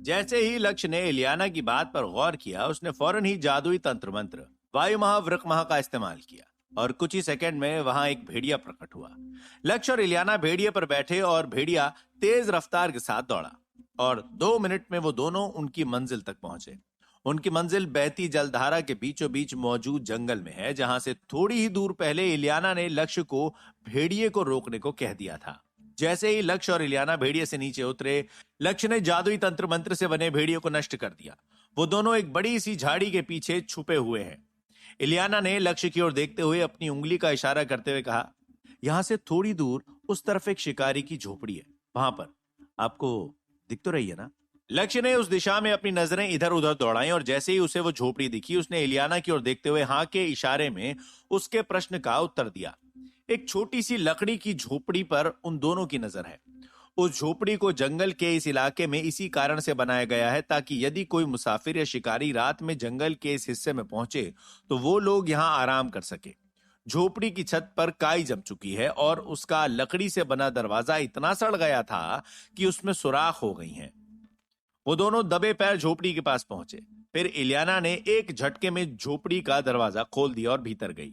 जैसे ही लक्ष्य ने इलियाना की बात पर गौर किया, उसने फौरन ही जादुई तंत्र मंत्र वायु महा वृक महा का इस्तेमाल किया और कुछ ही सेकंड में वहां एक भेड़िया प्रकट हुआ। लक्ष्य और इलियाना भेड़िए पर बैठे और भेड़िया तेज रफ्तार के साथ दौड़ा और 2 मिनट में वो दोनों उनकी मंजिल तक पहुंचे। उनकी मंजिल बहती जलधारा के बीचों बीच मौजूद जंगल में है, जहां से थोड़ी ही दूर पहले इलियाना ने लक्ष्य को भेड़िए को रोकने को कह दिया था। जैसे ही लक्ष्य और इलियाना भेड़िए से नीचे उतरे, लक्ष्य ने जादुई तंत्र मंत्र से बने भेड़िए को नष्ट कर दिया। वो दोनों एक बड़ी सी झाड़ी के पीछे छुपे हुए हैं। इलियाना ने लक्ष्य की ओर देखते हुए अपनी उंगली का इशारा करते हुए कहा, यहां से थोड़ी दूर उस तरफ एक शिकारी की झोपड़ी है, वहां पर आपको दिख तो रही है ना? लक्ष्य ने उस दिशा में अपनी नजरें इधर उधर दौड़ाई और जैसे ही उसे वो झोपड़ी दिखी, उसने इलियाना की ओर देखते हुए हाँ के इशारे में उसके प्रश्न का उत्तर दिया। एक छोटी सी लकड़ी की झोपड़ी पर उन दोनों की नजर है। उस झोपड़ी को जंगल के इस इलाके में इसी कारण से बनाया गया है ताकि यदि कोई मुसाफिर या शिकारी रात में जंगल के इस हिस्से में पहुंचे तो वो लोग यहां आराम कर सके। झोपड़ी की छत पर काई जम चुकी है और उसका लकड़ी से बना दरवाजा इतना सड़ गया था कि उसमें सुराख हो गई हैं। वो दोनों दबे पैर झोपड़ी के पास पहुंचे। फिर इलियाना ने एक झटके में झोपड़ी का दरवाजा खोल दिया और भीतर गई।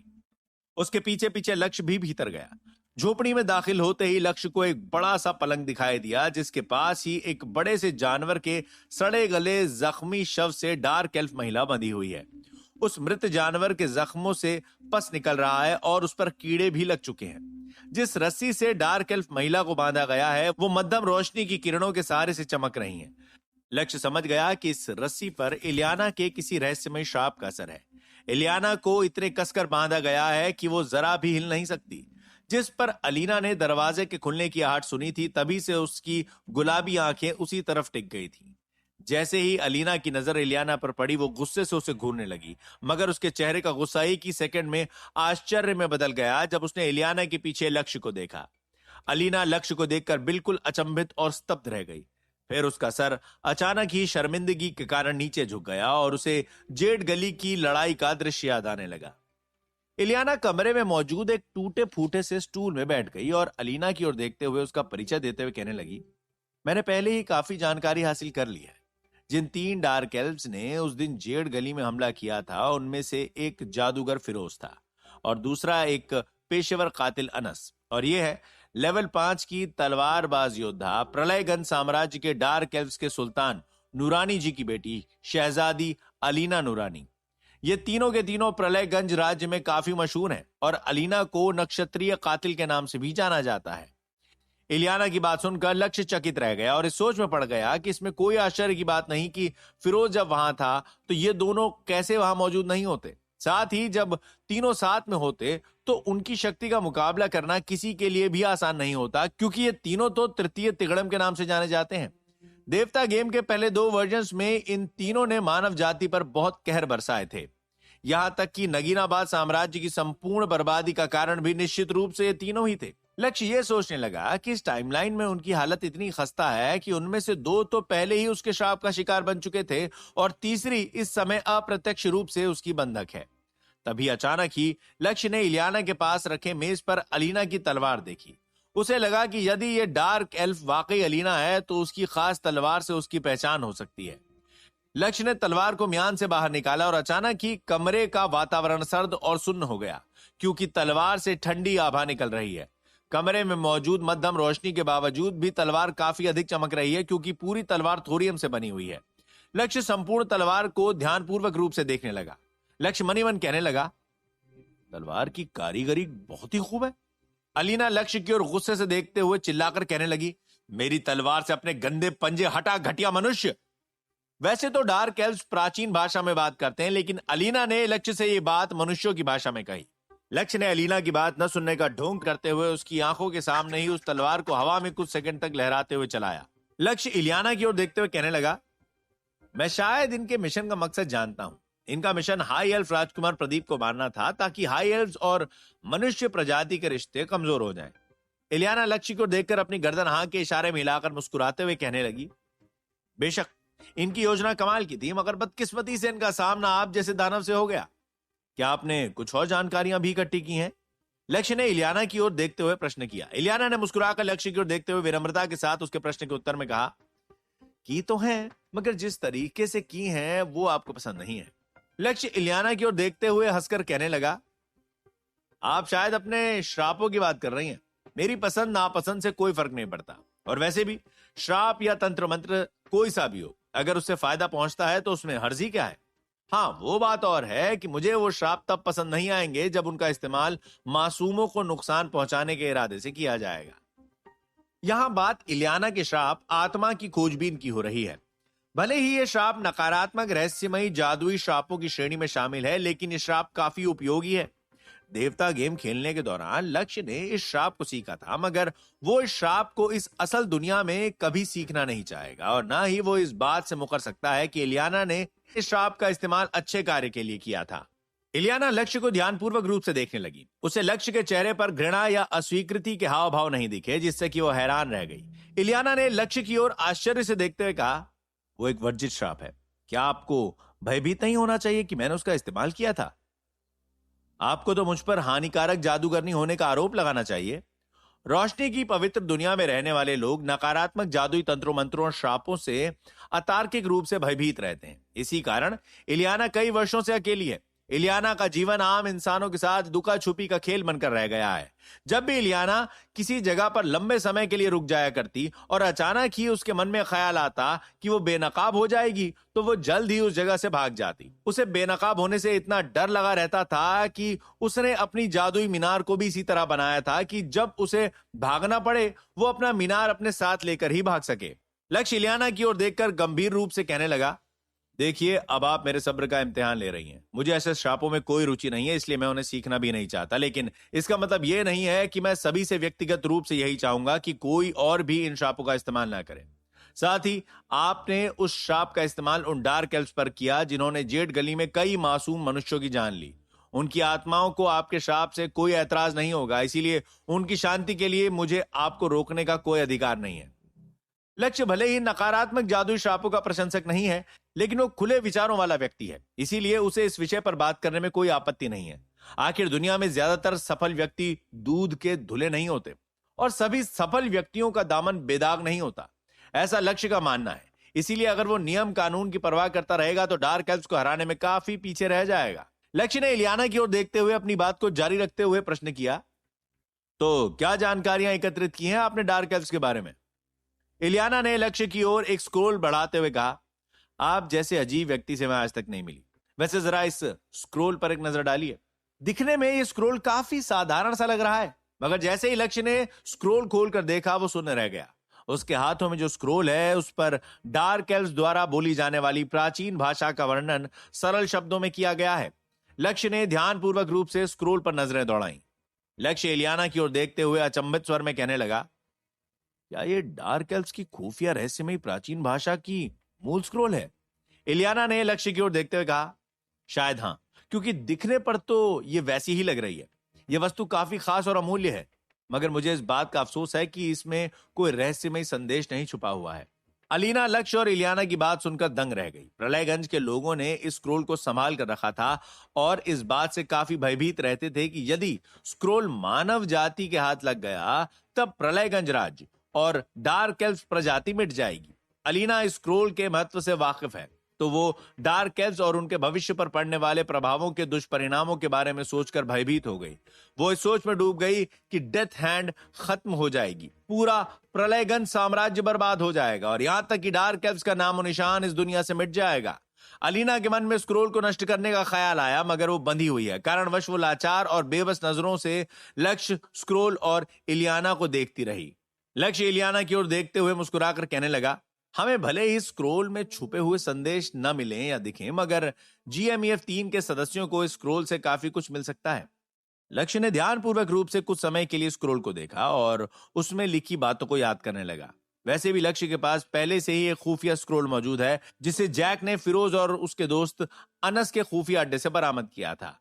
उसके पीछे पीछे लक्ष्य भी भीतर गया। झोपड़ी में दाखिल होते ही लक्ष्य को एक बड़ा सा पलंग दिखाई दिया, जिसके पास ही एक बड़े से जानवर के सड़े गले जख्मी शव से डार्क एल्फ महिला बंधी हुई है। उस मृत जानवर के जख्मों से पस निकल रहा है और उस पर कीड़े भी लग चुके हैं। जिस रस्सी से डार्क एल्फ महिला को बांधा गया है वो मध्यम रोशनी की किरणों के सहारे से चमक रही है। लक्ष्य समझ गया कि इस रस्सी पर इलियाना के किसी रहस्यमय श्राप का असर है। इलियाना को इतने कसकर बांधा गया है कि वो जरा भी हिल नहीं सकती। जिस पर अलीना ने दरवाजे के खुलने की आहट सुनी थी, तभी से उसकी गुलाबी आंखें उसी तरफ टिक गई थी। जैसे ही अलीना की नजर इलियाना पर पड़ी, वो गुस्से से उसे घूरने लगी, मगर उसके चेहरे का गुस्सा एक ही सेकंड में आश्चर्य में बदल गया जब उसने इलियाना के पीछे लक्ष्य को देखा। अलीना लक्ष्य को देखकर बिल्कुल अचंभित और स्तब्ध रह गई। फिर उसका सर अचानक ही शर्मिंदगी के कारण नीचे झुक गया और उसे जेड गली की लड़ाई का दृश्य याद आने लगा। इलियाना कमरे में मौजूद एक टूटे फूटे से स्टूल में बैठ गई और अलीना की ओर देखते हुए उसका परिचय देते हुए कहने लगी, मैंने पहले ही काफी जानकारी हासिल कर ली है। जिन 3 डार्क एल्व्स ने उस दिन जेड गली में हमला किया था, उनमें से एक जादूगर फिरोज था और दूसरा एक पेशेवर कातिल अनस, और यह है लेवल 5 की तलवारबाज योद्धा प्रलयगंज साम्राज्य के डार्क एल्व्स के सुल्तान नूरानी जी की बेटी शहजादी अलीना नूरानी। ये तीनों के तीनों प्रलयगंज राज्य में काफी मशहूर हैं और अलीना को नक्षत्रीय कातिल के नाम से भी जाना जाता है। इलियाना की बात सुनकर लक्ष्य चकित रह गया और इस सोच में पड़ गया कि इसमें कोई आश्चर्य की बात नहीं कि फिरोज जब वहां था तो ये दोनों कैसे वहां मौजूद नहीं होते। साथ ही जब तीनों साथ में होते तो उनकी शक्ति का मुकाबला करना किसी के लिए भी आसान नहीं होता, क्योंकि ये तीनों तो तृतीय तिगड़म के नाम से जाने जाते हैं। देवता गेम के पहले 2 वर्जन्स में इन तीनों ने मानव जाति पर बहुत कहर बरसाए थे। यहां तक कि नगीनाबाद साम्राज्य की संपूर्ण बर्बादी का कारण भी निश्चित रूप से ये तीनों ही थे। लक्ष्य ये सोचने लगा कि इस टाइमलाइन में उनकी हालत इतनी खस्ता है कि उनमें से 2 तो पहले ही उसके श्राप का शिकार बन चुके थे और तीसरी इस समय अप्रत्यक्ष रूप से उसकी बंधक है। तभी अचानक ही लक्ष्य ने इलियाना के पास रखे मेज पर अलीना की तलवार देखी। उसे लगा कि यदि ये डार्क एल्फ वाकई अलीना है तो उसकी खास तलवार से उसकी पहचान हो सकती है। लक्ष्य ने तलवार को म्यान से बाहर निकाला और अचानक ही कमरे का वातावरण सर्द और सुन्न हो गया, क्योंकि तलवार से ठंडी आभा निकल रही है। कमरे में मौजूद मध्यम रोशनी के बावजूद भी तलवार काफी अधिक चमक रही है, क्योंकि पूरी तलवार थोरियम से बनी हुई है। लक्ष्य संपूर्ण तलवार को ध्यानपूर्वक रूप से देखने लगा। लक्ष्य मनी मन कहने लगा, तलवार की कारीगरी बहुत ही खूब है। अलीना लक्ष्य की ओर गुस्से से देखते हुए चिल्लाकर कहने लगी, मेरी तलवार से अपने गंदे पंजे हटा, घटिया मनुष्य। वैसे तो डार्क एल्व्स प्राचीन भाषा में बात करते हैं, लेकिन अलीना ने लक्ष्य से ये बात मनुष्यों की भाषा में कही। लक्ष्य ने अलीना की बात न सुनने का ढोंग करते हुए उसकी आंखों के सामने ही उस तलवार को हवा में कुछ सेकंड तक लहराते हुए चलाया। लक्ष्य इलियाना की ओर देखते हुए कहने लगा, मैं शायद इनके मिशन का मकसद जानता हूं। इनका मिशन हाई एल्फ राजकुमार प्रदीप को मारना था, ताकि हाई एल्व्स और मनुष्य प्रजाति के रिश्ते कमजोर हो जाएं। इलियाना लक्ष्य को देखकर अपनी गर्दन हाँ के इशारे में हिलाकर मुस्कुराते हुए कहने लगी, बेशक इनकी योजना कमाल की थी, मगर बदकिस्मती से इनका सामना आप जैसे दानव से हो गया। क्या आपने कुछ और जानकारियां भी इकट्ठी की हैं? लक्ष्य ने इलियाना की ओर देखते हुए प्रश्न किया। इलियाना ने मुस्कुराकर लक्ष्य की ओर देखते हुए विनम्रता के साथ उसके प्रश्न के उत्तर में कहा की तो हैं, मगर जिस तरीके से की हैं वो आपको पसंद नहीं है। लक्ष्य इलियाना की ओर देखते हुए हंसकर कहने लगा, आप शायद अपने श्रापों की बात कर रही हैं। मेरी पसंद नापसंद से कोई फर्क नहीं पड़ता, और वैसे भी श्राप या तंत्र मंत्र कोई सा भी हो, अगर उससे फायदा पहुंचता है तो उसमें हर्जी क्या है। हाँ, वो बात और है कि मुझे वो श्राप तब पसंद नहीं आएंगे जब उनका इस्तेमाल मासूमों को नुकसान पहुंचाने के इरादे से किया जाएगा। यहां बात इलियाना के श्राप आत्मा की खोजबीन की हो रही है। भले ही ये श्राप नकारात्मक रहस्यमयी जादुई श्रापों की श्रेणी में शामिल है, लेकिन ये श्राप काफी उपयोगी है। देवता गेम खेलने के दौरान लक्ष्य ने इस श्राप को सीखा था, मगर वो इस श्राप को इस असल दुनिया में कभी सीखना नहीं चाहेगा, और ना ही वो इस बात से मुकर सकता है कि इलियाना ने इस श्राप का इस्तेमाल अच्छे कार्य के लिए किया था। इलियाना लक्ष्य को ध्यानपूर्वक रूप से देखने लगी। उसे लक्ष्य के चेहरे पर घृणा या अस्वीकृति के हाव भाव नहीं दिखे, जिससे कि वो हैरान रह गई। इलियाना ने लक्ष्य की ओर आश्चर्य से देखते हुए कहा, वो एक वर्जित श्राप है। क्या आपको भयभीत नहीं होना चाहिए कि मैंने उसका इस्तेमाल किया था? आपको तो मुझ पर हानिकारक जादूगरनी होने का आरोप लगाना चाहिए। रोशनी की पवित्र दुनिया में रहने वाले लोग नकारात्मक जादुई तंत्रों मंत्रों और श्रापों से अतार्किक रूप से भयभीत रहते हैं। इसी कारण इलियाना कई वर्षों से अकेली है। इलियाना का जीवन आम इंसानों के साथ दुका छुपी का खेल बनकर रह गया है। जब भी इलियाना किसी जगह पर लंबे समय के लिए रुक जाया करती और अचानक ही उसके मन में ख्याल आता कि वो बेनकाब हो जाएगी, तो वो जल्द ही उस जगह से भाग जाती। उसे बेनकाब होने से इतना डर लगा रहता था कि उसने अपनी जादुई मीनार को भी इसी तरह बनाया था कि जब उसे भागना पड़े वो अपना मीनार अपने साथ लेकर ही भाग सके। लक्ष्य इलियाना की ओर देखकर गंभीर रूप से कहने लगा, देखिए, अब आप मेरे सब्र का इम्तिहान ले रही हैं। मुझे ऐसे श्रापों में कोई रुचि नहीं है, इसलिए मैं उन्हें सीखना भी नहीं चाहता। लेकिन इसका मतलब यह नहीं है कि मैं सभी से व्यक्तिगत रूप से यही चाहूंगा कि कोई और भी इन श्रापों का इस्तेमाल ना करे। साथ ही आपने उस श्राप का इस्तेमाल उन डार्क एल्व्स पर किया जिन्होंने जेड गली में कई मासूम मनुष्यों की जान ली। उनकी आत्माओं को आपके श्राप से कोई ऐतराज नहीं होगा, इसीलिए उनकी शांति के लिए मुझे आपको रोकने का कोई अधिकार नहीं है। लक्ष्य भले ही नकारात्मक जादुई श्रापों का प्रशंसक नहीं है, लेकिन वो खुले विचारों वाला व्यक्ति है, इसीलिए उसे इस विषय पर बात करने में कोई आपत्ति नहीं है। आखिर दुनिया में ज्यादातर सफल व्यक्ति दूध के धुले नहीं होते, और सभी सफल व्यक्तियों का दामन बेदाग नहीं होता, ऐसा लक्ष्य का मानना है। इसीलिए अगर वो नियम कानून की परवाह करता रहेगा तो डार्क एल्व्स को हराने में काफी पीछे रह जाएगा। लक्ष्य ने इलियाना की ओर देखते हुए अपनी बात को जारी रखते हुए प्रश्न किया, तो क्या जानकारियां एकत्रित की हैं आपने डार्क एल्व्स के बारे में? इलियाना ने लक्ष्य की ओर एक स्क्रोल बढ़ाते हुए कहा, आप जैसे अजीब व्यक्ति से मैं आज तक नहीं मिली। वैसे जरा इस स्क्रोल पर एक नजर डालिए। दिखने में ये स्क्रोल काफी साधारण सा लग रहा है, मगर जैसे ही लक्ष्य ने स्क्रोल खोलकर देखा वो सुनने रह गया। उसके हाथों में जो स्क्रोल है उस पर डार्क एल्व्स द्वारा बोली जाने वाली प्राचीन भाषा का वर्णन सरल शब्दों में किया गया है। लक्ष्य ने ध्यानपूर्वक रूप से स्क्रोल पर नजरें दौड़ाई। लक्ष्य इलियाना की ओर देखते हुए अचंभित स्वर में कहने लगा, क्या ये डार्क एल्व्स की खुफिया रहस्यमयी प्राचीन भाषा की मूल स्क्रोल है? इलियाना ने लक्ष्य की ओर देखते हुए कहा, शायद हां, क्योंकि दिखने पर तो ये वैसी ही लग रही है। यह वस्तु काफी खास और अमूल्य है, मगर मुझे इस बात का अफसोस है कि इसमें कोई रहस्यमय संदेश नहीं छुपा हुआ है। अलीना लक्ष्य और इलियाना की बात सुनकर दंग रह गई। प्रलयगंज के लोगों ने इस स्क्रोल को संभाल कर रखा था और इस बात से काफी भयभीत रहते थे कि यदि स्क्रोल मानव जाति के हाथ लग गया तब प्रलयगंज राज्य और डार्क एल्व्स प्रजाति मिट जाएगी। अलीना इस स्क्रोल के महत्व से वाकिफ है, तो वो डार्क एल्व्स और उनके भविष्य पर पड़ने वाले प्रभावों के दुष्परिणामों के बारे में सोचकर भयभीत हो गई। वो इस सोच में डूब गई कि डेथ हैंड खत्म हो जाएगी, पूरा प्रलयगंज साम्राज्य बर्बाद हो जाएगा और यहां तक कि डार्क एल्व्स का नामो निशान इस दुनिया से मिट जाएगा। अलीना के मन में स्क्रोल को नष्ट करने का ख्याल आया, मगर वो बंधी हुई है। कारणवश वो लाचार और बेबस नजरों से लक्ष्य, स्क्रोल और इलियाना को देखती रही। लक्ष्य इलियाना की ओर देखते हुए मुस्कुराकर कहने लगा, हमें भले ही स्क्रोल में छुपे हुए संदेश न मिले या दिखें, मगर GMEF 3 के सदस्यों को इस स्क्रोल से काफी कुछ मिल सकता है। लक्ष्य ने ध्यानपूर्वक रूप से कुछ समय के लिए स्क्रोल को देखा और उसमें लिखी बातों को याद करने लगा। वैसे भी लक्ष्य के पास पहले से ही एक खुफिया स्क्रोल मौजूद है, जिसे जैक ने फिरोज और उसके दोस्त अनस के खुफिया अड्डे से बरामद किया था।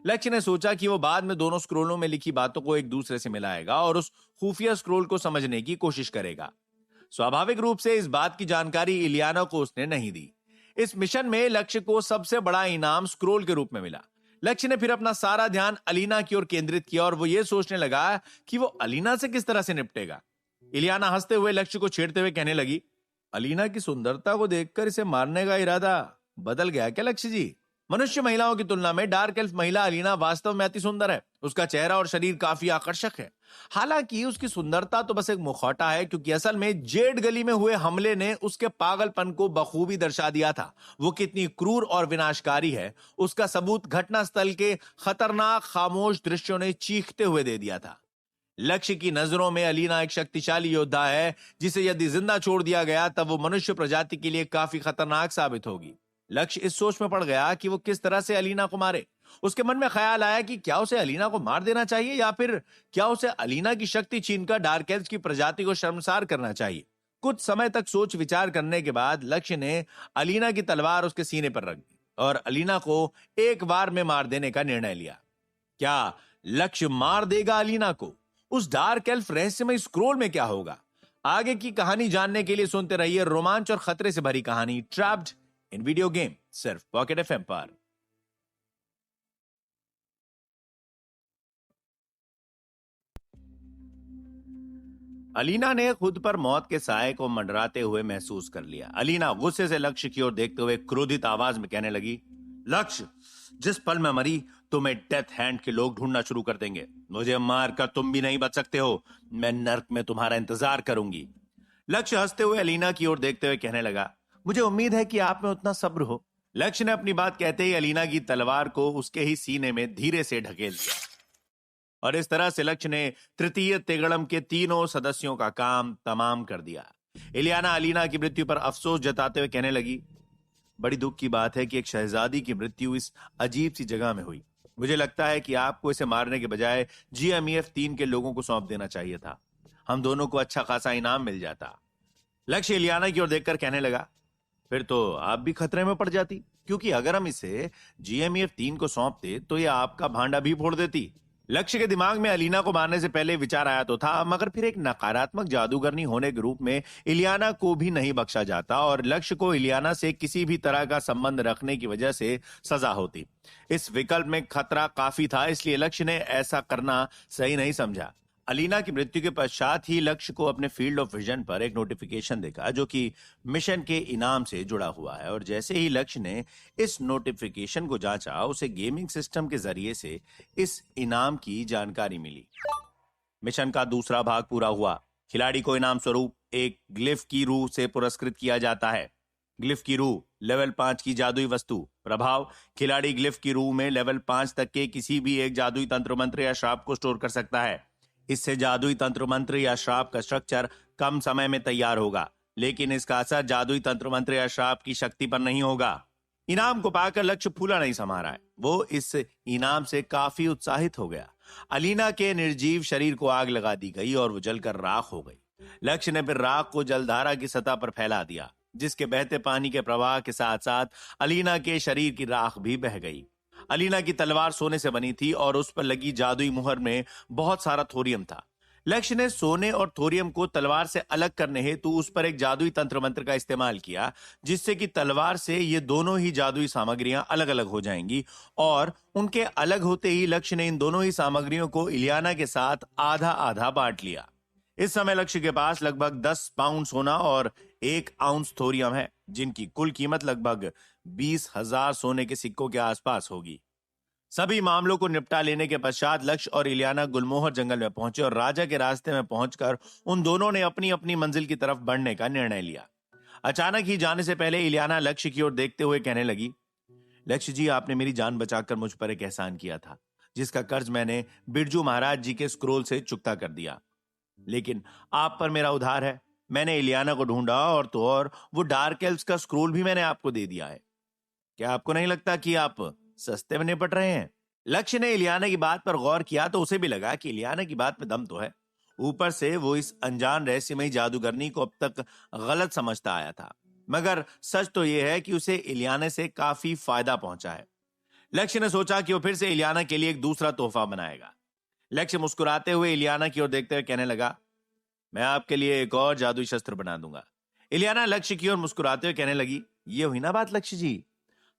लक्ष्य ने सोचा कि वो बाद में दोनों स्क्रोलों में लिखी बातों को एक दूसरे से मिलाएगा और उस खुफिया स्क्रोल को समझने की कोशिश करेगा। स्वाभाविक रूप से इस बात की जानकारी इलियाना को उसने नहीं दी। इस मिशन में लक्ष्य को सबसे बड़ा इनाम स्क्रोल के रूप में मिला। लक्ष्य ने फिर अपना सारा ध्यान अलीना की ओर केंद्रित किया और वो ये सोचने लगा कि वो अलीना से किस तरह से निपटेगा। इलियाना हंसते हुए लक्ष्य को छेड़ते हुए कहने लगी, अलीना की सुंदरता को देखकर इसे मारने का इरादा बदल गया क्या लक्ष्य जी? मनुष्य महिलाओं की तुलना में डार्क एल्फ महिला अलीना वास्तव में अति सुंदर है। उसका चेहरा और शरीर काफी आकर्षक है। हालांकि उसकी सुंदरता तो बस एक मुखौटा है, क्योंकि असल में जेड गली में हुए हमले ने उसके पागलपन को बखूबी दर्शा दिया था। वो कितनी क्रूर और विनाशकारी है, उसका सबूत घटनास्थल के खतरनाक खामोश दृश्यों ने चीखते हुए दे दिया था। लक्ष्य की नजरों में अलीना एक शक्तिशाली योद्धा है, जिसे यदि जिंदा छोड़ दिया गया तब वो मनुष्य प्रजाति के लिए काफी खतरनाक साबित होगी। लक्ष्य इस सोच में पड़ गया कि वो किस तरह से अलीना को मारे। उसके मन में ख्याल आया कि क्या उसे अलीना को मार देना चाहिए, या फिर क्या उसे अलीना की शक्ति छीनकर डार्क एल्फ की प्रजाति को शर्मसार करना चाहिए। कुछ समय तक सोच विचार करने के बाद लक्ष्य ने अलीना की तलवार उसके सीने पर रख दी और अलीना को एक बार में मार देने का निर्णय लिया। क्या लक्ष्य मार देगा अलीना को? उस डार्क एल्फ रहस्यमय स्क्रोल में क्या होगा? आगे की कहानी जानने के लिए सुनते रहिए रोमांच और खतरे से भरी कहानी ट्रैप्ड इन वीडियो गेम, सिर्फ पॉकेट एफएम पर। अलीना ने खुद पर मौत के साए को मंडराते हुए महसूस कर लिया। अलीना गुस्से से लक्ष्य की ओर देखते हुए क्रोधित आवाज में कहने लगी, लक्ष्य, जिस पल मैं मरी तुम्हें डेथ हैंड के लोग ढूंढना शुरू कर देंगे। मुझे मारकर तुम भी नहीं बच सकते हो। मैं नर्क में तुम्हारा इंतजार करूंगी। लक्ष्य हंसते हुए अलीना की ओर देखते हुए कहने लगा, मुझे उम्मीद है कि आप में उतना सब्र हो। लक्ष्य ने अपनी बात कहते ही अलीना की तलवार को उसके ही सीने में धीरे से ढकेल दिया और इस तरह से लक्ष्य ने तृतीय तिगड़म के तीनों सदस्यों का काम तमाम कर दिया। इलियाना अलीना की मृत्यु पर अफसोस जताते हुए कहने लगी, बड़ी दुख की बात है कि एक शहजादी की मृत्यु इस अजीब सी जगह में हुई। मुझे लगता है कि आपको इसे मारने के बजाय GMEF 3 के लोगों को सौंप देना चाहिए था। हम दोनों को अच्छा खासा इनाम मिल जाता। लक्ष्य इलियाना की ओर देखकर कहने लगा, फिर तो आप भी खतरे में पड़ जाती, क्योंकि अगर हम इसे GMEF 3 को सौंपते तो ये आपका भांडा भी फोड़ देती। लक्ष्य के दिमाग में अलीना को मारने से पहले विचार आया तो था, मगर फिर एक नकारात्मक जादूगरनी होने के रूप में इलियाना को भी नहीं बख्शा जाता और लक्ष्य को इलियाना से किसी भी तरह का संबंध रखने की वजह से सजा होती। इस विकल्प में खतरा काफी था, इसलिए लक्ष्य ने ऐसा करना सही नहीं समझा। अलीना की मृत्यु के पश्चात ही लक्ष्य को अपने फील्ड ऑफ विजन पर एक नोटिफिकेशन देखा, जो कि मिशन के इनाम से जुड़ा हुआ है। और जैसे ही लक्ष्य ने इस नोटिफिकेशन को जांचा, उसे गेमिंग सिस्टम के जरिए से इस इनाम की जानकारी मिली। मिशन का दूसरा भाग पूरा हुआ। खिलाड़ी को इनाम स्वरूप एक ग्लिफ की रूह से पुरस्कृत किया जाता है। ग्लिफ की रूह लेवल 5 की जादुई वस्तु। प्रभाव, खिलाड़ी ग्लिफ की रूह में लेवल 5 तक के किसी भी एक जादुई तंत्र मंत्र या श्राप को स्टोर कर सकता है। इससे जादुई तंत्र मंत्र या श्राप का स्ट्रक्चर कम समय में तैयार होगा, लेकिन इसका असर जादुई तंत्र मंत्र या श्राप की शक्ति पर नहीं होगा। इनाम को पाकर लक्ष्य फूला नहीं समा रहा है। वो इस इनाम से काफी उत्साहित हो गया। अलीना के निर्जीव शरीर को आग लगा दी गई और वो जलकर राख हो गई। लक्ष्य ने फिर राख को जलधारा की सतह पर फैला दिया, जिसके बहते पानी के प्रवाह के साथ साथ अलीना के शरीर की राख भी बह गई। अलीना की तलवार सोने से बनी थी और उस पर लगी जादुई मुहर में बहुत सारा थोरियम था। लक्ष्य ने सोने और थोरियम को तलवार से अलग करने हेतु उस पर एक जादुई तंत्र मंत्र का इस्तेमाल किया, जिससे कि तलवार से ये दोनों ही जादुई सामग्रियां अलग अलग हो जाएंगी। और उनके अलग होते ही लक्ष्य ने इन दोनों ही सामग्रियों को इलियाना के साथ आधा आधा बांट लिया। इस समय लक्ष्य के पास लगभग 10 पाउंड सोना और 1 आउंस थोरियम है, जिनकी कुल कीमत लगभग 20,000 सोने के सिक्कों के आसपास होगी। सभी मामलों को निपटा लेने के पश्चात लक्ष्य और इलियाना गुलमोहर जंगल में पहुंचे और राजा के रास्ते में पहुंचकर उन दोनों ने अपनी अपनी मंजिल की तरफ बढ़ने का निर्णय लिया। अचानक ही जाने से पहले इलियाना लक्ष्य की ओर देखते हुए कहने लगी, लक्ष्य जी, आपने मेरी जान बचाकर मुझ पर एक एहसान किया था, जिसका कर्ज मैंने बिरजू महाराज जी के स्क्रोल से चुकता कर दिया। लेकिन आप पर मेरा उधार है। मैंने इलियाना को ढूंढा और तो और वो डार्क एल्व्स का स्क्रोल भी मैंने आपको दे दिया है। क्या आपको नहीं लगता कि आप सस्ते में निपट रहे हैं? लक्ष्य ने इलियाना की बात पर गौर किया तो उसे भी लगा कि इलियाना की बात में दम तो है। ऊपर से वो इस अनजान रहस्यमयी जादूगरनी को अब तक गलत समझता आया था, मगर सच तो यह है कि उसे इलियाना से काफी फायदा पहुंचा है। लक्ष्य ने सोचा कि वो फिर से इलियाना के लिए एक दूसरा तोहफा बनाएगा। लक्ष्य मुस्कुराते हुए इलियाना की ओर देखते हुए कहने लगा, मैं आपके लिए एक और जादुई शस्त्र बना दूंगा। इलियाना लक्ष्य की ओर मुस्कुराते हुए कहने लगी, ये हुई ना बात लक्ष्य जी।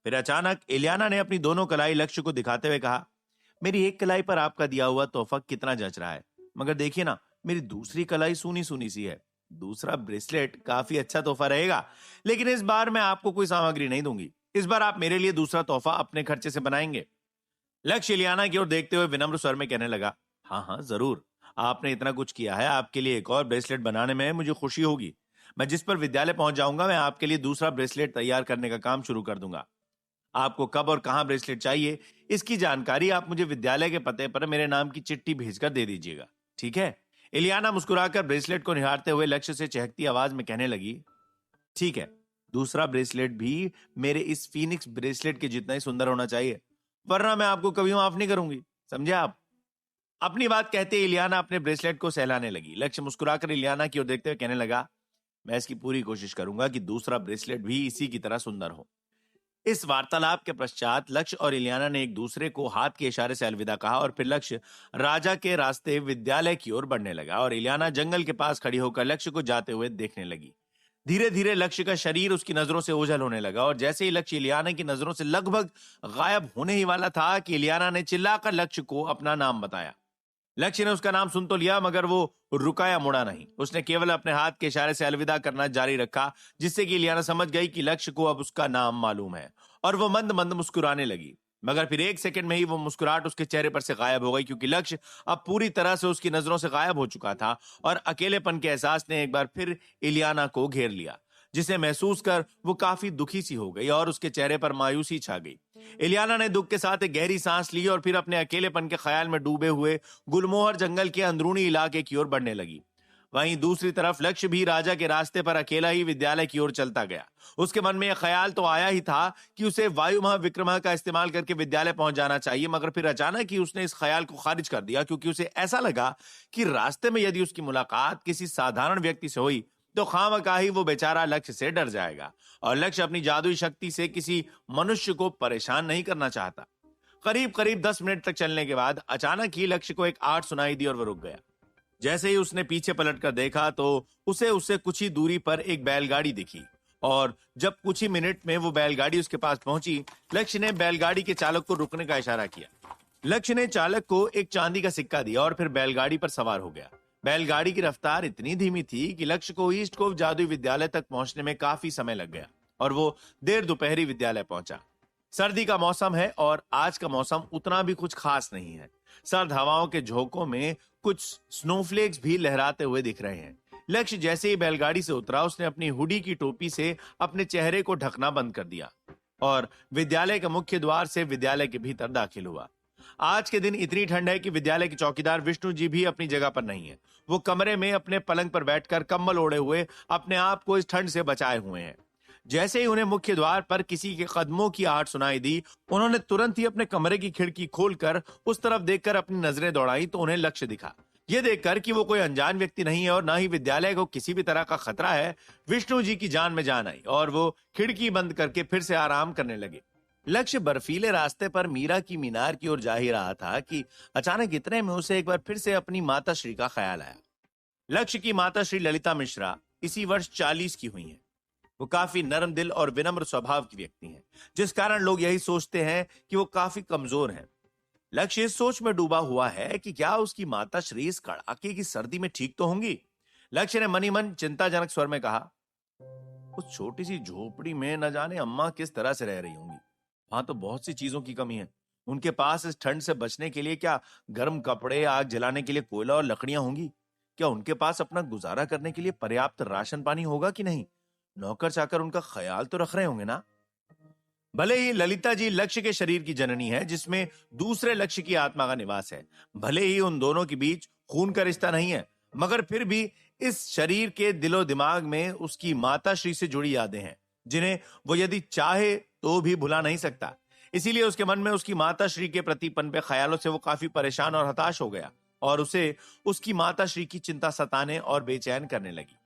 फिर अचानक इलियाना ने अपनी दोनों कलाई लक्ष्य को दिखाते हुए कहा, मेरी एक कलाई पर आपका दिया हुआ तोहफा कितना जच रहा है, मगर देखिए ना, मेरी दूसरी कलाई सूनी सूनी सी है। दूसरा ब्रेसलेट काफी अच्छा तोहफा रहेगा, लेकिन इस बार मैं आपको कोई सामग्री नहीं दूंगी। इस बार आप मेरे लिए दूसरा तोहफा अपने खर्चे से बनाएंगे। लक्ष्य इलियाना की ओर देखते हुए विनम्र स्वर में कहने लगा, हाँ हाँ जरूर, आपने इतना कुछ किया है, आपके लिए एक और ब्रेसलेट बनाने में मुझे खुशी होगी। मैं जिस पर विद्यालय पहुंच जाऊंगा, मैं आपके लिए दूसरा ब्रेसलेट तैयार करने का काम शुरू कर दूंगा। आपको कब और कहां ब्रेसलेट चाहिए, इसकी जानकारी आप मुझे विद्यालय के पते पर मेरे नाम की चिट्ठी भेजकर दे दीजिएगा, ठीक है? इलियाना मुस्कुराकर ब्रेसलेट को निहारते हुए लक्ष्य से चहकती आवाज में कहने लगी, ठीक है, दूसरा ब्रेसलेट भी मेरे इस फीनिक्स ब्रेसलेट के जितना ही सुंदर होना चाहिए, वरना मैं आपको कभी माफ नहीं करूंगी, समझे आप? अपनी बात कहते ही इलियाना अपने ब्रेसलेट को सहलाने लगी। लक्ष्य मुस्कुराकर इलियाना की ओर देखते हुए कहने लगा, मैं इसकी पूरी कोशिश करूंगा कि दूसरा ब्रेसलेट भी इसी की तरह सुंदर हो। इस वार्तालाप के पश्चात लक्ष्य और इलियाना ने एक दूसरे को हाथ के इशारे से अलविदा कहा और फिर लक्ष्य राजा के रास्ते विद्यालय की ओर बढ़ने लगा और इलियाना जंगल के पास खड़ी होकर लक्ष्य को जाते हुए देखने लगी। धीरे धीरे लक्ष्य का शरीर उसकी नजरों से ओझल होने लगा और जैसे ही लक्ष्य इलियाना की नजरों से लगभग गायब होने ही वाला था कि इलियाना ने चिल्लाकर लक्ष्य को अपना नाम बताया। लक्ष्य ने उसका नाम सुन तो लिया, मगर वो रुका या मुड़ा नहीं। उसने केवल अपने हाथ के इशारे से अलविदा करना जारी रखा, जिससे कि इलियाना समझ गई कि लक्ष्य को अब उसका नाम मालूम है और वो मंद मंद मुस्कुराने लगी। मगर फिर एक सेकंड में ही वो मुस्कुराहट उसके चेहरे पर से गायब हो गई, क्योंकि लक्ष्य अब पूरी तरह से उसकी नजरों से गायब हो चुका था और अकेलेपन के एहसास ने एक बार फिर इलियाना को घेर लिया, जिसे महसूस कर वो काफी दुखी सी हो गई और उसके चेहरे पर मायूसी छा गई। इलियाना ने दुख के साथ एक गहरी सांस ली और फिर अपने अकेलेपन के ख्याल में डूबे हुए गुलमोहर जंगल के अंदरूनी इलाके की ओर बढ़ने लगी। वहीं दूसरी तरफ लक्ष्य भी राजा के रास्ते पर अकेला ही विद्यालय की ओर चलता गया। उसके मन में यह ख्याल तो आया ही था कि उसे वायु महाविक्रमः का इस्तेमाल करके विद्यालय पहुंच जाना चाहिए, मगर फिर अचानक ही उसने इस ख्याल को खारिज कर दिया, क्योंकि उसे ऐसा लगा कि रास्ते में यदि उसकी मुलाकात किसी साधारण व्यक्ति से हुई तो खामखा ही वो बेचारा लक्ष्य से डर जाएगा और लक्ष्य अपनी जादुई शक्ति से किसी मनुष्य को परेशान नहीं करना चाहता। करीब करीब 10 मिनट तक चलने के बाद अचानक ही लक्ष्य को एक आवाज सुनाई दी और वो रुक गया। जैसे ही उसने पीछे पलटकर देखा तो उसे कुछ ही दूरी पर एक बैलगाड़ी दिखी और जब कुछ ही मिनट में वो बैलगाड़ी उसके पास पहुंची, लक्ष्य ने बैलगाड़ी के चालक को रुकने का इशारा किया। लक्ष्य ने चालक को एक चांदी का सिक्का दिया और फिर बैलगाड़ी पर सवार हो गया। बैलगाड़ी की रफ्तार इतनी धीमी थी कि लक्ष्य को ईस्ट कोव जादुई विद्यालय तक पहुंचने में काफी समय लग गया और वो देर दोपहरी विद्यालय पहुंचा। सर्दी का मौसम है और आज का मौसम उतना भी कुछ खास नहीं है। सर्द हवाओं के झोंकों में कुछ स्नोफ्लेक्स भी लहराते हुए दिख रहे हैं। लक्ष्य जैसे ही बैलगाड़ी से उतरा, उसने अपनी हुडी की टोपी से अपने चेहरे को ढकना बंद कर दिया और विद्यालय के मुख्य द्वार से विद्यालय के भीतर दाखिल हुआ। आज के दिन इतनी ठंड है कि विद्यालय के चौकीदार विष्णु जी भी अपनी जगह पर नहीं है। वो कमरे में अपने पलंग पर बैठकर कंबल ओढ़े हुए अपने आप को इस ठंड से बचाए हुए हैं। जैसे ही उन्हें मुख्य द्वार पर किसी के कदमों की आहट सुनाई दी, उन्होंने तुरंत ही अपने कमरे की खिड़की खोलकर उस तरफ देखकर अपनी नजरें दौड़ाई तो उन्हें लक्ष्य दिखा। ये देखकर कि वो कोई अनजान व्यक्ति नहीं है और ना ही विद्यालय को किसी भी तरह का खतरा है, विष्णु जी की जान में जान आई और वो खिड़की बंद करके फिर से आराम करने लगे। लक्ष्य बर्फीले रास्ते पर मीरा की मीनार की ओर जा ही रहा था कि अचानक इतने में उसे एक बार फिर से अपनी माता श्री का ख्याल आया। लक्ष्य की माता श्री ललिता मिश्रा इसी वर्ष 40 की हुई हैं। वो काफी नरम दिल और विनम्र स्वभाव की व्यक्ति हैं, जिस कारण लोग यही सोचते हैं कि वो काफी कमजोर हैं। लक्ष्य इस सोच में डूबा हुआ है कि क्या उसकी माता श्री इस कड़ाके की सर्दी में ठीक तो होंगी। लक्ष्य ने मनी मन चिंताजनक स्वर में कहा, उस छोटी सी झोपड़ी में न जाने अम्मा किस तरह से रह रही होंगी। वहां तो बहुत सी चीजों की कमी है। उनके पास इस ठंड से बचने के लिए क्या गर्म कपड़े, आग जलाने के लिए कोयला और लकड़ियां होंगी? क्या उनके पास अपना गुजारा करने के लिए पर्याप्त राशन पानी होगा कि नहीं? नौकर चाकर उनका ख्याल तो रख रहे होंगे ना? भले ही ललिता जी लक्ष्य के शरीर की जननी है, जिसमें दूसरे लक्ष्य की आत्मा का निवास है, भले ही उन दोनों के बीच खून का रिश्ता नहीं है, मगर फिर भी इस शरीर के दिलो दिमाग में उसकी माता श्री से जुड़ी यादें हैं, जिन्हें वो यदि चाहे तो भी भुला नहीं सकता। इसीलिए उसके मन में उसकी माता श्री के प्रति पनपे ख्यालों से वो काफी परेशान और हताश हो गया और उसे उसकी माता श्री की चिंता सताने और बेचैन करने लगी।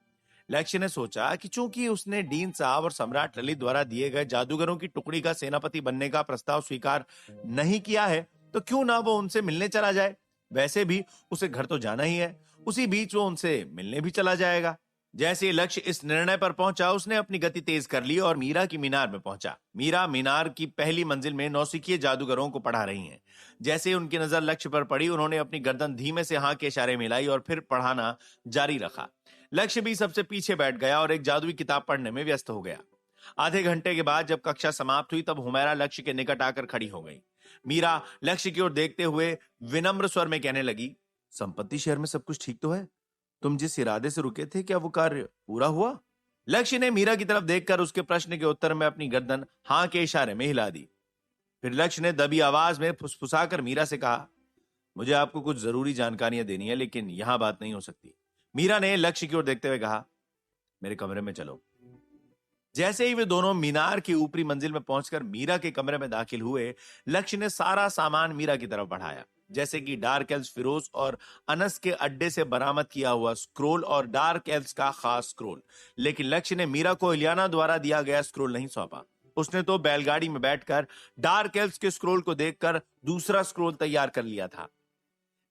लक्ष्य ने सोचा कि चूंकि उसने डीन साहब और सम्राट ललित द्वारा दिए गए जादूगरों की टुकड़ी का सेनापति बनने का प्रस्ताव स्वीकार नहीं किया है, तो क्यों ना वो उनसे मिलने चला जाए। वैसे भी उसे घर तो जाना ही है, उसी बीच वो उनसे मिलने भी चला जाएगा। जैसे ही लक्ष्य इस निर्णय पर पहुंचा, उसने अपनी गति तेज कर ली और मीरा की मीनार में पहुंचा। मीरा मीनार की पहली मंजिल में नौसिखिए जादूगरों को पढ़ा रही हैं। जैसे ही उनकी नजर लक्ष्य पर पड़ी, उन्होंने अपनी गर्दन धीमे से हाँ के इशारे मिलाई और फिर पढ़ाना जारी रखा। लक्ष्य भी सबसे पीछे बैठ गया और एक जादुई किताब पढ़ने में व्यस्त हो गया। आधे घंटे के बाद जब कक्षा समाप्त हुई तब हुमैरा लक्ष्य के निकट आकर खड़ी हो गई। मीरा लक्ष्य की ओर देखते हुए विनम्र स्वर में कहने लगी, संपत्ति शहर में सब कुछ ठीक तो है? तुम जिस इरादे से रुके थे क्या वो कार्य पूरा हुआ? लक्ष्य ने मीरा की तरफ देखकर उसके प्रश्न के उत्तर में अपनी गर्दन हां के इशारे में हिला दी। फिर लक्ष्य ने दबी आवाज में फुसफुसाकर मीरा से कहा, मुझे आपको कुछ जरूरी जानकारियां देनी है, लेकिन यहां बात नहीं हो सकती। मीरा ने लक्ष्य की ओर देखते हुए कहा, मेरे कमरे में चलो। जैसे ही वे दोनों मीनार की ऊपरी मंजिल में पहुंचकर मीरा के कमरे में दाखिल हुए, लक्ष्य ने सारा सामान मीरा की तरफ बढ़ाया, जैसे कि डार्क एल्व्स फिरोज और अनस के अड्डे से बरामद किया हुआ स्क्रोल और डार्क एल्व्स का खास स्क्रोल। लेकिन लक्ष्य ने मीरा को इलियाना द्वारा दिया गया स्क्रोल नहीं सौंपा। उसने तो बैलगाड़ी में बैठकर डार्क एल्व्स के स्क्रोल को देखकर दूसरा स्क्रोल तैयार कर लिया था।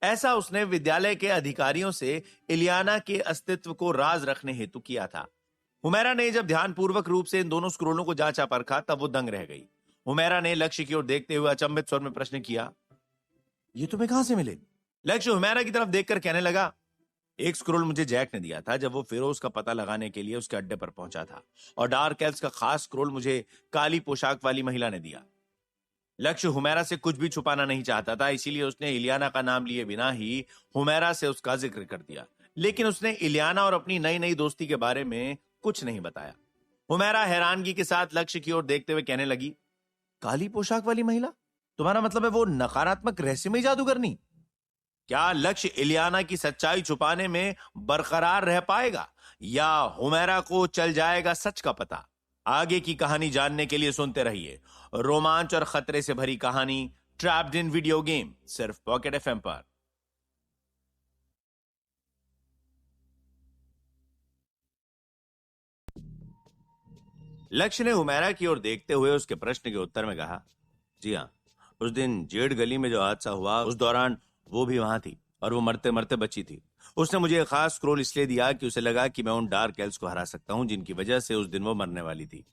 ऐसा उसने विद्यालय के अधिकारियों से इलियाना के अस्तित्व को राज रखने हेतु किया था। हुमैरा ने जब ध्यानपूर्वक रूप से इन दोनों स्क्रोलों को जांचा परखा तब वो दंग रह गई। हुमैरा ने लक्ष्य की ओर देखते हुए अचंभित स्वर में प्रश्न किया, ये तुम्हें कहां से मिले? लक्ष्य हुमैरा की तरफ देखकर कहने लगा, एक स्क्रोल मुझे जैक ने दिया था जब वो फिरोज का पता लगाने के लिए उसके अड्डे पर पहुंचा था, और डार्क एल्व्स का खास स्क्रोल मुझे काली पोशाक वाली महिला ने दिया। लक्ष्य हुमैरा से कुछ भी छुपाना नहीं चाहता था, इसीलिए उसने इलियाना का नाम लिए बिना ही हुमैरा से उसका जिक्र कर दिया। लेकिन उसने इलियाना और अपनी नई नई दोस्ती के बारे में कुछ नहीं बताया। हुमैरा हैरानगी के साथ लक्ष्य की ओर देखते हुए कहने लगी, काली पोशाक वाली महिला? तुम्हारा मतलब है वो नकारात्मक रहस्यमयी जादूगरनी? क्या लक्ष्य इलियाना की सच्चाई छुपाने में बरकरार रह पाएगा या हुमैरा को चल जाएगा सच का पता? आगे की कहानी जानने के लिए सुनते रहिए रोमांच और खतरे से भरी कहानी ट्रैप्ड इन वीडियो गेम, सिर्फ पॉकेट एफएम पर। लक्ष्य ने हुमैरा की ओर देखते हुए उसके प्रश्न के उत्तर में कहा, जी हाँ, उस दिन जेड गली में जो हादसा हुआ उस दौरान वो भी वहां थी और वो मरते मरते बची थी। उसने मुझे एक खास स्क्रोल इसलिए दिया कि उसे लगा कि मैं उन डार्क एल्व्स को हरा सकता हूं जिनकी वजह से उस दिन वो मरने वाली थी।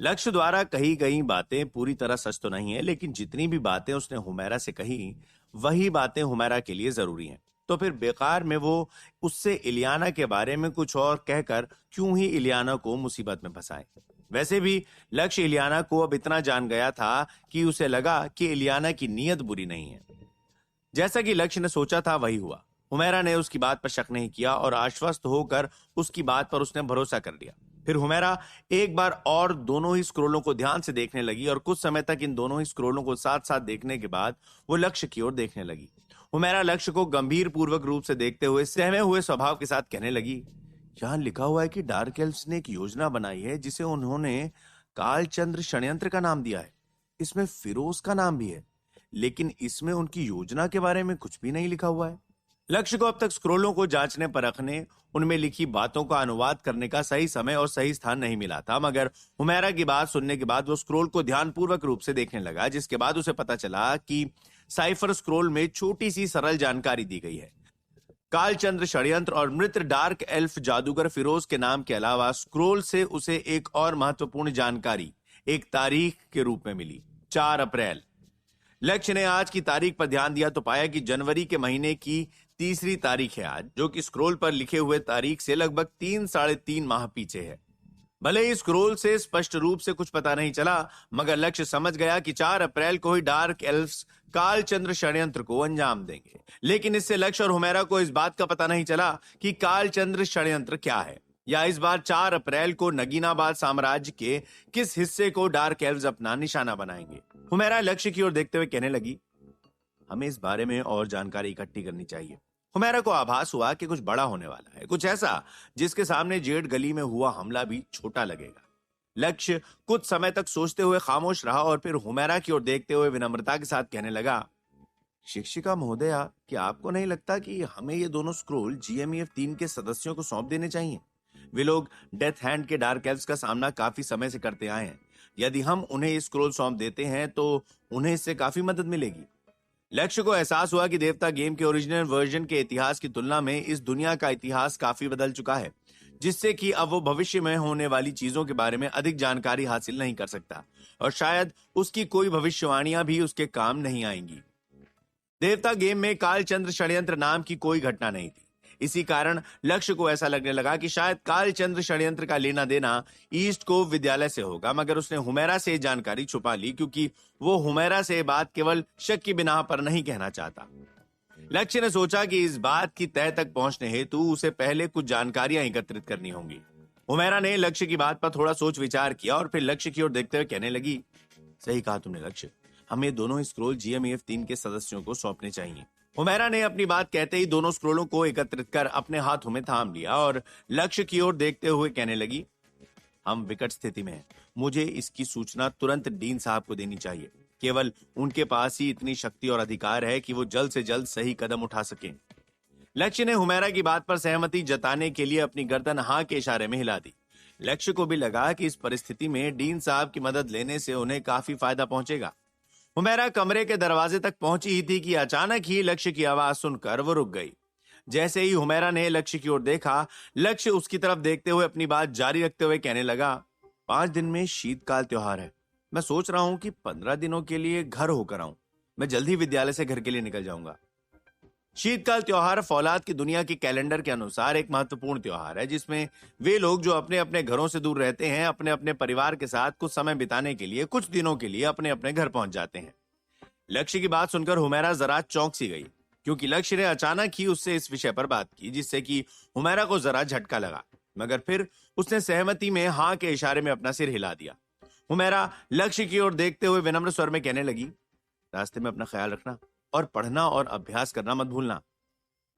लक्ष्य द्वारा कही गई बातें पूरी तरह सच तो नहीं है, लेकिन जितनी भी बातें उसने हुमैरा से कही वही बातें हुमैरा के लिए जरूरी हैं। तो फिर बेकार में वो उससे इलियाना के बारे में कुछ और कहकर क्यों ही इलियाना को मुसीबत में फंसाए। वैसे भी लक्ष्य इलियाना को अब इतना जान गया था कि उसे लगा कि इलियाना की नीयत बुरी नहीं है। जैसा कि लक्ष्य ने सोचा था वही हुआ। हुमैरा ने उसकी बात पर शक नहीं किया और आश्वस्त होकर उसकी बात पर उसने भरोसा कर लिया। फिर हुमैरा एक बार और दोनों ही स्क्रोलों को ध्यान से देखने लगी और कुछ समय तक इन दोनों ही स्क्रोलों को साथ साथ देखने के बाद वो लक्ष्य की ओर देखने लगी। हुमैरा लक्ष्य को गंभीर पूर्वक रूप से देखते हुए सहमे हुए स्वभाव के साथ कहने लगी, यहां लिखा हुआ है कि डार्क एल्व्स ने एक योजना बनाई है जिसे उन्होंने कालचंद्र षड्यंत्र का नाम दिया है। इसमें फिरोज का नाम भी है, लेकिन इसमें उनकी योजना के बारे में कुछ भी नहीं लिखा हुआ है। लक्ष्य को अब तक स्क्रोलों को जांचने परखने, उनमें लिखी बातों का अनुवाद करने का सही समय और सही स्थान नहीं मिला था, मगर हुमैरा की बात सुनने के बाद वो स्क्रोल को ध्यानपूर्वक रूप से देखने लगा, जिसके बाद उसे पता चला कि साइफर स्क्रोल में छोटी सी सरल जानकारी दी गई है। कालचंद्र षड्यंत्र और मृत डार्क एल्फ जादूगर फिरोज के नाम के अलावा स्क्रोल से उसे एक और महत्वपूर्ण जानकारी एक तारीख के रूप में मिली, 4 अप्रैल। लक्ष्य ने आज की तारीख पर ध्यान दिया तो पाया कि जनवरी के महीने की 3री तारीख है आज, जो कि स्क्रोल पर लिखे हुए तारीख से लगभग 3-3.5 माह पीछे है। भले ही स्क्रोल से स्पष्ट रूप से कुछ पता नहीं चला, मगर लक्ष्य समझ गया कि 4 अप्रैल को ही डार्क एल्व्स कालचंद्र षड्यंत्र को अंजाम देंगे। लेकिन इससे लक्ष्य और हुमैरा को इस बात का पता नहीं चला कि कालचंद्र षड्यंत्र क्या है, या इस बार 4 अप्रैल को नगीनाबाद साम्राज्य के किस हिस्से को डार्क एल्व्स अपना निशाना बनाएंगे। हुमैरा लक्ष्य की ओर देखते हुए कहने लगी, हमें इस बारे में और जानकारी इकट्ठी करनी चाहिए। हुमैरा को आभास हुआ कि कुछ बड़ा होने वाला है, कुछ ऐसा जिसके सामने जेड गली में हुआ हमला भी छोटा लगेगा। लक्ष्य कुछ समय तक सोचते हुए खामोश रहा और फिर हुमैरा की ओर देखते हुए विनम्रता के साथ कहने लगा, शिक्षिका महोदया, क्या आपको नहीं लगता कि हमें ये दोनों स्क्रोल GMEF 3 के सदस्यों को सौंप देने चाहिए? वे लोग डेथ हैंड के डार्क एल्व्स का सामना काफी समय से करते आए हैं। यदि हम उन्हें ये स्क्रोल सौंप देते हैं तो उन्हें इससे काफी मदद मिलेगी। लक्ष्य को एहसास हुआ कि देवता गेम के ओरिजिनल वर्जन के इतिहास की तुलना में इस दुनिया का इतिहास काफी बदल चुका है, जिससे कि अब वो भविष्य में होने वाली चीजों के बारे में अधिक जानकारी हासिल नहीं कर सकता और शायद उसकी कोई भविष्यवाणियां भी उसके काम नहीं आएंगी। देवता गेम में कालचंद्र षड्यंत्र नाम की कोई घटना नहीं थी, इसी कारण लक्ष्य को ऐसा लगने लगा कि शायद कालचंद्र षड्यंत्र का लेना देना ईस्ट को विद्यालय से होगा, मगर उसने हुमैरा से जानकारी छुपा ली क्योंकि वो हुमैरा से बात केवल शक की बिना पर नहीं कहना चाहता। लक्ष्य ने सोचा कि इस बात की तह तक पहुंचने हेतु उसे पहले कुछ जानकारियां एकत्रित करनी होंगी। हुमैरा ने लक्ष्य की बात पर थोड़ा सोच विचार किया और फिर लक्ष्य की ओर देखते हुए कहने लगी, सही कहा तुमने लक्ष्य, हमें दोनों स्क्रोल GMEF 3 के सदस्यों को सौंपने चाहिए। हुमैरा ने अपनी बात कहते ही दोनों स्क्रोलों को एकत्रित कर अपने हाथों में थाम लिया और लक्ष्य की ओर देखते हुए कहने लगी, हम विकट स्थिति में हैं। मुझे इसकी सूचना तुरंत डीन साहब को देनी चाहिए। केवल उनके पास ही इतनी शक्ति और अधिकार है कि वो जल्द से जल्द सही कदम उठा सकें। लक्ष्य ने हुमैरा की बात पर सहमति जताने के लिए अपनी गर्दन हाँ के इशारे में हिला दी। लक्ष्य को भी लगा कि इस परिस्थिति में डीन साहब की मदद लेने से उन्हें काफी फायदा पहुंचेगा। हुमैरा कमरे के दरवाजे तक पहुंची ही थी कि अचानक ही लक्ष्य की आवाज सुनकर वो रुक गई। जैसे ही हुमैरा ने लक्ष्य की ओर देखा, लक्ष्य उसकी तरफ देखते हुए अपनी बात जारी रखते हुए कहने लगा, 5 दिन में शीतकाल त्योहार है। मैं सोच रहा हूं कि 15 दिनों के लिए घर होकर आऊं। मैं जल्द ही विद्यालय से घर के लिए निकल जाऊंगा। शीतकाल त्योहार फौलाद की दुनिया के कैलेंडर के अनुसार एक महत्वपूर्ण त्योहार है, जिसमें वे लोग जो अपने अपने घरों से दूर रहते हैं अपने अपने परिवार के साथ कुछ समय बिताने के लिए कुछ दिनों के लिए अपने अपने घर पहुंच जाते हैं। लक्ष्य की बात सुनकर हुमैरा जरा चौंक सी गई, क्योंकि लक्ष्य ने अचानक ही उससे इस विषय पर बात की, जिससे कि हुमैरा को जरा झटका लगा, मगर फिर उसने सहमति में हाँ के इशारे में अपना सिर हिला दिया। हुमैरा लक्ष्य की ओर देखते हुए विनम्र स्वर में कहने लगी, रास्ते में अपना ख्याल रखना और पढ़ना और अभ्यास करना मत भूलना।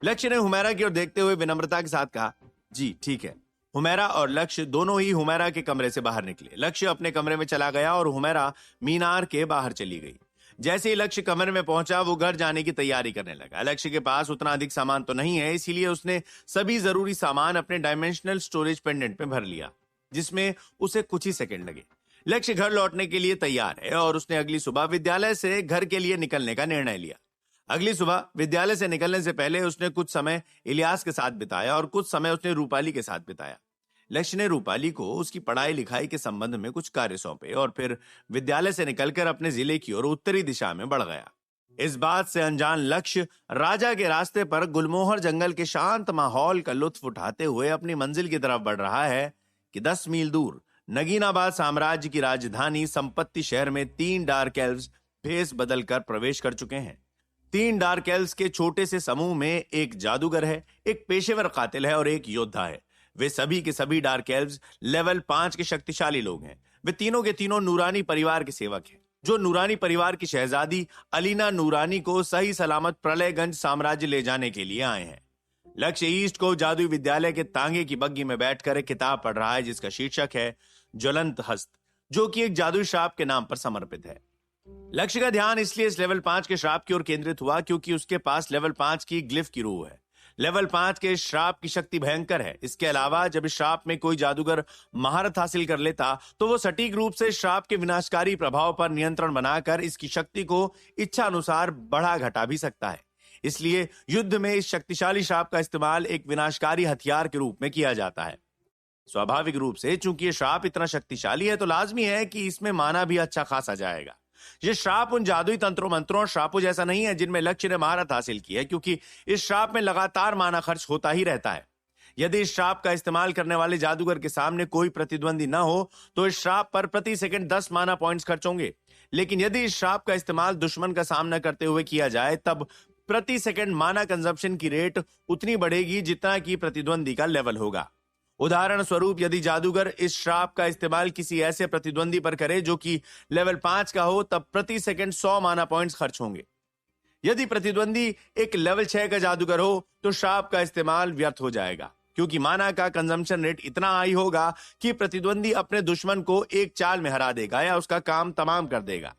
लक्ष्य ने हुमैरा की ओर देखते हुए विनम्रता के साथ कहा, जी ठीक है। हुमैरा और लक्ष्य दोनों ही हुमैरा के कमरे से बाहर निकले। लक्ष्य अपने कमरे में चला गया और हुमैरा मीनार के बाहर चली गई। जैसे ही लक्ष्य कमरे में पहुंचा, वो घर जाने की तैयारी करने लगा। लक्ष्य के पास उतना अधिक सामान तो नहीं है, इसीलिए उसने सभी जरूरी सामान अपने डायमेंशनल स्टोरेज पेंडेंट में भर लिया, जिसमें उसे कुछ ही सेकंड लगे। लक्ष्य घर लौटने के लिए तैयार है और उसने अगली सुबह विद्यालय से घर के लिए निकलने का निर्णय लिया। अगली सुबह विद्यालय से निकलने से पहले उसने कुछ समय इलियास के साथ बिताया और कुछ समय उसने रूपाली के साथ बिताया। लक्ष्य ने रूपाली को उसकी पढ़ाई लिखाई के संबंध में कुछ कार्य सौंपे और फिर विद्यालय से निकलकर अपने जिले की ओर उत्तरी दिशा में बढ़ गया। इस बात से अनजान लक्ष्य राजा के रास्ते पर गुलमोहर जंगल के शांत माहौल का लुत्फ उठाते हुए अपनी मंजिल की तरफ बढ़ रहा है कि 10 मील दूर नगीनाबाद साम्राज्य की राजधानी संपत्ति शहर में 3 डार्क एल्व्स भेष बदलकर प्रवेश कर चुके हैं। 3 डार्क एल्व्स के छोटे से समूह में एक जादूगर है, एक पेशेवर कातिल है और एक योद्धा है। वे सभी के सभी डार्क एल्व्स लेवल 5 के शक्तिशाली लोग हैं। वे तीनों के तीनों नूरानी परिवार के सेवक हैं, जो नूरानी परिवार की शहजादी अलीना नूरानी को सही सलामत प्रलयगंज साम्राज्य ले जाने के लिए आए हैं। लक्ष्य ईस्ट को जादुई विद्यालय के तांगे की बग्गी में बैठकर एक किताब पढ़ रहा है, जिसका शीर्षक है ज्वलंत हस्त, जो कि एक जादुई श्राप के नाम पर समर्पित है। लक्ष्य का ध्यान इसलिए इस लेवल 5 के श्राप की ओर केंद्रित हुआ क्योंकि उसके पास लेवल 5 की ग्लिफ की रूह है। लेवल 5 के श्राप की शक्ति भयंकर है। इसके अलावा जब इस श्राप में कोई जादूगर महारत हासिल कर लेता तो वो सटीक रूप से श्राप के विनाशकारी प्रभाव पर नियंत्रण बनाकर इसकी शक्ति को इच्छा अनुसार बढ़ा घटा भी सकता है। इसलिए युद्ध में इस शक्तिशाली श्राप का इस्तेमाल एक विनाशकारी हथियार के रूप में किया जाता है। स्वाभाविक रूप से चूंकि ये श्राप इतना शक्तिशाली है तो लाजमी है कि इसमें माना भी अच्छा खासा जाएगा। ये श्राप उन जादुई तंत्रों मंत्रों और श्रापों जैसा नहीं है जिनमें लक्ष्य ने महारत हासिल की है, क्योंकि इस श्राप में लगातार माना खर्च होता ही रहता है। यदि इस श्राप का इस्तेमाल करने वाले जादूगर के सामने कोई प्रतिद्वंदी न हो तो इस श्राप पर प्रति सेकंड 10 माना पॉइंट्स खर्च होंगे। लेकिन यदि इस श्राप का इस्तेमाल दुश्मन का सामना करते हुए किया जाए तब प्रति सेकंड माना कंजप्शन की रेट उतनी बढ़ेगी जितना कि प्रतिद्वंदी का लेवल होगा। उदाहरण स्वरूप यदि जादूगर इस श्राप का इस्तेमाल किसी ऐसे प्रतिद्वंदी पर करे जो कि लेवल 5 का हो तब प्रति सेकंड 100 माना पॉइंट्स खर्च होंगे। यदि प्रतिद्वंदी एक लेवल 6 का जादूगर हो तो श्राप का इस्तेमाल व्यर्थ हो जाएगा, क्योंकि माना का कंजम्पशन रेट इतना हाई होगा कि प्रतिद्वंदी अपने दुश्मन को एक चाल में हरा देगा या उसका काम तमाम कर देगा।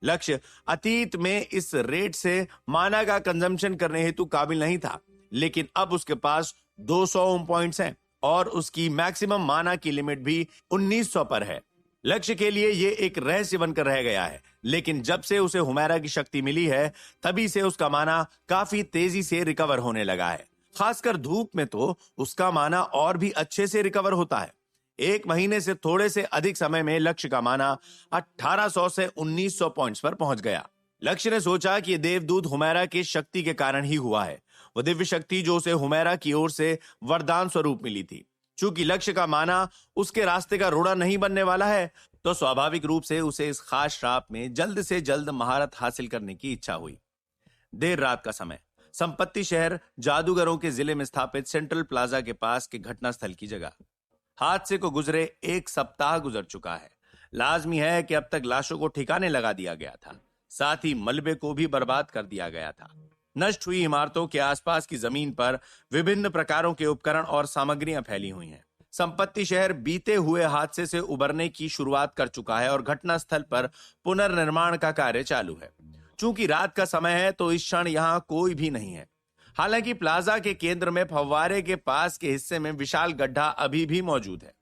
लक्ष्य अतीत में इस रेट से माना का कंजम्पशन करने हेतु काबिल नहीं था, लेकिन अब उसके पास 200 पॉइंट्स हैं और उसकी मैक्सिमम माना की लिमिट भी 1900 पर है। लक्ष्य के लिए ये एक रहस्य बनकर रह गया है, लेकिन जब से उसे हुमैरा की शक्ति मिली है तभी से उसका माना काफी तेजी से रिकवर होने लगा है। खासकर धूप में तो उसका माना और भी अच्छे से रिकवर होता है। 1 महीने से थोड़े से अधिक समय में लक्ष्य का माना 1800 से 1900 पॉइंट्स पर पहुंच गया। लक्ष्य ने सोचा कि देवदूत हुमैरा की शक्ति के कारण ही हुआ है। वो दिव्य शक्ति जो उसे हुमैरा की ओर से वरदान स्वरूप मिली थी। चूंकि लक्ष्य का माना उसके रास्ते का रोड़ा नहीं बनने वाला है, तो स्वाभाविक रूप से उसे इस खास श्राप में जल्द से जल्द महारत हासिल करने की इच्छा हुई। देर रात का समय, संपत्ति शहर जादूगरों के जिले में स्थापित सेंट्रल प्लाजा के पास के घटनास्थल की जगह। हादसे को गुजरे 1 सप्ताह गुजर चुका है। लाजमी है कि अब तक लाशों को ठिकाने लगा दिया गया था, साथ ही मलबे को भी बर्बाद कर दिया गया था। नष्ट हुई इमारतों के आसपास की जमीन पर विभिन्न प्रकारों के उपकरण और सामग्रियां फैली हुई हैं। संपत्ति शहर बीते हुए हादसे से उबरने की शुरुआत कर चुका है और घटनास्थल पर पुनर्निर्माण का कार्य चालू है। चूंकि रात का समय है तो इस क्षण यहाँ कोई भी नहीं है। हालांकि प्लाजा के केंद्र में फव्वारे के पास के हिस्से में विशाल गड्ढा अभी भी मौजूद है।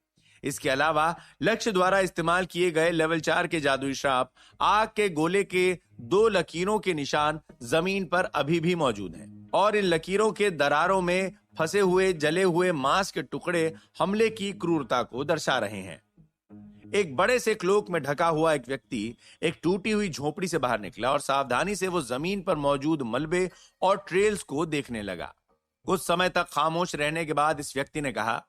इसके अलावा लक्ष्य द्वारा इस्तेमाल किए गए लेवल 4 के जादुई श्राप, आग के गोले के 2 लकीरों के निशान जमीन पर अभी भी मौजूद हैं और इन लकीरों के दरारों में फंसे हुए जले हुए मांस के टुकड़े हमले की क्रूरता को दर्शा रहे हैं। एक बड़े से क्लोक में ढका हुआ एक व्यक्ति एक टूटी हुई झोपड़ी से बाहर निकला और सावधानी से वो जमीन पर मौजूद मलबे और ट्रेल्स को देखने लगा। कुछ समय तक खामोश रहने के बाद इस व्यक्ति ने कहा,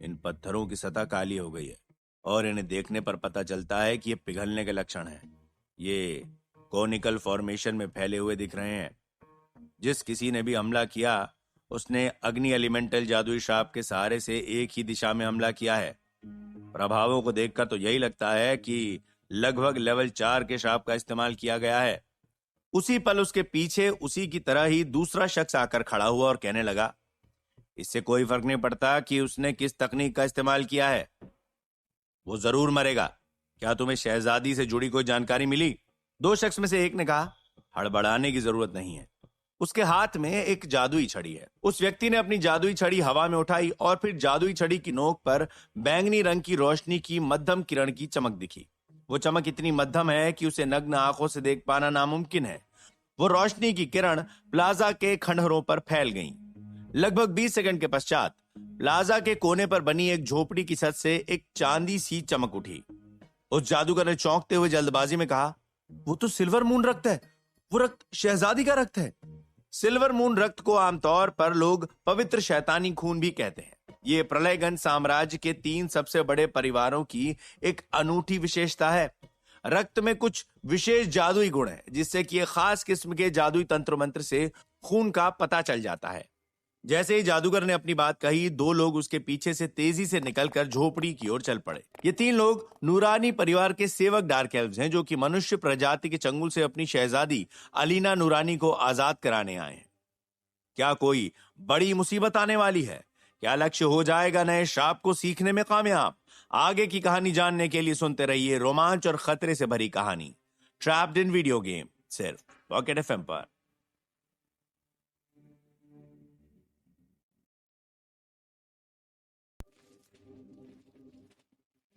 इन पत्थरों की सतह काली हो गई है और इन्हें देखने पर पता चलता है कि ये पिघलने के लक्षण हैं। ये कोनिकल फॉर्मेशन में फैले हुए दिख रहे हैं। जिस किसी ने भी हमला किया उसने अग्नि एलिमेंटल जादुई श्राप के सहारे से एक ही दिशा में हमला किया है। प्रभावों को देखकर तो यही लगता है कि लगभग लेवल 4 के श्राप का इस्तेमाल किया गया है। उसी पल उसके पीछे उसी की तरह ही दूसरा शख्स आकर खड़ा हुआ और कहने लगा, इससे कोई फर्क नहीं पड़ता कि उसने किस तकनीक का इस्तेमाल किया है, वो जरूर मरेगा। क्या तुम्हें शहजादी से जुड़ी कोई जानकारी मिली? 2 शख्स में से एक ने कहा, हड़बड़ाने की जरूरत नहीं है, उसके हाथ में एक जादुई छड़ी है। उस व्यक्ति ने अपनी जादुई छड़ी हवा में उठाई और फिर जादुई छड़ी की नोक पर बैंगनी रंग की रोशनी की मध्यम किरण की चमक दिखी। वो चमक इतनी मध्यम है कि उसे नग्न आंखों से देख पाना नामुमकिन है। वो रोशनी की किरण प्लाजा के खंडहरों पर फैल गई। लगभग 20 सेकंड के पश्चात प्लाजा के कोने पर बनी एक झोपड़ी की छत से एक चांदी सी चमक उठी। उस जादूगर ने चौंकते हुए जल्दबाजी में कहा, वो तो सिल्वर मून रक्त है, वो रक्त शहजादी का रक्त है। सिल्वर मून रक्त को आमतौर पर लोग पवित्र शैतानी खून भी कहते हैं। ये प्रलयगंज साम्राज्य के 3 सबसे बड़े परिवारों की एक अनूठी विशेषता है। रक्त में कुछ विशेष जादुई गुण है जिससे कि एक खास किस्म के जादुई तंत्र मंत्र से खून का पता चल जाता है। जैसे ही जादूगर ने अपनी बात कही, 2 लोग उसके पीछे से तेजी से निकलकर झोपड़ी की ओर चल पड़े। ये 3 लोग नूरानी परिवार के सेवक डार्क एल्व्स हैं जो कि मनुष्य प्रजाति के चंगुल से अपनी शहजादी अलीना नूरानी को आजाद कराने आए हैं। क्या कोई बड़ी मुसीबत आने वाली है? क्या लक्ष्य हो जाएगा नए श्राप को सीखने में कामयाब? आगे की कहानी जानने के लिए सुनते रहिए रोमांच और खतरे से भरी कहानी ट्रैप्ड इन वीडियो गेम, सिर्फ पॉकेट एफएम पर।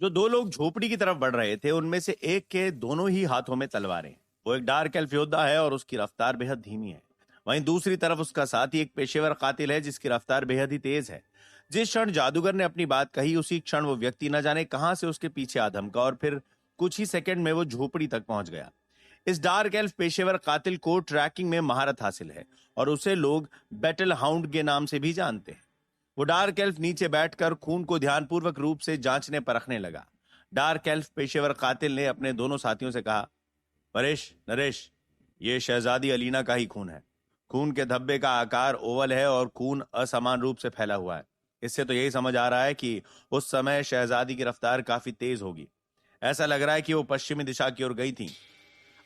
जो 2 लोग झोपड़ी की तरफ बढ़ रहे थे उनमें से एक के दोनों ही हाथों में तलवारें। वो एक डार्क एल्फ योद्धा है और उसकी रफ्तार बेहद धीमी है। वहीं दूसरी तरफ उसका साथी एक पेशेवर कातिल है जिसकी रफ्तार बेहद ही तेज है। जिस क्षण जादूगर ने अपनी बात कही उसी क्षण वो व्यक्ति न जाने कहां से उसके पीछे आ धमका और फिर कुछ ही सेकंड में वो झोपड़ी तक पहुंच गया। इस डार्क एल्फ पेशेवर कातिल को ट्रैकिंग में महारत हासिल है और उसे लोग बैटल हाउंड के नाम से भी जानते हैं। वो डार्क एल्फ नीचे बैठकर खून को ध्यानपूर्वक रूप से जांचने परखने लगा। डार्क एल्फ पेशेवर कातिल ने अपने दोनों साथियों से कहा, परेश, नरेश, ये शहजादी अलीना का ही खून है। खून के धब्बे का आकार ओवल है और खून असमान रूप से फैला हुआ है। इससे तो यही समझ आ रहा है कि उस समय शहजादी की रफ्तार काफी तेज होगी। ऐसा लग रहा है कि वो पश्चिमी दिशा की ओर गई थी।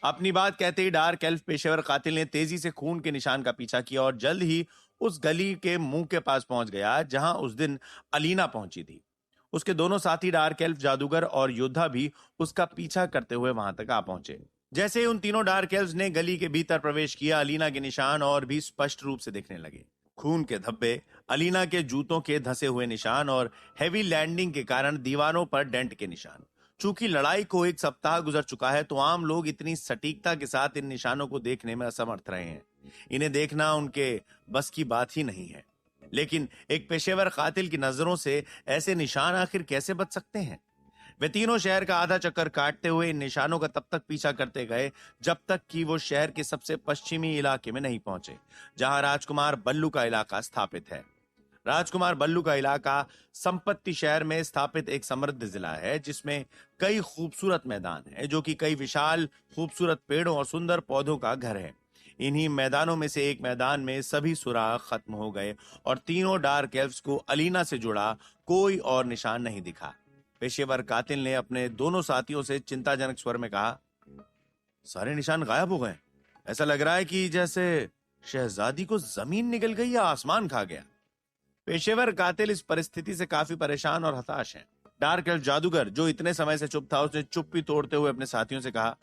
अपनी बात कहते ही डार्क एल्फ पेशेवर कातिल ने तेजी से खून के निशान का पीछा किया और जल्द ही उस गली के मुंह के पास पहुंच गया जहां उस दिन अलीना पहुंची थी। उसके दोनों साथी डार्क एल्फ जादूगर और योद्धा भी उसका पीछा करते हुए वहां तक आ पहुंचे। जैसे ही उन तीनों डार्क एल्व्स ने गली के भीतर प्रवेश किया, अलीना के निशान और भी स्पष्ट रूप से दिखने लगे। खून के धब्बे, अलीना के जूतों के धसे हुए निशान और हेवी लैंडिंग के कारण दीवारों पर डेंट के निशान। चूंकि लड़ाई को 1 सप्ताह गुजर चुका है तो आम लोग इतनी सटीकता के साथ इन निशानों को देखने में असमर्थ रहे हैं। इन्हें देखना उनके बस की बात ही नहीं है। लेकिन एक पेशेवर कातिल की नजरों से ऐसे निशान आखिर कैसे बच सकते हैं? वे तीनों शहर का आधा चक्कर काटते हुए इन निशानों का तब तक पीछा करते गए जब तक कि वो शहर के सबसे पश्चिमी इलाके में नहीं पहुंचे, जहां राजकुमार बल्लू का इलाका स्थापित है। राजकुमार बल्लू का इलाका संपत्ति शहर में स्थापित एक समृद्ध जिला है, जिसमें कई खूबसूरत मैदान हैं, जो कि कई विशाल खूबसूरत पेड़ों और सुंदर पौधों का घर है। इन्हीं मैदानों में से एक मैदान में सभी सुराग खत्म हो गए और तीनों डार्क एल्व्स को अलीना से जुड़ा कोई और निशान नहीं दिखा। पेशेवर कातिल ने अपने दोनों साथियों से चिंताजनक स्वर में कहा, सारे निशान गायब हो गए। ऐसा लग रहा है कि जैसे शहजादी को जमीन निगल गई या आसमान खा गया। पेशेवर कातिल इस परिस्थिति से काफी परेशान और हताश हैं। डार्क एल्फ जादूगर, जो इतने समय से चुप था, उसने चुप्पी तोड़ते हुए अपने साथियों से कहा,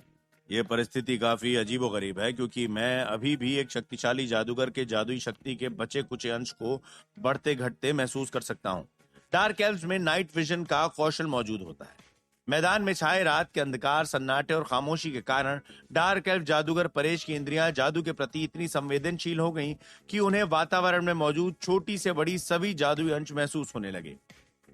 यह परिस्थिति काफी अजीबोगरीब है, क्योंकि मैं अभी भी एक शक्तिशाली जादूगर के जादुई शक्ति के बचे कुछ अंश को बढ़ते घटते महसूस कर सकता हूँ। डार्क एल्व्स में नाइट विजन का कौशल मौजूद होता है। मैदान में छाए रात के अंधकार, सन्नाटे और खामोशी के कारण डार्क एल्फ जादूगर परेश की इंद्रियां जादू के प्रति इतनी संवेदनशील हो गईं कि उन्हें वातावरण में मौजूद छोटी से बड़ी सभी जादुई अंश महसूस होने लगे।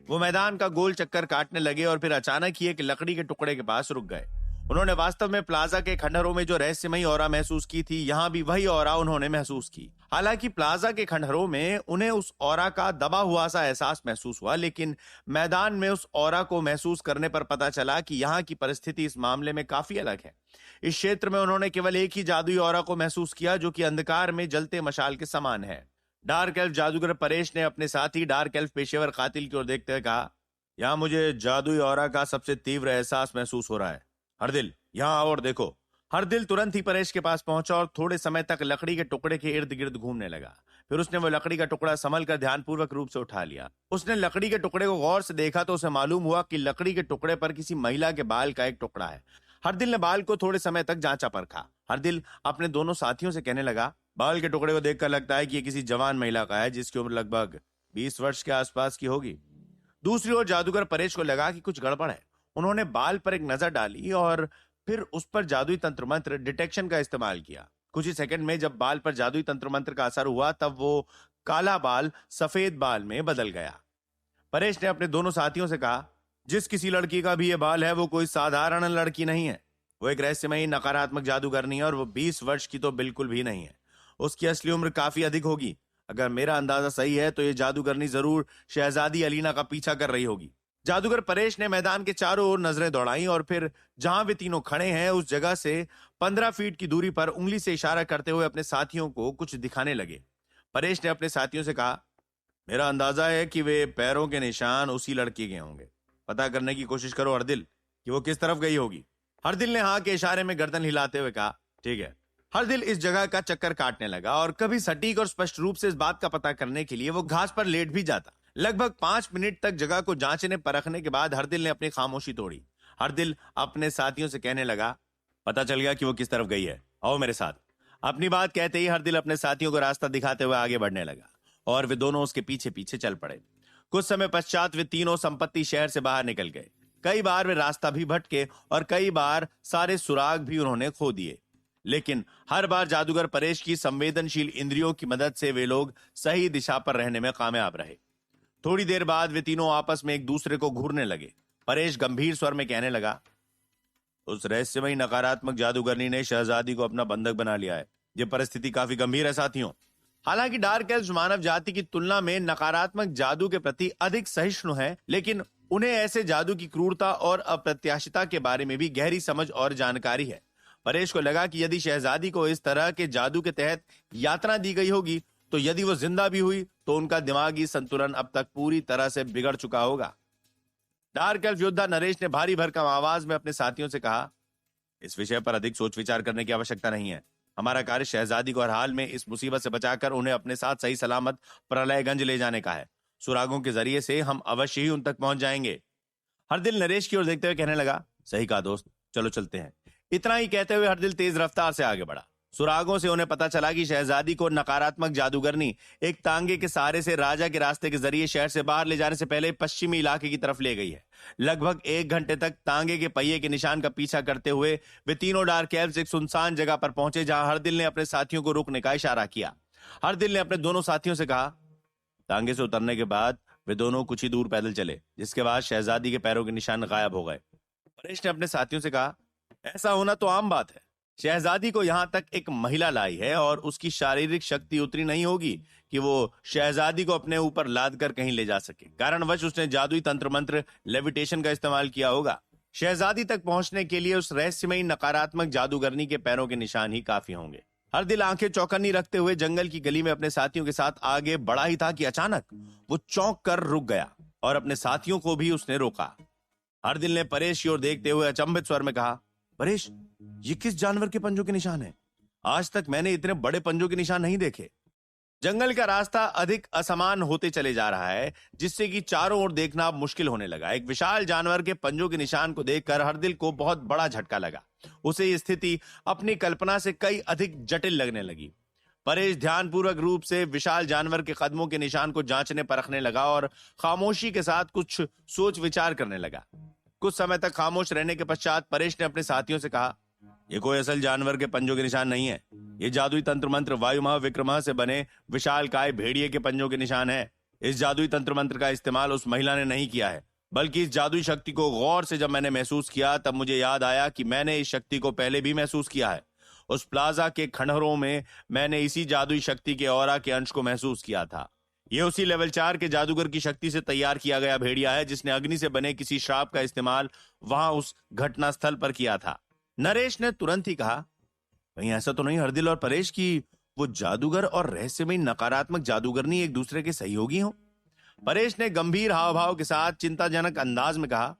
वो मैदान का गोल चक्कर काटने लगे और फिर अचानक ही एक लकड़ी के टुकड़े के पास रुक गए। उन्होंने वास्तव में प्लाजा के खंडहरों में जो रहस्यमयी ऑरा महसूस की थी, यहाँ भी वही ऑरा उन्होंने महसूस की। हालांकि प्लाजा के खंडहरों में उन्हें उस ऑरा का दबा हुआ सा एहसास महसूस हुआ, लेकिन मैदान में उस ऑरा को महसूस करने पर पता चला कि यहाँ की परिस्थिति इस मामले में काफी अलग है। इस क्षेत्र में उन्होंने केवल एक ही जादुई ऑरा को महसूस किया, जो कि अंधकार में जलते मशाल के समान है। डार्क एल्फ जादूगर परेश ने अपने साथी डार्क एल्फ पेशेवर कातिल की ओर देखते हुए कहा, यहाँ मुझे जादुई ऑरा का सबसे तीव्र एहसास महसूस हो रहा है। हरदिल, यहाँ आओ और देखो। हरदिल तुरंत ही परेश के पास पहुंचा और थोड़े समय तक लकड़ी के टुकड़े के इर्द गिर्द घूमने लगा। फिर उसने वो लकड़ी का टुकड़ा संभल कर ध्यानपूर्वक रूप से उठा लिया। उसने लकड़ी के टुकड़े को गौर से देखा तो उसे मालूम हुआ कि लकड़ी के टुकड़े पर किसी महिला के बाल का एक टुकड़ा है। हरदिल ने बाल को थोड़े समय तक जांचा परखा। हरदिल अपने दोनों साथियों से कहने लगा, बाल के टुकड़े को देखकर लगता है कि ये किसी जवान महिला का है, जिसकी उम्र लगभग 20 वर्ष के आसपास की होगी। दूसरी ओर जादूगर परेश को लगा कि कुछ गड़बड़ है। उन्होंने बाल पर एक नजर डाली और फिर उस पर जादुई तंत्र मंत्र डिटेक्शन का इस्तेमाल किया। कुछ ही सेकंड में जब बाल पर जादुई तंत्र मंत्र का असर हुआ, तब वो काला बाल सफेद बाल में बदल गया। परेश ने अपने दोनों साथियों से कहा, जिस किसी लड़की का भी ये बाल है, वो कोई साधारण लड़की नहीं है। वो एक रहस्यमयी नकारात्मक जादूगरनी है और वो 20 वर्ष की तो बिल्कुल भी नहीं है। उसकी असली उम्र काफी अधिक होगी। अगर मेरा अंदाजा सही है तो ये जादूगरनी जरूर शहजादी अलीना का पीछा कर रही होगी। जादूगर परेश ने मैदान के चारों ओर नजरें दौड़ाई और फिर जहां वे तीनों खड़े हैं उस जगह से 15 फीट की दूरी पर उंगली से इशारा करते हुए अपने साथियों को कुछ दिखाने लगे। परेश ने अपने साथियों से कहा, मेरा अंदाजा है कि वे पैरों के निशान उसी लड़की के होंगे। पता करने की कोशिश करो हरदिल कि वो किस तरफ गई होगी। हरदिल ने हाँ के इशारे में गर्दन हिलाते हुए कहा, ठीक है। हरदिल इस जगह का चक्कर काटने लगा और कभी सटीक और स्पष्ट रूप से इस बात का पता करने के लिए वो घास पर लेट भी जाता। लगभग 5 मिनट तक जगह को जांचने परखने के बाद हरदिल ने अपनी खामोशी तोड़ी। हरदिल अपने साथियों से कहने लगा, पता चल गया कि वो किस तरफ गई है, आओ मेरे साथ। अपनी बात कहते ही हरदिल अपने साथियों को रास्ता दिखाते हुए आगे बढ़ने लगा और वे दोनों उसके पीछे पीछे चल पड़े। कुछ समय पश्चात वे तीनों संपत्ति शहर से बाहर निकल गए। कई बार वे रास्ता भी भटके और कई बार सारे सुराग भी उन्होंने खो दिए, लेकिन हर बार जादूगर परेश की संवेदनशील इंद्रियों की मदद से वे लोग सही दिशा पर रहने में कामयाब रहे। थोड़ी देर बाद वे तीनों आपस में एक दूसरे को घूरने लगे। परेश गंभीर स्वर में कहने लगा, उस रहस्यमयी नकारात्मक जादूगरनी ने शहजादी को अपना बंधक बना लिया है। यह परिस्थिति काफी गंभीर है साथियों। हालांकि डार्क एल्व्स मानव जाति की तुलना में नकारात्मक जादू के प्रति अधिक सहिष्णु है, लेकिन उन्हें ऐसे जादू की क्रूरता और अप्रत्याशितता के बारे में भी गहरी समझ और जानकारी है। परेश को लगा कि यदि शहजादी को इस तरह के जादू के तहत यातना दी गई होगी, तो यदि वो जिंदा भी हुई तो उनका दिमागी संतुलन अब तक पूरी तरह से बिगड़ चुका होगा। डार्क एल्फ योद्धा नरेश ने भारी भरकम आवाज में अपने साथियों से कहा, इस विषय पर अधिक सोच विचार करने की आवश्यकता नहीं है। हमारा कार्य शहजादी को हर हाल में इस मुसीबत से बचाकर उन्हें अपने साथ सही सलामत प्रलयगंज ले जाने का है। सुरागों के जरिए से हम अवश्य ही उन तक पहुंच जाएंगे। हरदिल नरेश की ओर देखते हुए कहने लगा, सही कहा दोस्त, चलो चलते हैं। इतना ही कहते हुए हरदिल तेज रफ्तार से आगे बढ़ा। सुरागों से उन्हें पता चला कि शहजादी को नकारात्मक जादूगरनी एक तांगे के सहारे से राजा के रास्ते के जरिए शहर से बाहर ले जाने से पहले पश्चिमी इलाके की तरफ ले गई है। लगभग 1 घंटे तक तांगे के पहिए के निशान का पीछा करते हुए वे तीनों डार्क एल्व्स एक सुनसान जगह पर पहुंचे, जहां हरदिल ने अपने साथियों को रुकने का इशारा किया। हरदिल ने अपने दोनों साथियों से कहा, तांगे से उतरने के बाद वे दोनों कुछ ही दूर पैदल चले, जिसके बाद शहजादी के पैरों के निशान गायब हो गए। परेश ने अपने साथियों से कहा, ऐसा होना तो आम बात है। शहजादी को यहां तक एक महिला लाई है और उसकी शारीरिक शक्ति उतनी नहीं होगी कि वो शहजादी को अपने ऊपर लाद कर कहीं ले जा सके। कारणवश उसने जादुई तंत्र मंत्र लेविटेशन का इस्तेमाल किया होगा। शहजादी तक पहुंचने के लिए उस रहस्यमयी नकारात्मक जादूगरनी के पैरों के निशान ही काफी होंगे। हर दिल आंखें चौकन्नी रखते हुए जंगल की गली में अपने साथियों के साथ आगे बढ़ा ही था कि अचानक वो चौंक कर रुक गया और अपने साथियों को भी उसने रोका। हर दिल ने परेश की ओर देखते हुए अचंभित स्वर में कहा, परेश, ये किस जानवर के पंजों के निशान हैं? आज तक मैंने इतने बड़े पंजों के निशान नहीं देखे। जंगल का रास्ता अधिक असमान होते चले जा रहा है, जिससे कि चारों ओर देखना अब मुश्किल होने लगा। एक विशाल जानवर के पंजों के निशान को देखकर हर दिल को बहुत बड़ा झटका लगा। उसे ये स्थिति अपनी कल्पना से कई अधिक जटिल लगने लगी। परेश ध्यानपूर्वक रूप से विशाल जानवर के कदमों के निशान को जांचने परखने लगा और खामोशी के साथ कुछ सोच विचार करने लगा। कुछ समय तक खामोश रहने के पश्चात परेश ने अपने साथियों से कहा, ये कोई असल जानवर के पंजों के निशान नहीं है। ये जादुई तंत्र मंत्र वायुमहा विक्रमः से बने विशाल काय भेड़िए के पंजों के निशान है। इस जादुई तंत्र मंत्र का इस्तेमाल उस महिला ने नहीं किया है, बल्कि इस जादुई शक्ति को गौर से जब मैंने महसूस किया तब मुझे याद आया कि मैंने इस शक्ति को पहले भी महसूस किया है। उस प्लाजा के खंडहरों में मैंने इसी जादुई शक्ति के ऑरा के अंश को महसूस किया था। ये उसी लेवल 4 के जादूगर की शक्ति से तैयार किया गया भेड़िया है जिसने अग्नि से बने किसी श्राप का इस्तेमाल वहां उस घटना स्थल पर किया था। नरेश ने तुरंत ही कहा, कहीं ऐसा तो नहीं हरदिल और परेश की वो जादूगर और रहस्यमयी नकारात्मक जादूगरनी एक दूसरे के सहयोगी हो? परेश ने गंभीर हाव भाव के साथ चिंताजनक अंदाज में कहा,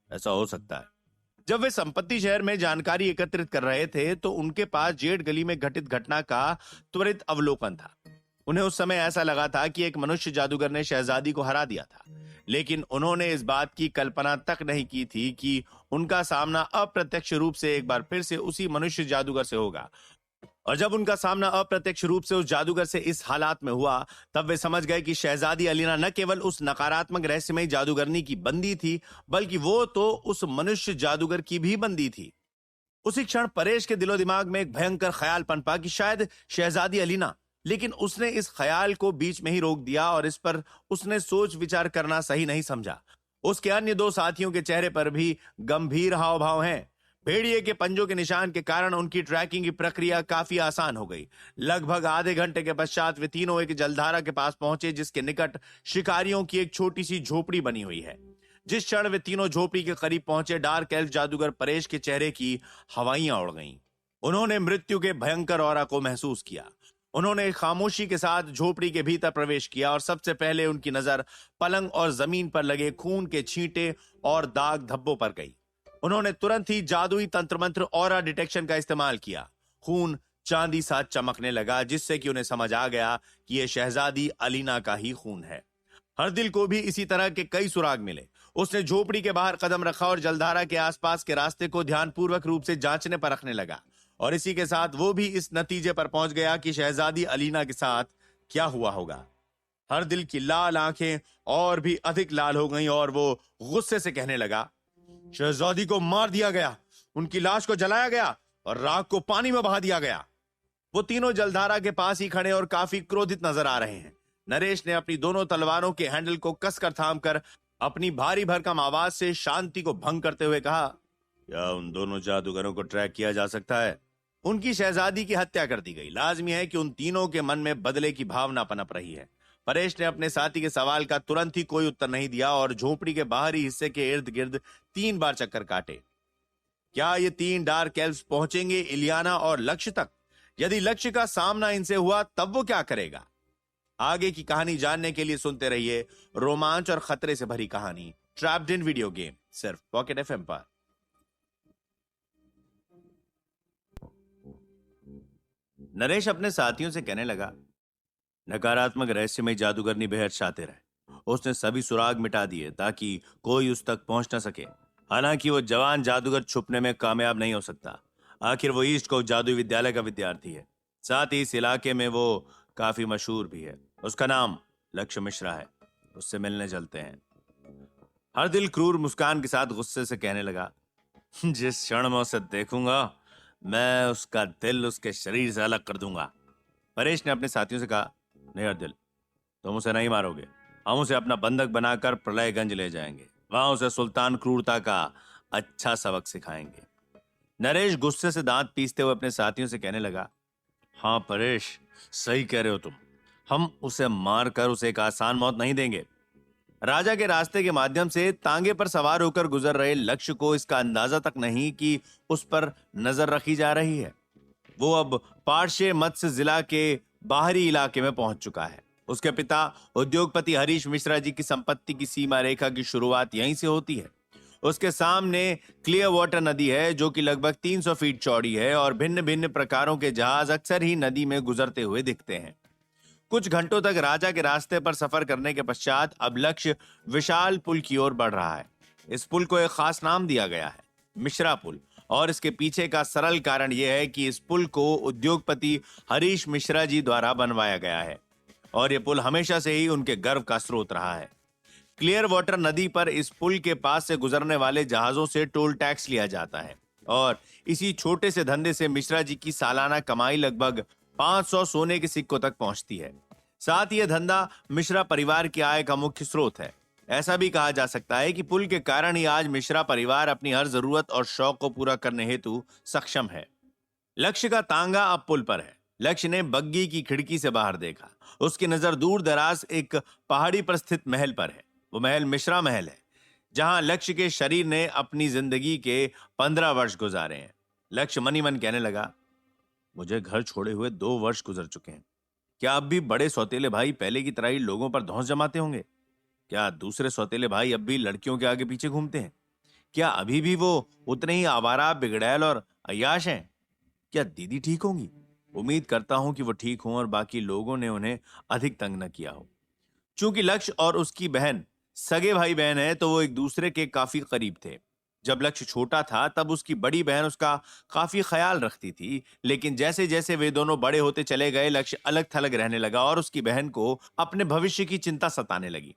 ऐसा हो सकता है। जब वे संपत्ति शहर में जानकारी एकत्रित कर रहे थे तो उनके पास जेठ गली में घटित घटना का त्वरित अवलोकन था। उन्हें उस समय ऐसा लगा था कि एक मनुष्य जादूगर ने शहजादी को हरा दिया था, लेकिन उन्होंने इस बात की कल्पना तक नहीं की थी कि उनका सामना अप्रत्यक्ष रूप से एक बार फिर से उसी मनुष्य जादूगर से होगा। और जब उनका सामना अप्रत्यक्ष रूप से उस जादूगर से इस हालात में हुआ, तब वे समझ गए कि शहजादी अलीना न केवल उस नकारात्मक रहस्यमयी जादूगरनी की बंदी थी, बल्कि वो तो उस मनुष्य जादूगर की भी बंदी थी। उसी क्षण परेश के दिलो दिमाग में एक भयंकर ख्याल पनपा कि शायद शहजादी अलीना, लेकिन उसने इस ख्याल को बीच में ही रोक दिया और इस पर उसने सोच विचार करना सही नहीं समझा। उसके अन्य दो साथियों के चेहरे पर भी गंभीर हाव भाव हैं। भेड़िए के पंजों के निशान के कारण उनकी ट्रैकिंग की प्रक्रिया काफी आसान हो गई। लगभग आधे घंटे के पश्चात वे तीनों एक जलधारा के पास पहुंचे, जिसके निकट शिकारियों की एक छोटी सी झोपड़ी बनी हुई है। जिस क्षण वे तीनों झोपड़ी के करीब पहुंचे, डार्क एल्फ जादूगर परेश के चेहरे की हवाइयां उड़ गईं। उन्होंने मृत्यु के भयंकर ऑरा को महसूस किया। उन्होंने खामोशी के साथ झोपड़ी के भीतर प्रवेश किया और सबसे पहले उनकी नजर पलंग और जमीन पर लगे खून के छींटे और दाग धब्बों पर गई। उन्होंने तुरंत ही जादुई तंत्र मंत्र ऑरा डिटेक्शन का इस्तेमाल किया। खून चांदी सा चमकने लगा, जिससे कि उन्हें समझ आ गया कि यह शहजादी अलीना का ही खून है। हर दिल को भी इसी तरह के कई सुराग मिले। उसने झोपड़ी के बाहर कदम रखा और जलधारा के आसपास के रास्ते को ध्यानपूर्वक रूप से जांचने परखने लगा, और इसी के साथ वो भी इस नतीजे पर पहुंच गया कि शहजादी अलीना के साथ क्या हुआ होगा। हर दिल की लाल आंखें और भी अधिक लाल हो गईं और वो गुस्से से कहने लगा, शहजादी को मार दिया गया, उनकी लाश को जलाया गया और राख को पानी में बहा दिया गया। वो तीनों जलधारा के पास ही खड़े और काफी क्रोधित नजर आ रहे हैं। नरेश ने अपनी दोनों तलवारों के हैंडल को कसकर थामकर अपनी भारी भरकम आवाज से शांति को भंग करते हुए कहा, क्या उन दोनों जादूगरों को ट्रैक किया जा सकता है? उनकी शहजादी की हत्या कर दी गई। लाजमी है कि उन तीनों के मन में बदले की भावना पनप रही है। परेश ने अपने साथी के सवाल का तुरंत ही कोई उत्तर नहीं दिया और झोपड़ी के बाहरी हिस्से के इर्द गिर्द 3 बार चक्कर काटे। क्या ये 3 डार्क एल्व्स पहुंचेंगे इलियाना और लक्ष्य तक? यदि लक्ष्य का सामना इनसे हुआ तब वो क्या करेगा? आगे की कहानी जानने के लिए सुनते रहिए रोमांच और खतरे से भरी कहानी ट्रैप्ड इन वीडियो गेम, सिर्फ पॉकेट एफएम पर। नरेश अपने साथियों से कहने लगा, नकारात्मक रहस्यमय जादूगरनी बेहद शातिर है। उसने सभी सुराग मिटा दिए ताकि कोई उस तक पहुंच न सके। हालांकि वो जवान जादूगर छुपने में कामयाब नहीं हो सकता। आखिर वो ईस्ट कोस्ट जादुई विद्यालय का विद्यार्थी है। साथ ही इस इलाके में वो काफी मशहूर भी है। उसका नाम लक्ष्य मिश्रा है। उससे मिलने चलते हैं। हर दिल क्रूर मुस्कान के साथ गुस्से से कहने लगा, जिस क्षण में उसे देखूंगा मैं उसका दिल उसके शरीर से अलग कर दूंगा। परेश ने अपने साथियों से कहा, नहीं हर दिल, तुम उसे नहीं मारोगे। हम उसे अपना बंधक बनाकर प्रलयगंज ले जाएंगे। वहां उसे सुल्तान क्रूरता का अच्छा सबक सिखाएंगे। नरेश गुस्से से दांत पीसते हुए अपने साथियों से कहने लगा, हाँ परेश, सही कह रहे हो तुम। हम उसे मारकर उसे एक आसान मौत नहीं देंगे। राजा के रास्ते के माध्यम से तांगे पर सवार होकर गुजर रहे लक्ष्य को इसका अंदाजा तक नहीं कि उस पर नजर रखी जा रही है। वो अब पार्श्य मत्स्य जिला के बाहरी इलाके में पहुंच चुका है। उसके पिता उद्योगपति हरीश मिश्रा जी की संपत्ति की सीमा रेखा की शुरुआत यहीं से होती है। उसके सामने क्लियर वाटर नदी है जो कि लगभग 300 फीट चौड़ी है और भिन्न भिन्न प्रकारों के जहाज अक्सर ही नदी में गुजरते हुए दिखते हैं। कुछ घंटों तक राजा के रास्ते पर सफर करने के पश्चात अब लक्ष्य विशाल पुल की ओर बढ़ रहा है। इस पुल को एक खास नाम दिया गया है, मिश्रा पुल, और इसके पीछे का सरल कारण यह है कि इस पुल को उद्योगपति हरीश मिश्रा जी द्वारा बनवाया गया है और यह पुल हमेशा से ही उनके गर्व का स्रोत रहा है। क्लियर वाटर नदी पर इस पुल के पास से गुजरने वाले जहाजों से टोल टैक्स लिया जाता है और इसी छोटे से धंधे से मिश्रा जी की सालाना कमाई लगभग 500 सोने के सिक्कों तक पहुंचती है। साथ ही यह धंधा मिश्रा परिवार की आय का मुख्य स्रोत है। ऐसा भी कहा जा सकता है कि पुल के कारण ही आज मिश्रा परिवार अपनी हर जरूरत और शौक को पूरा करने हेतु सक्षम है। लक्ष्य का तांगा अब पुल पर है। लक्ष्य ने बग्गी की खिड़की से बाहर देखा। उसकी नजर दूर दराज एक पहाड़ी पर स्थित महल पर है। वो महल मिश्रा महल है जहां लक्ष्य के शरीर ने अपनी जिंदगी के 15 वर्ष गुजारे हैं। लक्ष्य मनी मन कहने लगा, मुझे घर छोड़े हुए 2 वर्ष गुजर चुके हैं। क्या अब भी बड़े सौतेले भाई पहले की तरह ही लोगों पर धौंस जमाते होंगे? क्या दूसरे सौतेले भाई अब भी लड़कियों के आगे पीछे घूमते हैं? क्या अभी भी वो उतने ही आवारा, बिगड़ैल और अय्याश हैं? क्या दीदी ठीक होंगी? उम्मीद करता हूं कि वो ठीक हों और बाकी लोगों ने उन्हें अधिक तंग न किया हो। चूंकि लक्ष्य और उसकी बहन सगे भाई बहन है तो वो एक दूसरे के काफी करीब थे। जब लक्ष्य छोटा था तब उसकी बड़ी बहन उसका काफी ख्याल रखती थी, लेकिन जैसे जैसे वे दोनों बड़े होते चले गए लक्ष्य अलग थलग रहने लगा और उसकी बहन को अपने भविष्य की चिंता सताने लगी।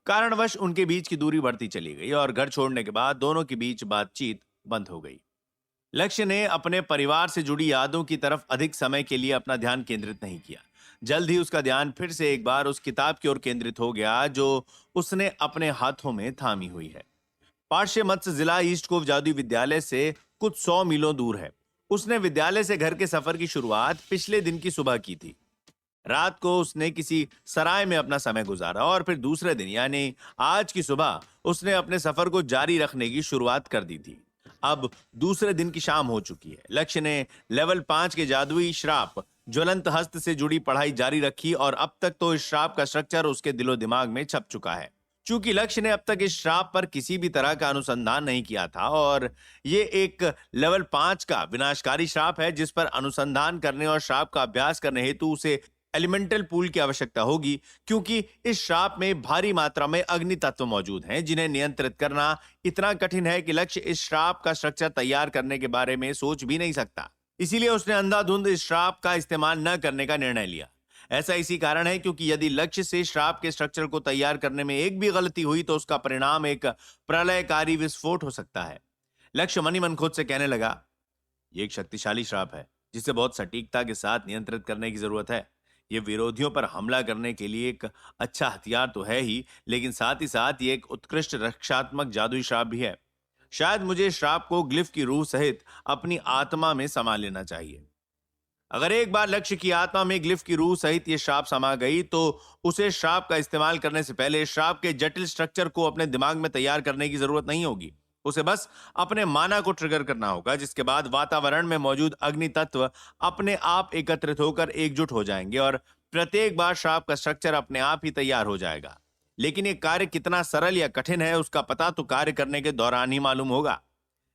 कारणवश उनके बीच की दूरी बढ़ती चली गई और घर छोड़ने के बाद दोनों के बीच बातचीत बंद हो गई। लक्ष्य ने अपने परिवार से जुड़ी यादों की तरफ अधिक समय के लिए अपना ध्यान केंद्रित नहीं किया। जल्द ही उसका ध्यान फिर से एक बार उस किताब की ओर केंद्रित हो गया जो उसने अपने हाथों में थामी हुई है। पार्श्य मत्स्य जिला ईस्ट कोव जादुई विद्यालय से कुछ 100 मीलों दूर है। उसने विद्यालय से घर के सफर की शुरुआत पिछले दिन की सुबह की थी। रात को उसने किसी सराय में अपना समय गुजारा और फिर दूसरे दिन यानी आज की सुबह उसने अपने सफर को जारी रखने की शुरुआत कर दी थी। अब दूसरे दिन की शाम हो चुकी है। लक्ष्य ने लेवल 5 के जादुई श्राप ज्वलंत हस्त से जुड़ी पढ़ाई जारी रखी और अब तक तो इस श्राप का स्ट्रक्चर उसके दिलो दिमाग में छप चुका है। चूंकि लक्ष्य ने अब तक इस श्राप पर किसी भी तरह का अनुसंधान नहीं किया था और ये एक लेवल 5 का विनाशकारी श्राप है जिस पर अनुसंधान करने और श्राप का अभ्यास करने हेतु उसे एलिमेंटल पूल की आवश्यकता होगी, क्योंकि इस श्राप में भारी मात्रा में अग्नि तत्व मौजूद हैं जिन्हें नियंत्रित करना इतना कठिन है कि लक्ष्य इस श्राप का स्ट्रक्चर तैयार करने के बारे में सोच भी नहीं सकता। इसीलिए उसने अंधाधुंध इस श्राप का इस्तेमाल न करने का निर्णय लिया। ऐसा इसी कारण है क्योंकि यदि लक्ष्य से श्राप के स्ट्रक्चर को तैयार करने में एक भी गलती हुई तो उसका परिणाम एक प्रलयकारी विस्फोट हो सकता है। लक्ष्य मनी मन खुद से कहने लगा, ये एक शक्तिशाली श्राप है जिसे बहुत सटीकता के साथ नियंत्रित करने की जरूरत है। ये विरोधियों पर हमला करने के लिए एक अच्छा हथियार तो है ही, लेकिन साथ ही साथ ये एक उत्कृष्ट रक्षात्मक जादुई श्राप भी है। शायद मुझे श्राप को ग्लिफ की रूह सहित अपनी आत्मा में समा लेना चाहिए। अगर एक बार लक्ष्य की आत्मा में ग्लिफ की रूह सहित ये श्राप समा गई तो उसे श्राप का इस्तेमाल करने से पहले श्राप के जटिल स्ट्रक्चर को अपने दिमाग में तैयार करने की जरूरत नहीं होगी। उसे बस अपने माना को ट्रिगर करना होगा, जिसके बाद वातावरण में मौजूद अग्नि तत्व अपने आप एकत्रित होकर एकजुट हो जाएंगे और प्रत्येक बार श्राप का स्ट्रक्चर अपने आप ही तैयार हो जाएगा। लेकिन ये कार्य कितना सरल या कठिन है उसका पता तो कार्य करने के दौरान ही मालूम होगा।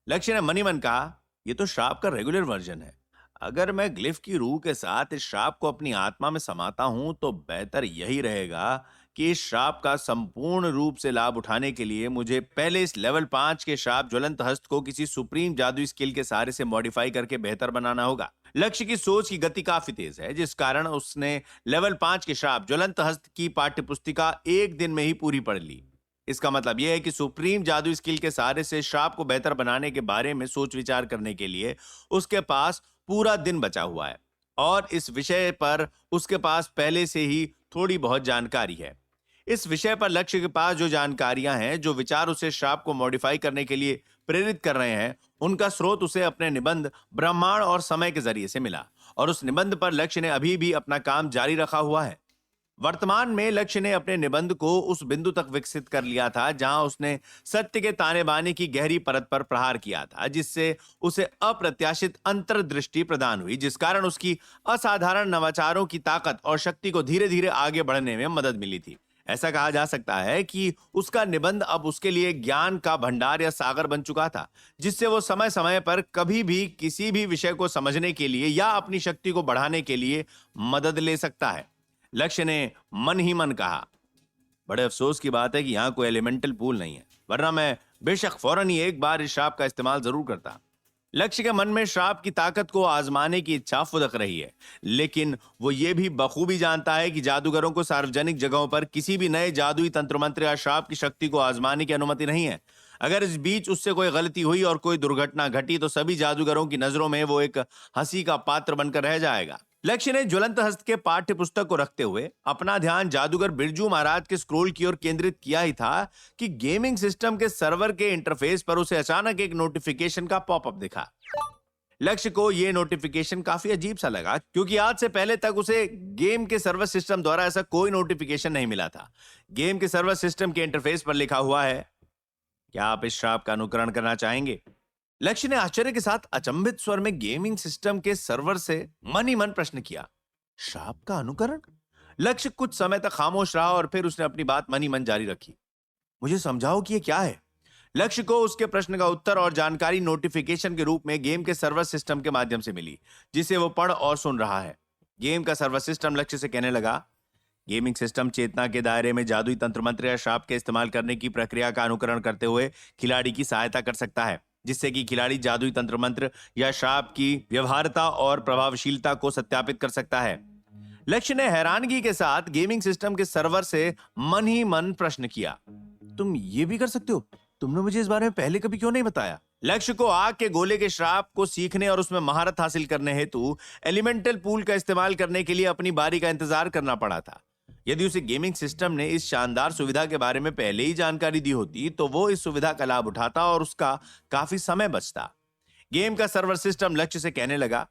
लक्ष्य ने मनी मन कहा, यह तो श्राप का रेगुलर वर्जन है। अगर मैं ग्लिफ की रूह के साथ इस श्राप को अपनी आत्मा में समाता हूं तो बेहतर यही रहेगा कि इस श्राप का संपूर्ण रूप से लाभ उठाने के लिए मुझे पहले इस लेवल 5 के श्राप ज्वलंत हस्त को किसी सुप्रीम जादुई स्किल के सहारे से मॉडिफाई करके बेहतर बनाना होगा। लक्ष्य की सोच की गति काफी तेज है, जिस कारण उसने लेवल 5 के श्राप ज्वलंत हस्त की पाठ्य पुस्तिका एक दिन में ही पूरी पढ़ ली। इसका मतलब यह है कि सुप्रीम जादुई स्किल के सहारे से श्राप को बेहतर बनाने के बारे में सोच विचार करने के लिए उसके पास पूरा दिन बचा हुआ है और इस विषय पर उसके पास पहले से ही थोड़ी बहुत जानकारी है। इस विषय पर लक्ष्य के पास जो जानकारियां हैं, जो विचार उसे श्राप को मॉडिफाई करने के लिए प्रेरित कर रहे हैं, उनका स्रोत उसे अपने निबंध ब्रह्मांड और समय के जरिए से मिला, और उस निबंध पर लक्ष्य ने अभी भी अपना काम जारी रखा हुआ है। वर्तमान में लक्ष्य ने अपने निबंध को उस बिंदु तक विकसित कर लिया था जहां उसने सत्य के ताने बाने की गहरी परत पर प्रहार किया था, जिससे उसे अप्रत्याशित अंतर्दृष्टि प्रदान हुई, जिस कारण उसकी असाधारण नवाचारों की ताकत और शक्ति को धीरे धीरे आगे बढ़ने में मदद मिली थी। ऐसा कहा जा सकता है कि उसका निबंध अब उसके लिए ज्ञान का भंडार या सागर बन चुका था, जिससे वो समय समय पर कभी भी किसी भी विषय को समझने के लिए या अपनी शक्ति को बढ़ाने के लिए मदद ले सकता है। लक्ष्य ने मन ही मन कहा, बड़े अफसोस की बात है कि यहाँ कोई एलिमेंटल पूल नहीं है, वरना मैं बेशक फौरन ही एक बार इस श्राप का इस्तेमाल जरूर करता। लक्ष्य के मन में श्राप की ताकत को आजमाने की इच्छा फुदक रही है, लेकिन वो ये भी बखूबी जानता है कि जादूगरों को सार्वजनिक जगहों पर किसी भी नए जादुई तंत्र मंत्र या श्राप की शक्ति को आजमाने की अनुमति नहीं है। अगर इस बीच उससे कोई गलती हुई और कोई दुर्घटना घटी तो सभी जादूगरों की नजरों में वो एक हंसी का पात्र बनकर रह जाएगा। लक्ष्य ने ज्वलंत हस्त के पाठ्य पुस्तक को रखते हुए अपना ध्यान जादूगर बिरजू महाराज के स्क्रोल की ओर केंद्रित किया ही था कि गेमिंग सिस्टम के सर्वर के इंटरफेस पर उसे अचानक एक नोटिफिकेशन का पॉपअप दिखा। लक्ष्य को यह नोटिफिकेशन काफी अजीब सा लगा, क्योंकि आज से पहले तक उसे गेम के सर्वर सिस्टम द्वारा ऐसा कोई नोटिफिकेशन नहीं मिला था। गेम के सर्वर सिस्टम के इंटरफेस पर लिखा हुआ है, क्या आप इस श्राप का अनुकरण करना चाहेंगे? लक्ष्य ने आश्चर्य के साथ अचंभित स्वर में गेमिंग सिस्टम के सर्वर से मन ही मन प्रश्न किया, श्राप का अनुकरण? लक्ष्य कुछ समय तक खामोश रहा और फिर उसने अपनी बात मन ही मन जारी रखी, मुझे समझाओ कि ये क्या है। लक्ष्य को उसके प्रश्न का उत्तर और जानकारी नोटिफिकेशन के रूप में गेम के सर्वर सिस्टम के माध्यम से मिली, जिसे वो पढ़ और सुन रहा है। गेम का सर्वर सिस्टम लक्ष्य से कहने लगा, गेमिंग सिस्टम चेतना के दायरे में जादुई तंत्र मंत्र या श्राप के इस्तेमाल करने की प्रक्रिया का अनुकरण करते हुए खिलाड़ी की सहायता कर सकता है, जिससे कि खिलाड़ी जादुई तंत्र मंत्र या श्राप की व्यवहार्यता और प्रभावशीलता को सत्यापित कर सकता है। लक्ष्य ने हैरानगी के साथ गेमिंग सिस्टम के सर्वर से मन ही मन प्रश्न किया, तुम ये भी कर सकते हो? तुमने मुझे इस बारे में पहले कभी क्यों नहीं बताया? लक्ष्य को आग के गोले के श्राप को सीखने और उसमें महारत हासिल करने हेतु एलिमेंटल पूल का इस्तेमाल करने के लिए अपनी बारी का इंतजार करना पड़ा था। यदि उसे गेमिंग सिस्टम ने इस शानदार सुविधा के बारे में पहले ही जानकारी दी होती तो वो इस सुविधा का लाभ उठाता और उसका काफी समय बचता। गेम का सर्वर सिस्टम लक्ष्य से कहने लगा,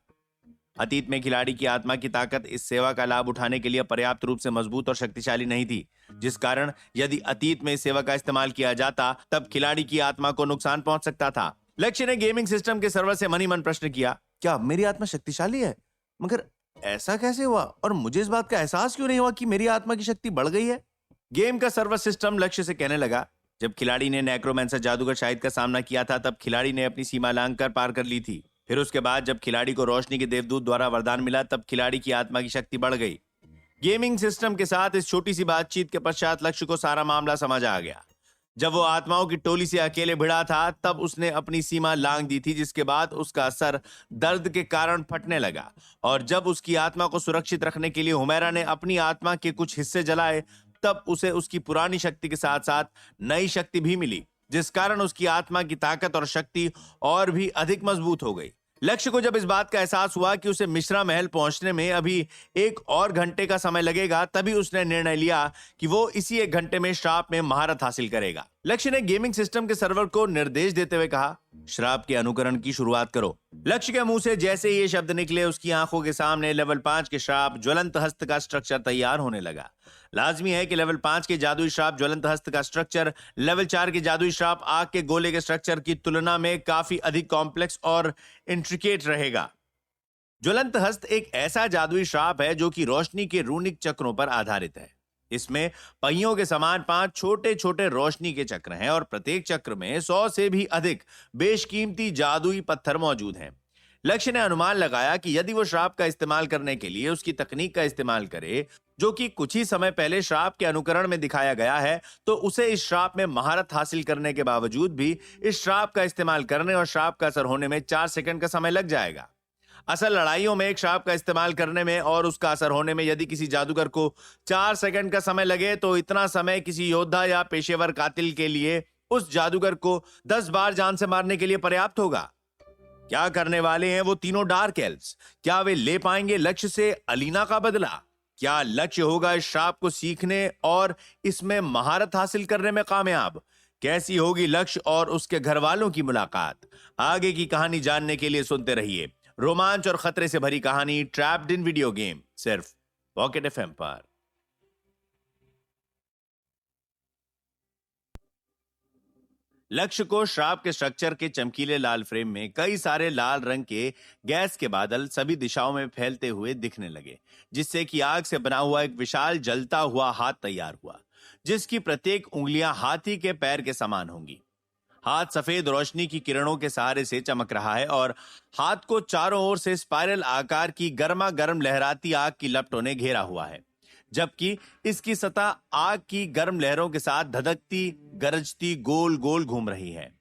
अतीत में खिलाड़ी की आत्मा की ताकत इस सेवा का लाभ उठाने के लिए पर्याप्त रूप से मजबूत और शक्तिशाली नहीं थी, जिस कारण यदि अतीत में इस सेवा का इस्तेमाल किया जाता तब खिलाड़ी की आत्मा को नुकसान पहुंच सकता था। लक्ष्य ने गेमिंग सिस्टम के सर्वर से मन ही मन प्रश्न किया, क्या मेरी आत्मा शक्तिशाली है? मगर ऐसा कैसे हुआ और मुझे इस बात का एहसास क्यों नहीं हुआ कि मेरी आत्मा की शक्ति बढ़ गई है? गेम का सर्वर सिस्टम लक्ष्य से कहने लगा, जब खिलाड़ी ने नेक्रोमेंसर जादूगर शाहिद का सामना किया था तब खिलाड़ी ने अपनी सीमा लांघ कर पार कर ली थी। फिर उसके बाद जब खिलाड़ी को रोशनी के देवदूत द्वारा वरदान मिला तब खिलाड़ी की आत्मा की शक्ति बढ़ गई। गेमिंग सिस्टम के साथ इस छोटी सी बातचीत के पश्चात लक्ष्य को सारा मामला समझ आ गया। जब वो आत्माओं की टोली से अकेले भिड़ा था तब उसने अपनी सीमा लांघ दी थी, जिसके बाद उसका सर दर्द के कारण फटने लगा, और जब उसकी आत्मा को सुरक्षित रखने के लिए हुमैरा ने अपनी आत्मा के कुछ हिस्से जलाए तब उसे उसकी पुरानी शक्ति के साथ साथ नई शक्ति भी मिली, जिस कारण उसकी आत्मा की ताकत और शक्ति और भी अधिक मजबूत हो गई। लक्ष्य को जब इस बात का एहसास हुआ कि उसे मिश्रा महल पहुंचने में अभी 1 और घंटे का समय लगेगा, तभी उसने निर्णय लिया कि वो इसी 1 घंटे में श्राप में महारत हासिल करेगा। लक्ष्य ने गेमिंग सिस्टम के सर्वर को निर्देश देते हुए कहा, श्राप के अनुकरण की शुरुआत करो। लक्ष्य के मुंह से जैसे ये शब्द निकले उसकी आंखों के सामने लेवल 5 के श्राप ज्वलंत हस्त का स्ट्रक्चर तैयार होने लगा। लाजमी है कि लेवल 5 के जादुई श्राप ज्वलंत हस्त का स्ट्रक्चर लेवल 4 के जादुई श्राप आग के गोले के स्ट्रक्चर की तुलना में काफी अधिक कॉम्प्लेक्स और इंट्रिकेट रहेगा। ज्वलंत हस्त एक ऐसा जादुई श्राप है जो कि रोशनी के रूनिक चक्रों पर आधारित है। इसमें पहियों के समान 5 छोटे छोटे रोशनी के चक्र हैं और प्रत्येक चक्र में 100 से भी अधिक बेशकीमती जादुई पत्थर मौजूद हैं। लक्ष्य ने अनुमान लगाया कि यदि वो श्राप का इस्तेमाल करने के लिए उसकी तकनीक का इस्तेमाल करे, जो कि कुछ ही समय पहले श्राप के अनुकरण में दिखाया गया है, तो उसे इस श्राप में महारत हासिल करने के बावजूद भी इस श्राप का इस्तेमाल करने और श्राप का असर होने में 4 सेकंड का समय लग जाएगा। असल लड़ाइयों में एक श्राप का इस्तेमाल करने में और उसका असर होने में यदि किसी जादूगर को 4 सेकंड का समय लगे तो इतना समय किसी योद्धा या पेशेवर कातिल के लिए उस जादूगर को 10 बार जान से मारने के लिए पर्याप्त होगा। क्या करने वाले हैं वो तीनों डार्क एल्व्स? क्या वे ले पाएंगे लक्ष्य से अलीना का बदला? क्या लक्ष्य होगा इस श्राप को सीखने और इसमें महारत हासिल करने में कामयाब? कैसी होगी लक्ष्य और उसके घर वालों की मुलाकात? आगे की कहानी जानने के लिए सुनते रहिए रोमांच और खतरे से भरी कहानी ट्रैप्ड इन वीडियो गेम, सिर्फ पॉकेट एफएम पर। लक्ष्य को श्राप के स्ट्रक्चर के चमकीले लाल फ्रेम में कई सारे लाल रंग के गैस के बादल सभी दिशाओं में फैलते हुए दिखने लगे, जिससे कि आग से बना हुआ एक विशाल जलता हुआ हाथ तैयार हुआ, जिसकी प्रत्येक उंगलियां हाथी के पैर के समान होंगी। हाथ सफेद रोशनी की किरणों के सहारे से चमक रहा है और हाथ को चारों ओर से स्पाइरल आकार की गर्मा गर्म लहराती आग की लपटों ने घेरा हुआ है, जबकि इसकी सतह आग की गर्म लहरों के साथ धधकती गरजती गोल गोल घूम रही है।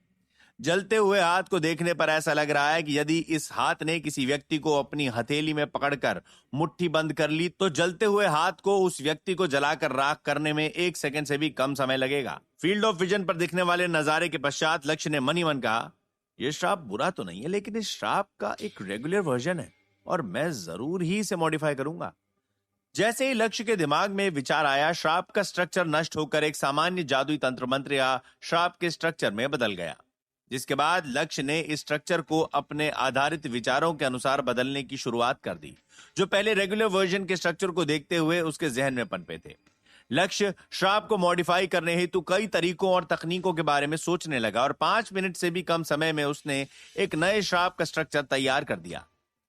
जलते हुए हाथ को देखने पर ऐसा लग रहा है कि यदि इस हाथ ने किसी व्यक्ति को अपनी हथेली में पकड़कर मुट्ठी बंद कर ली तो जलते हुए हाथ को उस व्यक्ति को जलाकर राख करने में 1 सेकंड से भी कम समय लगेगा। फील्ड ऑफ विजन पर दिखने वाले नजारे के पश्चात लक्ष्य ने मन ही मन कहा, यह श्राप बुरा तो नहीं है, लेकिन इस श्राप का एक रेगुलर वर्जन है और मैं जरूर ही इसे मॉडिफाई करूंगा। जैसे ही लक्ष्य के दिमाग में विचार आया, श्राप का स्ट्रक्चर नष्ट होकर एक सामान्य जादुई तंत्र मंत्र या श्राप के स्ट्रक्चर में बदल गया, जिसके बाद लक्ष्य ने इस स्ट्रक्चर को अपने आधारित विचारों के अनुसार बदलने की शुरुआत कर दी, जो पहले रेगुलर वर्जन के स्ट्रक्चर को देखते हुए उसके जहन में पनपे थे। लक्ष्य श्राप को मॉडिफाई करने हेतु कई तरीकों और तकनीकों के बारे में सोचने लगा और 5 मिनट से भी कम समय में उसने एक नए श्राप का स्ट्रक्चर तैयार कर दिया।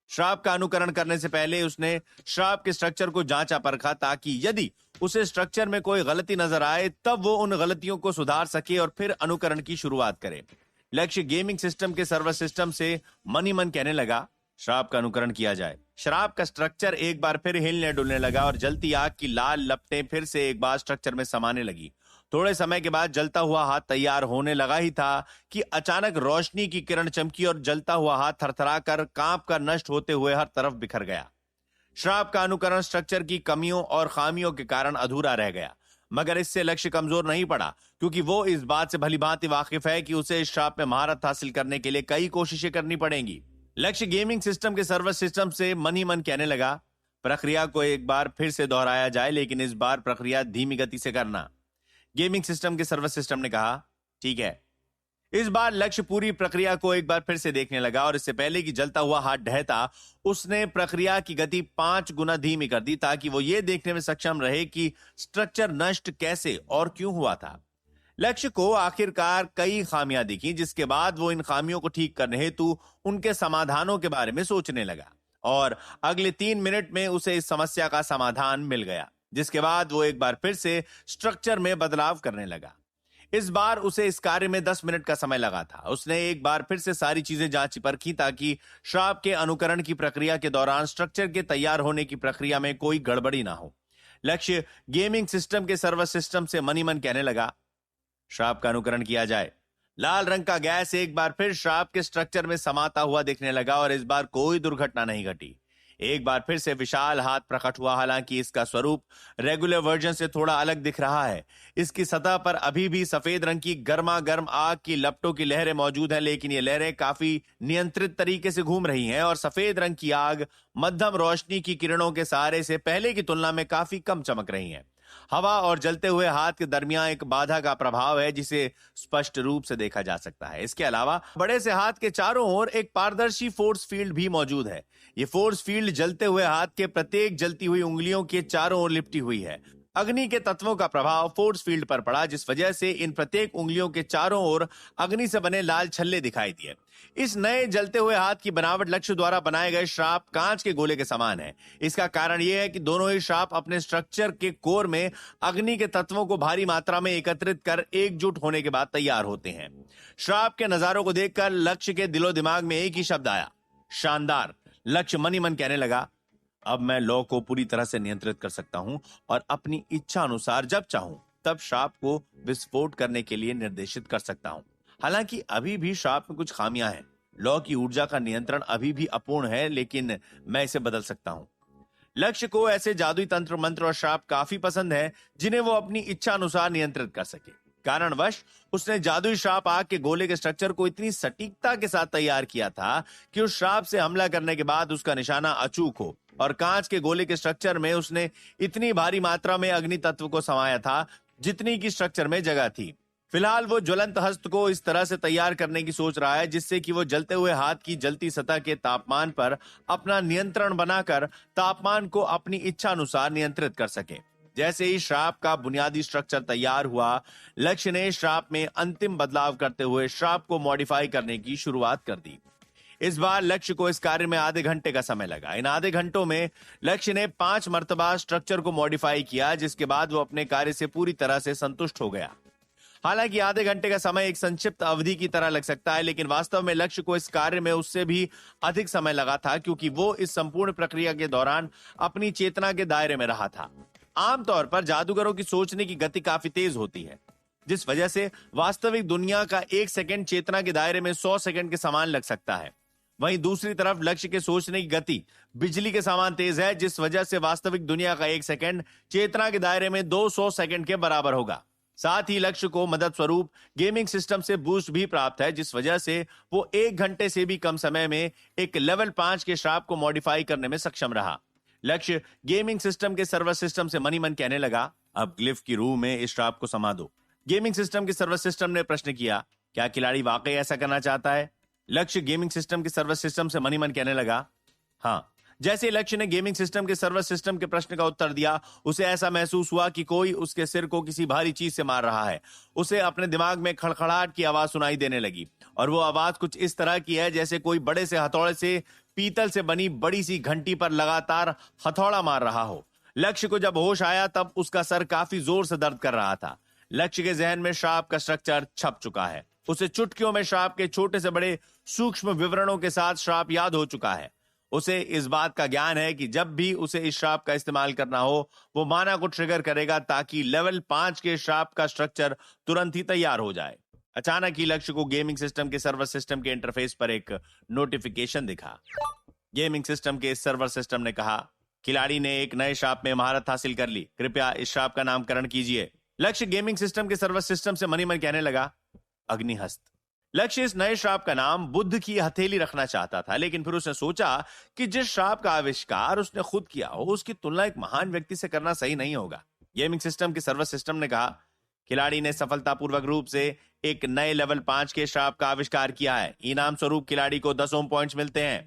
श्राप का अनुकरण करने से पहले उसने श्राप के स्ट्रक्चर को जांचा परखा, ताकि यदि उसे स्ट्रक्चर में कोई गलती नजर आए तब वो उन गलतियों को सुधार सके और फिर अनुकरण की शुरुआत करे। लक्ष्य गेमिंग सिस्टम के सर्वर सिस्टम से मन ही मन कहने लगा, श्राप का अनुकरण किया जाए। श्राप का स्ट्रक्चर एक बार फिर हिलने डुलने लगा और जलती आग की लाल लपटें फिर से एक बार स्ट्रक्चर में समाने लगी। थोड़े समय के बाद जलता हुआ हाथ तैयार होने लगा ही था कि अचानक रोशनी की किरण चमकी और जलता हुआ हाथ थरथरा कर कांप कर नष्ट होते हुए हर तरफ बिखर गया। श्राप का अनुकरण स्ट्रक्चर की कमियों और खामियों के कारण अधूरा रह गया, मगर इससे लक्ष्य कमजोर नहीं पड़ा, क्योंकि वो इस बात से भलीभांति वाकिफ है कि उसे इस श्राप में महारत हासिल करने के लिए कई कोशिशें करनी पड़ेंगी। लक्ष्य गेमिंग सिस्टम के सर्वर सिस्टम से मन ही मन कहने लगा, प्रक्रिया को एक बार फिर से दोहराया जाए, लेकिन इस बार प्रक्रिया धीमी गति से करना। गेमिंग सिस्टम के सर्वर सिस्टम ने कहा, ठीक है। इस बार लक्ष्य पूरी प्रक्रिया को एक बार फिर से देखने लगा और इससे पहले कि जलता हुआ हाथ ढहता, उसने प्रक्रिया की गति 5 गुना धीमी कर दी, ताकि वो ये देखने में सक्षम रहे कि स्ट्रक्चर नष्ट कैसे और क्यों हुआ था। लक्ष्य को आखिरकार कई खामियां दिखी, जिसके बाद वो इन खामियों को ठीक करने हेतु उनके समाधानों के बारे में सोचने लगा और अगले 3 मिनट में उसे इस समस्या का समाधान मिल गया, जिसके बाद वो एक बार फिर से स्ट्रक्चर में बदलाव करने लगा। इस बार उसे इस कार्य में 10 मिनट का समय लगा था। उसने एक बार फिर से सारी चीजें जांची परखी, ताकि श्राप के अनुकरण की प्रक्रिया के दौरान स्ट्रक्चर के तैयार होने की प्रक्रिया में कोई गड़बड़ी ना हो। लक्ष्य गेमिंग सिस्टम के सर्वर सिस्टम से मन ही मन कहने लगा, श्राप का अनुकरण किया जाए। लाल रंग का गैस एक बार फिर श्राप के स्ट्रक्चर में समाता हुआ दिखने लगा और इस बार कोई दुर्घटना नहीं घटी। एक बार फिर से विशाल हाथ प्रकट हुआ, हालांकि इसका स्वरूप रेगुलर वर्जन से थोड़ा अलग दिख रहा है। इसकी सतह पर अभी भी सफेद रंग की गर्मा गर्म आग की लपटों की लहरें मौजूद हैं, लेकिन ये लहरें काफी नियंत्रित तरीके से घूम रही हैं और सफेद रंग की आग मध्यम रोशनी की किरणों के सहारे से पहले की तुलना में काफी कम चमक रही है। हवा और जलते हुए हाथ के दरमियान एक बाधा का प्रभाव है, जिसे स्पष्ट रूप से देखा जा सकता है। इसके अलावा बड़े से हाथ के चारों ओर एक पारदर्शी फोर्स फील्ड भी मौजूद है। ये फोर्स फील्ड जलते हुए हाथ के प्रत्येक जलती हुई उंगलियों के चारों ओर लिपटी हुई है। अग्नि के तत्वों का प्रभाव फोर्स फील्ड पर पड़ा, जिस वजह से इन प्रत्येक उंगलियों के चारों ओर अग्नि से बने लाल छल्ले दिखाई दिए। इस नए जलते हुए हाथ की बनावट लक्ष्य द्वारा बनाए गए श्राप कांच के गोले के समान है। इसका कारण यह है कि दोनों ही श्राप अपने स्ट्रक्चर के कोर में अग्नि के तत्वों को भारी मात्रा में एकत्रित कर एकजुट होने के बाद तैयार होते हैं। श्राप के नजारों को देखकर लक्ष्य के दिलो दिमाग में एक ही शब्द आया, शानदार। लक्ष्य मन ही मन कहने लगा, अब मैं लॉ को पूरी तरह से नियंत्रित कर सकता हूं और अपनी इच्छा अनुसार जब चाहूं तब श्राप को विस्फोट करने के लिए निर्देशित कर सकता हूं। हालांकि अभी भी श्राप में कुछ खामियां हैं। लॉ की ऊर्जा का नियंत्रण अभी भी अपूर्ण है, लेकिन मैं इसे बदल सकता हूं। लक्ष्य को ऐसे जादुई तंत्र मंत्र और श्राप काफी पसंद है, जिन्हें वो अपनी इच्छा अनुसार नियंत्रित कर सके। कारणवश उसने जादुई श्राप आग के गोले के स्ट्रक्चर को इतनी सटीकता के साथ तैयार किया था कि उस श्राप से हमला करने के बाद उसका निशाना अचूक हो, और कांच के गोले के स्ट्रक्चर में उसने इतनी भारी मात्रा में अग्नि तत्व को समाया था जितनी की स्ट्रक्चर में जगह थी। फिलहाल वो ज्वलंत हस्त को इस तरह से तैयार करने की सोच रहा है जिससे कि वो जलते हुए हाथ की जलती सतह के तापमान पर अपना नियंत्रण बनाकर तापमान को अपनी इच्छा अनुसार नियंत्रित कर सके। जैसे ही श्राप का बुनियादी स्ट्रक्चर तैयार हुआ, लक्ष्य ने श्राप में अंतिम बदलाव करते हुए श्राप को मॉडिफाई करने की शुरुआत कर दी। इस बार लक्ष्य को इस कार्य में आधे घंटे का समय लगा। इन आधे घंटों में लक्ष्य ने 5 मर्तबा स्ट्रक्चर को मॉडिफाई किया, जिसके बाद वो अपने कार्य से पूरी तरह से संतुष्ट हो गया। हालांकि आधे घंटे का समय एक संक्षिप्त अवधि की तरह लग सकता है, लेकिन वास्तव में लक्ष्य को इस कार्य में उससे भी अधिक समय लगा था, क्योंकि वो इस संपूर्ण प्रक्रिया के दौरान अपनी चेतना के दायरे में रहा था। आमतौर पर जादूगरों की सोचने की गति काफी तेज होती है, जिस वजह से वास्तविक दुनिया का 1 सेकंड चेतना के दायरे में 100 सेकंड के समान लग सकता है। वहीं दूसरी तरफ लक्ष्य के सोचने की गति बिजली के समान तेज है, जिस वजह से वास्तविक दुनिया का 1 सेकंड चेतना के दायरे में 200 सेकंड के बराबर होगा। साथ ही लक्ष्य को मदद स्वरूप गेमिंग सिस्टम से बूस्ट भी प्राप्त है, जिस वजह से वो 1 घंटे से भी कम समय में एक लेवल 5 के श्राप को मॉडिफाई करने में सक्षम रहा। लक्ष्य गेमिंग सिस्टम के सर्वर सिस्टम से मनी मन कहने लगा, अब ग्लिफ की रूह में इस श्राप को समा दो। गेमिंग सिस्टम के सर्वर सिस्टम ने प्रश्न किया, क्या खिलाड़ी वाकई ऐसा करना चाहता है? लक्ष्य गेमिंग सिस्टम के सर्वर सिस्टम से मनी मन कहने लगा, हाँ। जैसे लक्ष्य ने गेमिंग सिस्टम के सर्वर सिस्टम के प्रश्न का उत्तर दिया, उसे ऐसा महसूस हुआ कि कोई उसके सिर को किसी भारी चीज से मार रहा है। उसे अपने दिमाग में खड़खड़ाहट की आवाज सुनाई देने लगी, और वो आवाज कुछ इस तरह की है जैसे कोई बड़े से हथौड़े से पीतल से बनी बड़ी सी घंटी पर लगातार हथौड़ा मार रहा हो। लक्ष्य को जब होश आया तब उसका सर काफी जोर से दर्द कर रहा था। लक्ष्य के जहन में श्राप का स्ट्रक्चर छप चुका है। उसे चुटकियों में श्राप के छोटे से बड़े सूक्ष्म विवरणों के साथ श्राप याद हो चुका है। उसे इस बात का ज्ञान है कि जब भी उसे इस श्राप का इस्तेमाल करना हो, वो माना को ट्रिगर करेगा ताकि लेवल 5 के श्राप का स्ट्रक्चर तुरंत ही तैयार हो जाए। अचानक ही लक्ष्य को गेमिंग सिस्टम के सर्वर सिस्टम के इंटरफेस पर एक नोटिफिकेशन दिखा। गेमिंग सिस्टम के सर्वर सिस्टम ने कहा, खिलाड़ी ने एक नए श्राप में महारत हासिल कर ली, कृपया इस श्राप का नामकरण कीजिए। लक्ष्य गेमिंग सिस्टम के सर्वर सिस्टम से मनी मन कहने लगा, अग्निहस्त। लक्ष्य इस नए श्राप का नाम बुद्ध की हथेली रखना चाहता था, लेकिन फिर उसने सोचा कि जिस श्राप का आविष्कार उसने खुद किया हो, उसकी तुलना एक महान व्यक्ति से करना सही नहीं होगा। गेमिंग सिस्टम के सर्वर सिस्टम ने कहा, खिलाड़ी ने सफलतापूर्वक रूप से एक नए लेवल 5 के श्राप का आविष्कार किया है। इनाम स्वरूप खिलाड़ी को 10 ओम पॉइंट्स मिलते हैं।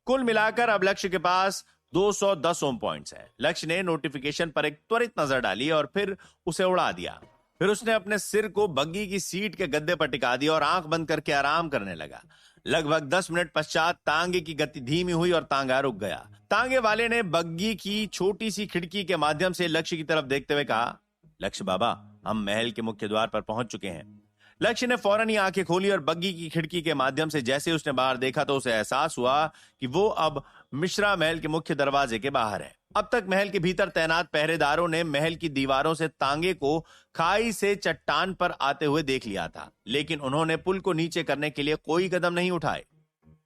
कुल मिलाकर अब लक्ष्य के पास 210 ओम पॉइंट्स है। लक्ष्य ने नोटिफिकेशन पर एक त्वरित नजर डाली और फिर उसे उड़ा दिया। फिर उसने अपने सिर को बग्गी की सीट के गद्दे पर टिका दिया और आंख बंद करके आराम करने लगा। लगभग 10 मिनट पश्चात तांगे की गति धीमी हुई और तांगा रुक गया। तांगे वाले ने बग्गी की छोटी सी खिड़की के माध्यम से लक्ष्य की तरफ देखते हुए कहा, लक्ष्य बाबा, हम महल के मुख्य द्वार पर पहुंच चुके हैं। लक्ष्य ने फौरन ही आंखें खोली और बग्गी की खिड़की के माध्यम से जैसे उसने बाहर देखा तो उसे एहसास हुआ कि वो अब मिश्रा महल के मुख्य दरवाजे के बाहर है। अब तक महल के भीतर तैनात पहरेदारों ने महल की दीवारों से तांगे को खाई से चट्टान पर आते हुए देख लिया था, लेकिन उन्होंने पुल को नीचे करने के लिए कोई कदम नहीं उठाए।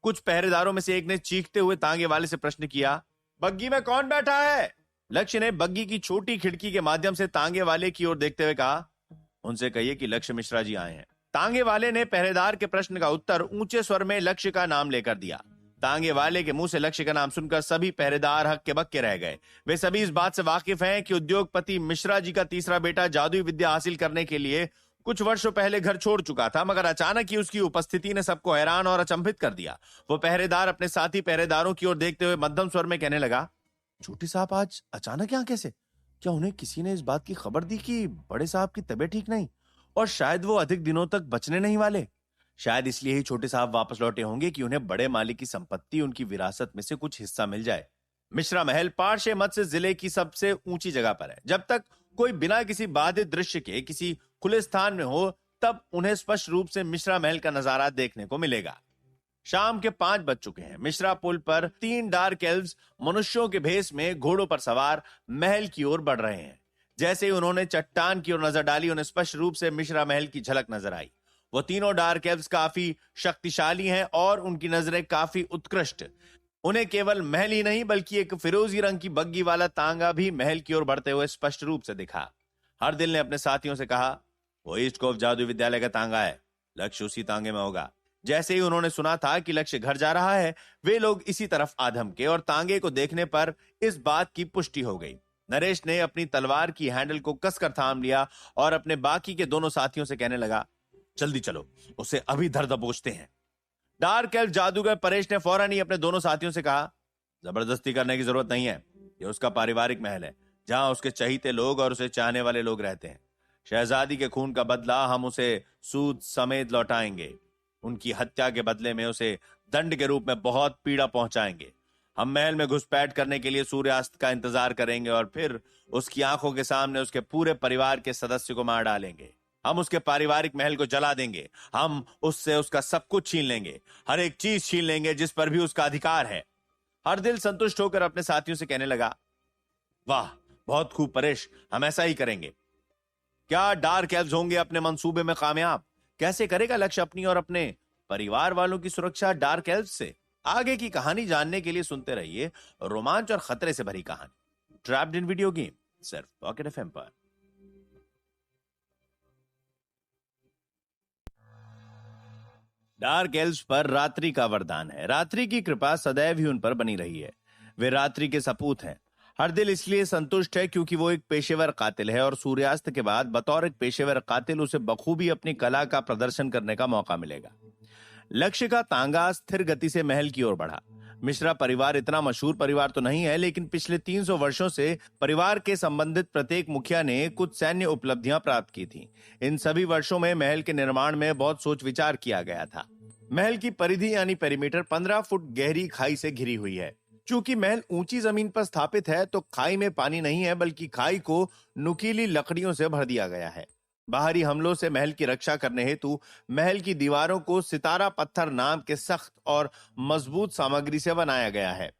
कुछ पहरेदारों में से एक ने चीखते हुए तांगे वाले से प्रश्न किया, बग्गी में कौन बैठा है? लक्ष्य ने बग्गी की छोटी खिड़की के माध्यम से तांगे वाले की ओर देखते हुए कहा, उनसे कहिए कि लक्ष्य मिश्रा जी आए हैं। तांगे वाले ने पहरेदार के प्रश्न का उत्तर ऊंचे स्वर में लक्ष्य का नाम लेकर दिया। तांगे वाले के मुंह से लक्ष्य का नाम सुनकर सभी पहरेदार हक्के बक्के रह गए। वे सभी इस बात से वाकिफ हैं कि उद्योगपति मिश्रा जी का तीसरा बेटा जादुई विद्या हासिल करने के लिए कुछ वर्षों पहले घर छोड़ चुका था, मगर अचानक ही उसकी उपस्थिति ने सबको हैरान और अचंभित कर दिया। वो पहरेदार अपने साथी पहरेदारों की ओर देखते हुए मध्यम स्वर में कहने लगा, छोटे साहब आज अचानक यहाँ कैसे? क्या उन्हें किसी ने इस बात की खबर दी कि बड़े साहब की तबीयत ठीक नहीं और शायद वो अधिक दिनों तक बचने नहीं वाले? शायद इसलिए ही छोटे साहब वापस लौटे होंगे कि उन्हें बड़े मालिक की संपत्ति, उनकी विरासत में से कुछ हिस्सा मिल जाए। मिश्रा महल पारशे मत से जिले की सबसे ऊंची जगह पर है। जब तक कोई बिना किसी बाधित दृश्य के किसी खुले स्थान में हो, तब उन्हें स्पष्ट रूप से मिश्रा महल का नजारा देखने को मिलेगा। शाम के 5 बज चुके हैं। मिश्रा पुल पर 3 डार्क एल्व्स मनुष्यों के भेष में घोड़ों पर सवार महल की ओर बढ़ रहे हैं। जैसे ही उन्होंने चट्टान की ओर नजर डाली, उन्हें स्पष्ट रूप से मिश्रा महल की झलक नजर आई। वो तीनों डार्क एल्व्स काफी शक्तिशाली हैं और उनकी नजरें काफी उत्कृष्ट। उन्हें केवल महल ही नहीं बल्कि एक फिरोजी रंग की बग्गी वाला तांगा भी महल की ओर बढ़ते हुए स्पष्ट रूप से दिखा। हरदिल ने अपने साथियों से कहा, वो ईस्ट कोफ जादू विद्यालय का तांगा है। लक्ष्य उसी तांगे में होगा। जैसे ही उन्होंने सुना था कि लक्ष्य घर जा रहा है, वे लोग इसी तरफ आ धमके और तांगे को देखने पर इस बात की पुष्टि हो गई। नरेश ने अपनी तलवार की हैंडल को कसकर थाम लिया और अपने बाकी के दोनों साथियों से कहने लगा, जल्दी चलो, उसे अभी धर दबोचते हैं। डार्क एल्फ जादूगर परेश ने फौरन ही अपने दोनों साथियों से कहा, जबरदस्ती करने की जरूरत नहीं है। यह उसका पारिवारिक महल है, जहां उसके चहीते लोग और उसे चाहने वाले लोग रहते हैं। शहजादी के खून का बदला हम उसे सूद समेत लौटाएंगे। उनकी हत्या के बदले में उसे दंड के रूप में बहुत पीड़ा पहुंचाएंगे। हम महल में घुसपैठ करने के लिए सूर्यास्त का इंतजार करेंगे और फिर उसकी आंखों के सामने उसके पूरे परिवार के सदस्य को मार डालेंगे। हम उसके पारिवारिक महल को जला देंगे। हम उससे उसका सब कुछ छीन लेंगे, हर एक चीज छीन लेंगे जिस पर भी उसका अधिकार है। हर दिल संतुष्ट होकर अपने साथियों से कहने लगा, वाह, बहुत खूब परेश, हम ऐसा ही करेंगे। क्या डार्क एल्व्स होंगे अपने मंसूबे में कामयाब? कैसे करेगा लक्ष्य अपनी और अपने परिवार वालों की सुरक्षा डार्क एल्व्स से? आगे की कहानी जानने के लिए सुनते रहिए रोमांच और खतरे से भरी कहानी ट्रैप्ड इन वीडियो गेम, सिर्फ पॉकेट एफएम पर। डार्क एल्व्स पर रात्रि का वरदान है। रात्रि की कृपा सदैव ही उन पर बनी रही है। वे रात्रि के सपूत हैं। हर दिल इसलिए संतुष्ट है क्योंकि वो एक पेशेवर कातिल है और सूर्यास्त के बाद बतौर एक पेशेवर कातिल उसे बखूबी अपनी कला का प्रदर्शन करने का मौका मिलेगा। लक्ष्य का तांगा स्थिर गति से महल की ओर बढ़ा। मिश्रा परिवार इतना मशहूर परिवार तो नहीं है, लेकिन पिछले 300 वर्षों से परिवार के संबंधित प्रत्येक मुखिया ने कुछ सैन्य उपलब्धियां प्राप्त की थी। इन सभी वर्षों में महल के निर्माण में बहुत सोच विचार किया गया था। महल की परिधि यानी पेरीमीटर 15 फुट गहरी खाई से घिरी हुई है। चूंकि महल ऊंची जमीन पर स्थापित है तो खाई में पानी नहीं है, बल्कि खाई को नुकीली लकड़ियों से भर दिया गया है। बाहरी हमलों से महल की रक्षा करने हेतु महल की दीवारों को सितारा पत्थर नाम के सख्त और मजबूत सामग्री से बनाया गया है।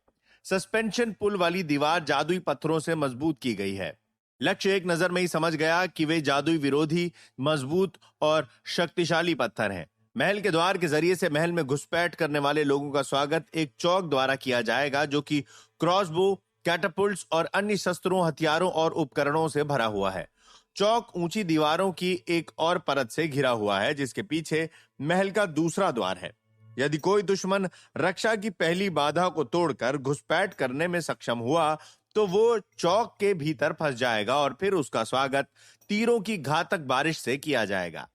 सस्पेंशन पुल वाली दीवार जादुई पत्थरों से मजबूत की गई है। लक्ष्य एक नजर में ही समझ गया कि वे जादुई विरोधी, मजबूत और शक्तिशाली पत्थर हैं। महल के द्वार के जरिए से महल में घुसपैठ करने वाले लोगों का स्वागत एक चौक द्वारा किया जाएगा, जो कि क्रॉसबो, कैटापुल्ट्स और अन्य शस्त्रों, हथियारों और उपकरणों से भरा हुआ है। चौक ऊंची दीवारों की एक और परत से घिरा हुआ है, जिसके पीछे महल का दूसरा द्वार है। यदि कोई दुश्मन रक्षा की पहली बाधा को तोड़कर घुसपैठ करने में सक्षम हुआ तो वो चौक के भीतर फंस जाएगा और फिर उसका स्वागत तीरों की घातक बारिश से किया जाएगा।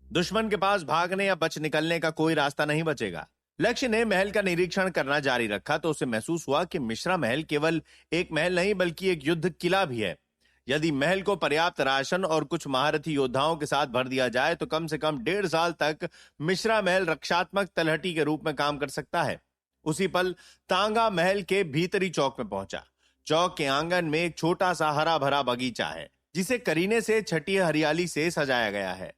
दुश्मन के पास भागने या बच निकलने का कोई रास्ता नहीं बचेगा। लक्ष्य ने महल का निरीक्षण करना जारी रखा तो उसे महसूस हुआ कि मिश्रा महल केवल एक महल नहीं बल्कि एक युद्ध किला भी है। यदि महल को पर्याप्त राशन और कुछ महारथी योद्धाओं के साथ भर दिया जाए तो कम से कम 1.5 साल तक मिश्रा महल रक्षात्मक तलहटी के रूप में काम कर सकता है। उसी पल तांगा महल के भीतरी चौक में पहुंचा। चौक के आंगन में एक छोटा सा हरा भरा बगीचा है, जिसे करीने से छटी हरियाली से सजाया गया है,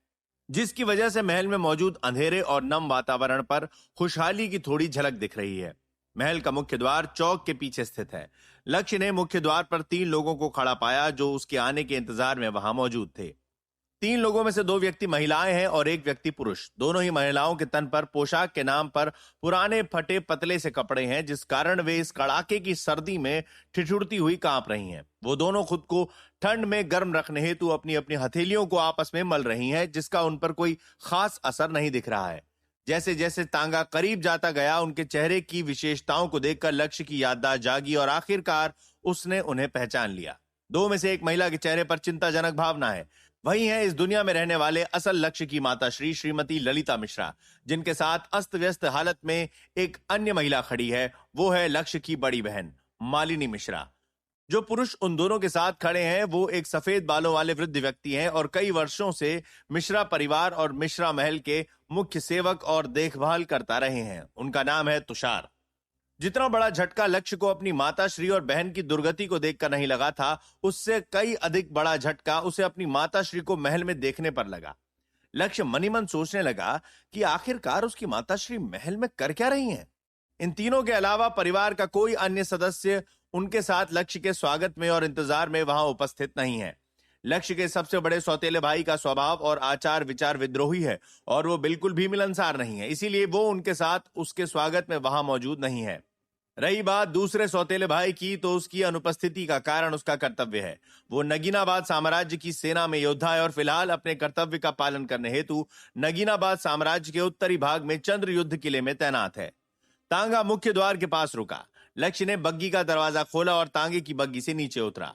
जिसकी वजह से महल में मौजूद अंधेरे और नम वातावरण पर खुशहाली की थोड़ी झलक दिख रही है। महल का मुख्य द्वार चौक के पीछे स्थित है। लक्ष्य ने मुख्य द्वार पर 3 लोगों को खड़ा पाया जो उसके आने के इंतजार में वहां मौजूद थे। 3 लोगों में से 2 व्यक्ति महिलाएं हैं और 1 व्यक्ति पुरुष। दोनों ही महिलाओं के तन पर पोशाक के नाम पर पुराने फटे पतले से कपड़े हैं, जिस कारण वे इस कड़ाके की सर्दी में ठिठुरती हुई कांप रही हैं। वो दोनों खुद को ठंड में गर्म रखने हेतु अपनी अपनी हथेलियों को आपस में मल रही हैं, जिसका उन पर कोई खास असर नहीं दिख रहा है। जैसे जैसे तांगा करीब जाता गया, उनके चेहरे की विशेषताओं को देखकर लक्ष्य की याददाश्त जागी और आखिरकार उसने उन्हें पहचान लिया। 2 में से एक महिला के चेहरे पर चिंताजनक भावना है। वही है इस दुनिया में रहने वाले असल लक्ष्य की माताश्री श्रीमती ललिता मिश्रा, जिनके साथ अस्त व्यस्त हालत में एक अन्य महिला खड़ी है। वो है लक्ष्य की बड़ी बहन मालिनी मिश्रा। जो पुरुष उन दोनों के साथ खड़े हैं वो एक सफेद बालों वाले वृद्ध व्यक्ति हैं और कई वर्षों से मिश्रा परिवार और मिश्रा महल के मुख्य सेवक और देखभाल करता रहे हैं। उनका नाम है तुषार। जितना बड़ा झटका लक्ष्य को अपनी माताश्री और बहन की दुर्गति को देखकर नहीं लगा था, उससे कई अधिक बड़ा झटका उसे अपनी माताश्री को महल में देखने पर लगा। लक्ष्य मनी मन सोचने लगा कि आखिरकार उसकी माताश्री महल में कर क्या रही हैं। इन तीनों के अलावा परिवार का कोई अन्य सदस्य उनके साथ लक्ष्य के स्वागत में और इंतजार में वहां उपस्थित नहीं है। लक्ष्य के सबसे बड़े सौतेले भाई का स्वभाव और आचार विचार विद्रोही है और वो बिल्कुल भी मिलनसार नहीं है, इसीलिए वो उनके साथ उसके स्वागत में वहां मौजूद नहीं है। रही बात दूसरे सौतेले भाई की, तो उसकी अनुपस्थिति का कारण उसका कर्तव्य है। वो नगीनाबाद साम्राज्य की सेना में योद्धा है और फिलहाल अपने कर्तव्य का पालन करने हेतु नगीनाबाद साम्राज्य के उत्तरी भाग में चंद्र युद्ध किले में तैनात है। तांगा मुख्य द्वार के पास रुका। लक्ष्य ने बग्गी का दरवाजा खोला और तांगे की बग्गी से नीचे उतरा।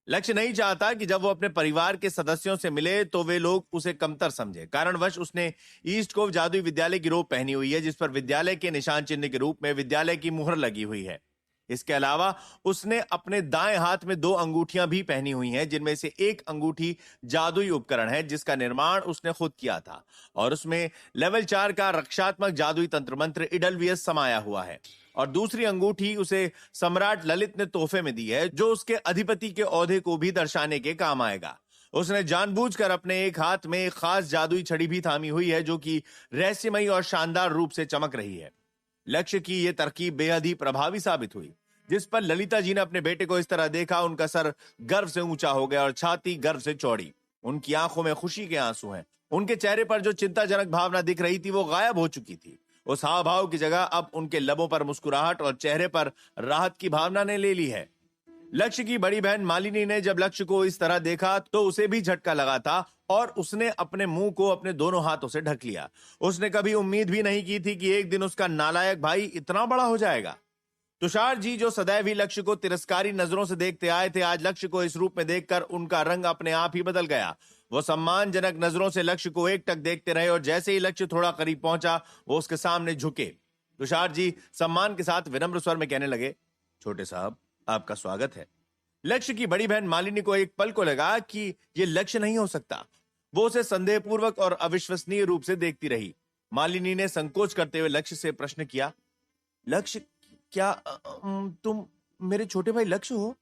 लक्ष्य नहीं चाहता कि जब वो अपने परिवार के सदस्यों से मिले तो वे लोग उसे कमतर समझे। कारणवश उसने ईस्ट कोव जादुई विद्यालय की रोब पहनी हुई है, जिस पर विद्यालय के निशान चिन्ह के रूप में विद्यालय की मुहर लगी हुई है। इसके अलावा उसने अपने दाएं हाथ में 2 अंगूठियां भी पहनी हुई हैं, जिनमें से एक अंगूठी जादुई उपकरण है जिसका निर्माण उसने खुद किया था और उसमें लेवल 4 का रक्षात्मक जादुई तंत्र मंत्र इडलवियस समाया हुआ है। और दूसरी अंगूठी उसे सम्राट ललित ने तोहफे में दी है, जो उसके अधिपति के ओहदे को भी दर्शाने के काम आएगा। उसने जानबूझकर अपने एक हाथ में एक खास जादुई छड़ी भी थामी हुई है, जो कि रहस्यमयी और शानदार रूप से चमक रही है। लक्ष्य की यह तरकीब बेहद ही प्रभावी साबित हुई। जिस पर ललिता जी ने अपने बेटे को इस तरह देखा, उनका सर गर्व से ऊंचा हो गया और छाती गर्व से चौड़ी। उनकी आंखों में खुशी के आंसू हैं। उनके चेहरे पर जो चिंताजनक भावना दिख रही थी वो गायब हो चुकी थी। उस हाव भाव की जगह अब उनके लबों पर मुस्कुराहट और चेहरे पर राहत की भावना ने ले ली है। लक्ष्य की बड़ी बहन मालिनी ने जब लक्ष्य को इस तरह देखा तो उसे भी झटका लगा था और उसने अपने मुंह को अपने दोनों हाथों से ढक लिया। उसने कभी उम्मीद भी नहीं की थी कि एक दिन उसका नालायक भाई इतना बड़ा हो जाएगा। तुषार जी, जो सदैव ही लक्ष्य को तिरस्कारी नजरों से देखते आए थे, आज लक्ष्य को इस रूप में देखकर उनका रंग अपने आप ही बदल गया। वो सम्मानजनक नजरों से लक्ष्य को एकटक देखते रहे और जैसे ही लक्ष्य थोड़ा करीब पहुंचा वो उसके सामने झुके। तुषार जी सम्मान के साथ विनम्र स्वर में कहने लगे, छोटे साहब, आपका स्वागत है। लक्ष्य की बड़ी बहन मालिनी को एक पल को लगा कि ये लक्ष्य नहीं हो सकता। वो उसे संदेहपूर्वक और अविश्वसनीय रूप से देखती रही। मालिनी ने संकोच करते हुए लक्ष्य से प्रश्न किया, लक्ष्य, क्या तुम मेरे छोटे भाई लक्ष्य हो?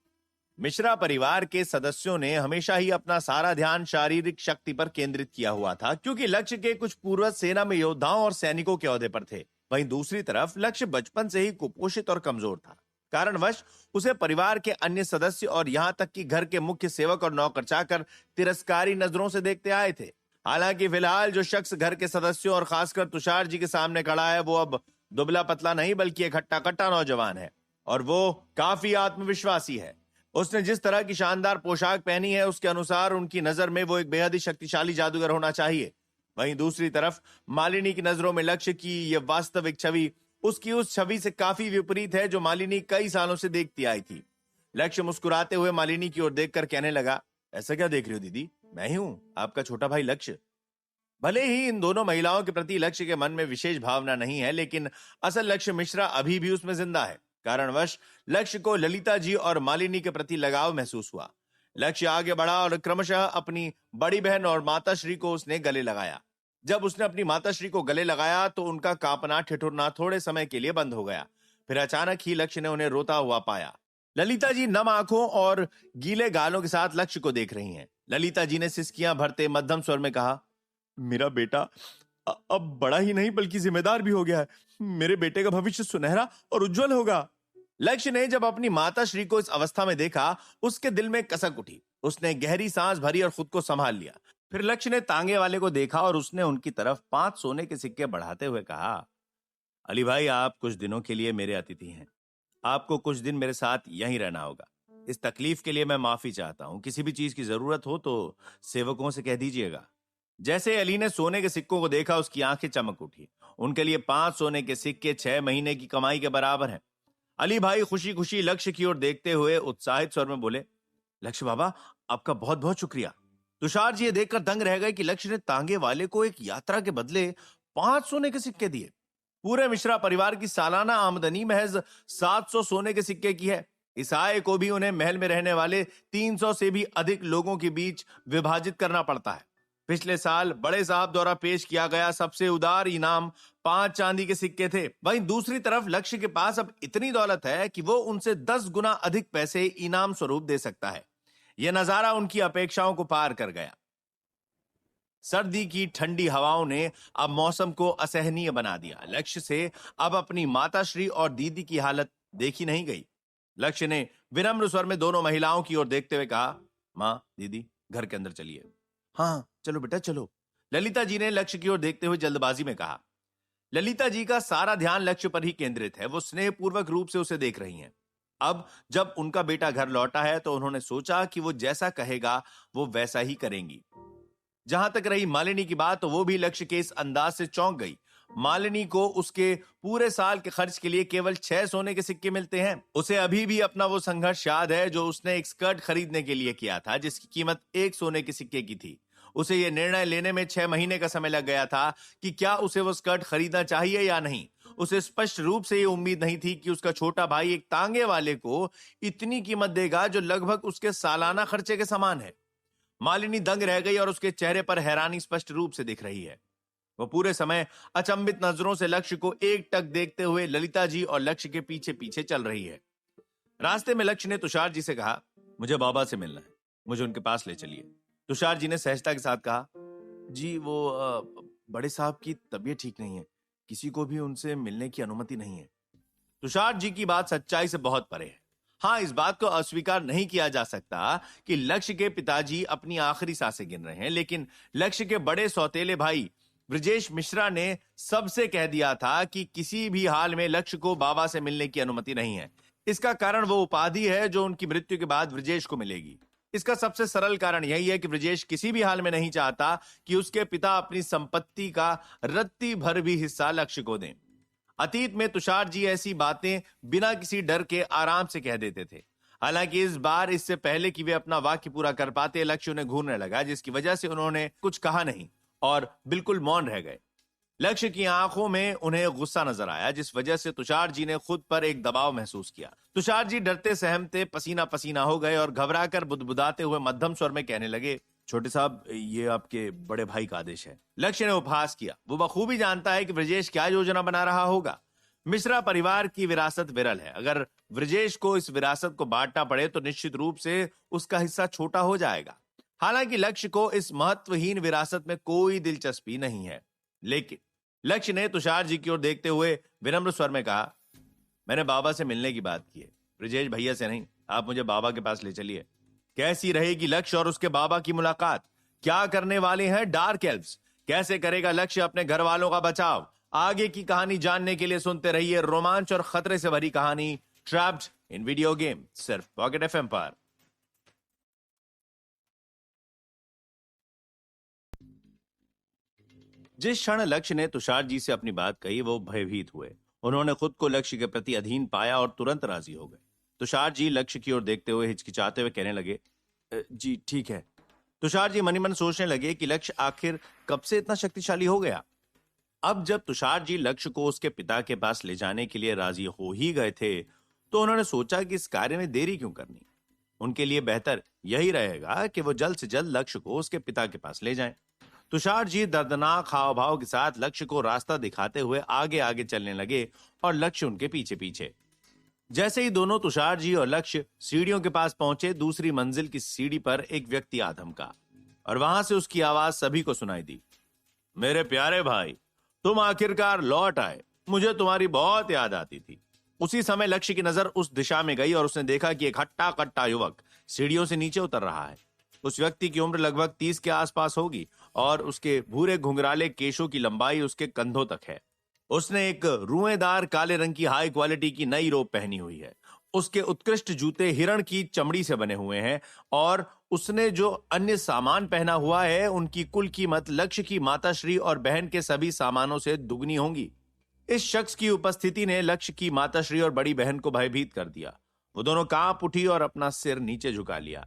मिश्रा परिवार के सदस्यों ने हमेशा ही अपना सारा ध्यान शारीरिक शक्ति पर केंद्रित किया हुआ था, क्योंकि लक्ष्य के कुछ पूर्वज सेना में योद्धाओं और सैनिकों के ओहदे पर थे। वहीं दूसरी तरफ लक्ष्य बचपन से ही कुपोषित और कमजोर था। कारणवश उसे परिवार के अन्य सदस्य और यहां तक कि घर के मुख्य सेवक और नौकर चाकर तिरस्कारी नजरों से देखते आए थे। हालांकि फिलहाल जो शख्स घर के सदस्यों और खासकर तुषार जी के सामने खड़ा है, वो अब दुबला पतला नहीं बल्कि एक हट्टा कट्टा नौजवान है और वो काफी आत्मविश्वासी है। उसने जिस तरह की शानदार पोशाक पहनी है उसके अनुसार उनकी नजर में वो एक बेहद ही शक्तिशाली जादूगर होना चाहिए। वहीं दूसरी तरफ मालिनी की नजरों में लक्ष्य की यह वास्तविक छवि उसकी उस छवि से काफी विपरीत है जो मालिनी कई सालों से देखती आई थी। लक्ष्य मुस्कुराते हुए मालिनी की ओर देखकर कहने लगा, ऐसा क्या देख रही हो दीदी? मैं ही हूं, आपका छोटा भाई लक्ष्य। भले ही इन दोनों महिलाओं के प्रति लक्ष्य के मन में विशेष भावना नहीं है, लेकिन असल लक्ष्य मिश्रा अभी भी उसमें जिंदा है। कारणवश लक्ष्य को ललिता जी और मालिनी के प्रति लगाव महसूस हुआ। लक्ष्य आगे बढ़ा और क्रमशः अपनी बड़ी बहन और माताश्री को उसने गले लगाया। जब उसने अपनी माताश्री को गले लगाया तो उनका कांपना ठिठुरना थोड़े समय के लिए बंद हो गया। फिर अचानक ही लक्ष्य ने उन्हें रोता हुआ पाया। ललिता जी नम आंखों और गीले गालों के साथ लक्ष्य को देख रही हैं। ललिता जी ने सिसकियां भरते मध्यम स्वर में कहा, मेरा बेटा अब बड़ा ही नहीं बल्कि जिम्मेदार भी हो गया है। मेरे बेटे का भविष्य सुनहरा और उज्जवल होगा। लक्ष्य ने जब अपनी माता श्री को इस अवस्था में देखा, उसके दिल में कसक उठी। उसने गहरी सांस भरी और खुद को संभाल लिया। फिर लक्ष्य ने तांगे वाले को देखा और उसने उनकी तरफ 5 सोने के सिक्के बढ़ाते हुए कहा, अली भाई, आप कुछ दिनों के लिए मेरे अतिथि हैं। आपको कुछ दिन मेरे साथ यहीं रहना होगा। इस तकलीफ के लिए मैं माफी चाहता हूं। किसी भी चीज की जरूरत हो तो सेवकों से कह दीजिएगा। जैसे अली ने सोने के सिक्कों को देखा, उसकी आंखें चमक उठी। उनके लिए 5 सोने के सिक्के 6 महीने की कमाई के बराबर हैं। अली भाई खुशी खुशी लक्ष्य की ओर देखते हुए उत्साहित स्वर में बोले, लक्ष्य बाबा, आपका बहुत बहुत शुक्रिया। तुषार जी ये देखकर दंग रह गए कि लक्ष्य ने तांगे वाले को एक यात्रा के बदले 5 सोने के सिक्के दिए। पूरे मिश्रा परिवार की सालाना आमदनी महज 700 सोने के सिक्के की है। इस आय को भी उन्हें महल में रहने वाले 300 से भी अधिक लोगों के बीच विभाजित करना पड़ता है। पिछले साल बड़े साहब द्वारा पेश किया गया सबसे उदार इनाम 5 चांदी के सिक्के थे। वहीं दूसरी तरफ लक्ष्य के पास अब इतनी दौलत है कि वो उनसे 10 गुना अधिक पैसे इनाम स्वरूप दे सकता है। यह नजारा उनकी अपेक्षाओं को पार कर गया। सर्दी की ठंडी हवाओं ने अब मौसम को असहनीय बना दिया। लक्ष्य से अब अपनी माताश्री और दीदी की हालत देखी नहीं गई। लक्ष्य ने विनम्र स्वर में दोनों महिलाओं की ओर देखते हुए कहा, मां, दीदी, घर के अंदर चलिए। हाँ चलो बेटा चलो, ललिता जी ने लक्ष्य की ओर देखते हुए जल्दबाजी में कहा। ललिता जी का सारा ध्यान लक्ष्य पर ही केंद्रित है। वो स्नेहपूर्वक रूप से उसे देख रही हैं। अब जब उनका बेटा घर लौटा है तो उन्होंने सोचा कि वो जैसा कहेगा वो वैसा ही करेंगी। जहां तक रही मालिनी की बात, तो वो भी लक्ष्य के इस अंदाज से चौंक गई। मालिनी को उसके पूरे साल के खर्च के लिए केवल 6 सोने के सिक्के मिलते हैं। उसे अभी भी अपना वो संघर्ष याद है जो उसने एक स्कर्ट खरीदने के लिए किया था, जिसकी कीमत 1 सोने के सिक्के की थी। उसे यह निर्णय लेने में 6 महीने का समय लग गया था कि क्या उसे वो स्कर्ट खरीदना चाहिए या नहीं। उसे स्पष्ट रूप से ये उम्मीद नहीं थी कि उसका छोटा भाई एक तांगे वाले को इतनी कीमत देगा जो लगभग उसके सालाना खर्चे के समान है। मालिनी दंग रह गई और उसके चेहरे पर हैरानी स्पष्ट रूप से दिख रही है। वो पूरे समय अचंभित नजरों से लक्ष्य को एकटक देखते हुए ललिता जी और लक्ष्य के पीछे पीछे चल रही है। रास्ते में लक्ष्य ने तुषार जी से कहा, मुझे बाबा से मिलना है, मुझे उनके पास ले चलिए। तुषार जी ने सहजता के साथ कहा, जी वो बड़े साहब की तबीयत ठीक नहीं है, किसी को भी उनसे मिलने की अनुमति नहीं है। तुषार जी की बात सच्चाई से बहुत परे है। हाँ, इस बात को अस्वीकार नहीं किया जा सकता कि लक्ष्य के पिताजी अपनी आखिरी सांसें गिन रहे हैं, लेकिन लक्ष्य के बड़े सौतेले भाई ब्रजेश मिश्रा ने सबसे कह दिया था कि किसी भी हाल में लक्ष्य को बाबा से मिलने की अनुमति नहीं है। इसका कारण वो उपाधि है जो उनकी मृत्यु के बाद ब्रजेश को मिलेगी। इसका सबसे सरल कारण यही है कि ब्रजेश किसी भी हाल में नहीं चाहता कि उसके पिता अपनी संपत्ति का रत्ती भर भी हिस्सा लक्ष्य को दें। अतीत में तुषार जी ऐसी बातें बिना किसी डर के आराम से कह देते थे। हालांकि इस बार इससे पहले कि वे अपना वाक्य पूरा कर पाते, लक्ष्य उन्हें घूरने लगा, जिसकी वजह से उन्होंने कुछ कहा नहीं और बिल्कुल मौन रह गए। लक्ष्य की आंखों में उन्हें गुस्सा नजर आया, जिस वजह से तुषार जी ने खुद पर एक दबाव महसूस किया। तुषार जी डरते सहमते पसीना पसीना हो गए और घबराकर बुदबुदाते हुए मध्यम स्वर में कहने लगे, छोटे साहब, ये आपके बड़े भाई का आदेश है। लक्ष्य ने उपहास किया। वो बखूबी जानता है कि ब्रजेश क्या योजना बना रहा होगा। मिश्रा परिवार की विरासत विरल है। अगर ब्रजेश को इस विरासत को बांटना पड़े तो निश्चित रूप से उसका हिस्सा छोटा हो जाएगा। हालांकि लक्ष्य को इस महत्वहीन विरासत में कोई दिलचस्पी नहीं है, लेकिन लक्ष्य ने तुषार जी की ओर देखते हुए विनम्र स्वर में कहा, मैंने बाबा से मिलने की बात की है, ब्रजेश भैया से नहीं। आप मुझे बाबा के पास ले चलिए। कैसी रहेगी लक्ष्य और उसके बाबा की मुलाकात? क्या करने वाले हैं डार्क एल्व्स? कैसे करेगा लक्ष्य अपने घर वालों का बचाव? आगे की कहानी जानने के लिए सुनते रहिए रोमांच और खतरे से भरी कहानी ट्रैप्ड इन वीडियो गेम, सिर्फ पॉकेट एफएम पर। जिस क्षण लक्ष्य ने तुषार जी से अपनी बात कही, वो भयभीत हुए। उन्होंने खुद को लक्ष्य के प्रति अधीन पाया और तुरंत राजी हो गए। तुषार जी लक्ष्य की ओर देखते हुए हिचकिचाते हुए कहने लगे, जी ठीक है। तुषार जी मनी मन सोचने लगे कि लक्ष्य आखिर कब से इतना शक्तिशाली हो गया। अब जब तुषार जी लक्ष्य को उसके पिता के पास ले जाने के लिए राजी हो ही गए थे, तो उन्होंने सोचा कि इस कार्य में देरी क्यों करनी। उनके लिए बेहतर यही रहेगा कि वो जल्द से जल्द लक्ष्य को उसके पिता के पास ले जाएं। तुषार जी दर्दनाक हाव भाव के साथ लक्ष्य को रास्ता दिखाते हुए आगे आगे चलने लगे और लक्ष्य उनके पीछे पीछे। जैसे ही दोनों तुषार जी और लक्ष्य सीढ़ियों के पास पहुंचे, दूसरी मंजिल की सीढ़ी पर एक व्यक्ति आ धमका और वहां से उसकी आवाज सभी को सुनाई दी, मेरे प्यारे भाई, तुम आखिरकार लौट आए। मुझे तुम्हारी बहुत याद आती थी। उसी समय लक्ष्य की नजर उस दिशा में गई और उसने देखा कि एक हट्टा कट्टा युवक सीढ़ियों से नीचे उतर रहा है। उस व्यक्ति की उम्र लगभग 30 के आसपास होगी और उसके भूरे घुंघराले केशों की लंबाई उसके कंधों तक है। उसने एक रुएदार काले रंग की हाई क्वालिटी की नई रोब पहनी हुई है। उसके उत्कृष्ट जूते हिरण की चमड़ी से बने हुए हैं और उसने जो अन्य सामान पहना हुआ है, उनकी कुल कीमत लक्ष्य की माताश्री और बहन के सभी सामानों से दुगनी होंगी। इस शख्स की उपस्थिति ने लक्ष्य की माताश्री और बड़ी बहन को भयभीत कर दिया। वो दोनों कांप उठी और अपना सिर नीचे झुका लिया।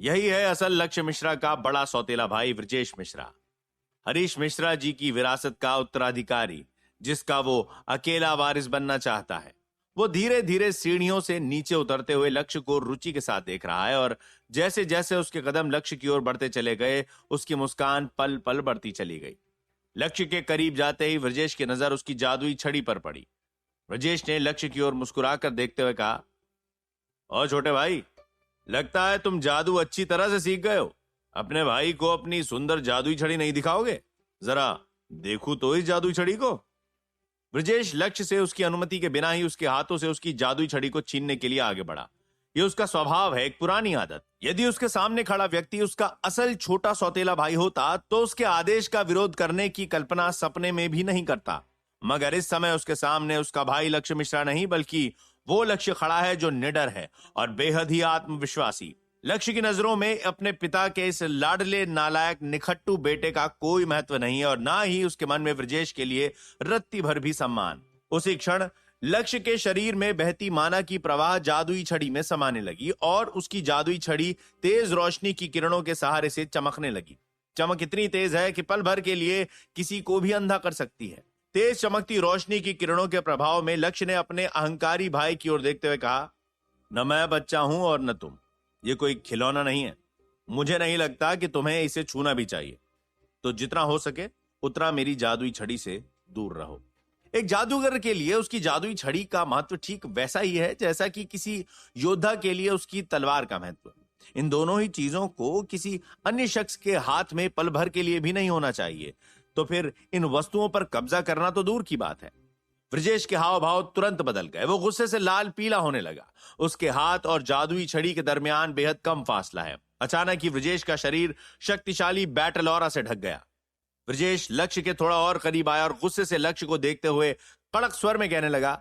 यही है असल लक्ष्य मिश्रा का बड़ा सौतेला भाई ब्रजेश मिश्रा, हरीश मिश्रा जी की विरासत का उत्तराधिकारी, जिसका वो अकेला वारिस बनना चाहता है। वो धीरे धीरे सीढ़ियों से नीचे उतरते हुए लक्ष्य को रुचि के साथ देख रहा है और जैसे जैसे उसके कदम लक्ष्य की ओर बढ़ते चले गए, उसकी मुस्कान पल पल बढ़ती चली गई। लक्ष्य के करीब जाते ही ब्रजेश की नजर उसकी जादुई छड़ी पर पड़ी। ब्रजेश ने लक्ष्य की ओर मुस्कुराकर देखते हुए कहा, ओ छोटे भाई, लगता है तुम जादू अच्छी तरह से सीख गए हो। अपने भाई को अपनी सुंदर जादुई छड़ी नहीं दिखाओगे? जरा देखूं तो इस जादुई छड़ी को। ब्रजेश लक्ष्य से उसकी अनुमति के बिना ही उसके हाथों से उसकी जादुई छड़ी को छीनने के लिए आगे बढ़ा। यह उसका स्वभाव है, एक पुरानी आदत। यदि उसके सामने खड़ा व्यक्ति उसका असल छोटा सौतेला भाई होता तो उसके आदेश का विरोध करने की कल्पना सपने में भी नहीं करता। मगर इस समय उसके सामने उसका भाई लक्ष्य मिश्रा नहीं बल्कि वो लक्ष्य खड़ा है जो निडर है और बेहद ही आत्मविश्वासी। लक्ष्य की नजरों में अपने पिता के इस लाडले नालायक निखट्टू बेटे का कोई महत्व नहीं और ना ही उसके मन में ब्रजेश के लिए रत्ती भर भी सम्मान। उसी क्षण लक्ष्य के शरीर में बहती माना की प्रवाह जादुई छड़ी में समाने लगी और उसकी जादुई छड़ी तेज रोशनी की किरणों के सहारे से चमकने लगी। चमक इतनी तेज है कि पल भर के लिए किसी को भी अंधा कर सकती है। तेज चमकती रोशनी की किरणों के प्रभाव में लक्ष्य ने अपने अहंकारी भाई की ओर देखते हुए कहा, न मैं बच्चा हूं और न तुम। ये कोई खिलौना नहीं है। मुझे नहीं लगता कि तुम्हें इसे छूना भी चाहिए। तो जितना हो सके उतना मेरी जादुई छड़ी से दूर रहो। एक जादूगर के लिए उसकी जादुई छड़ी का महत्व ठीक वैसा ही है जैसा कि किसी योद्धा के लिए उसकी तलवार का महत्व। इन दोनों ही चीजों को किसी अन्य शख्स के हाथ में पल भर के लिए भी नहीं होना चाहिए। तो फिर इन वस्तुओं पर कब्जा करना तो दूर की बात है। ब्रजेश के हाव भाव तुरंत बदल गए। वो गुस्से से लाल पीला होने लगा। उसके हाथ और जादुई छड़ी के दरमियान बेहद कम फासला है। अचानक ही ब्रजेश का शरीर शक्तिशाली बैटल ऑरा से ढक गया। ब्रजेश लक्ष्य के थोड़ा और करीब आया और गुस्से से लक्ष्य को देखते हुए कड़क स्वर में कहने लगा,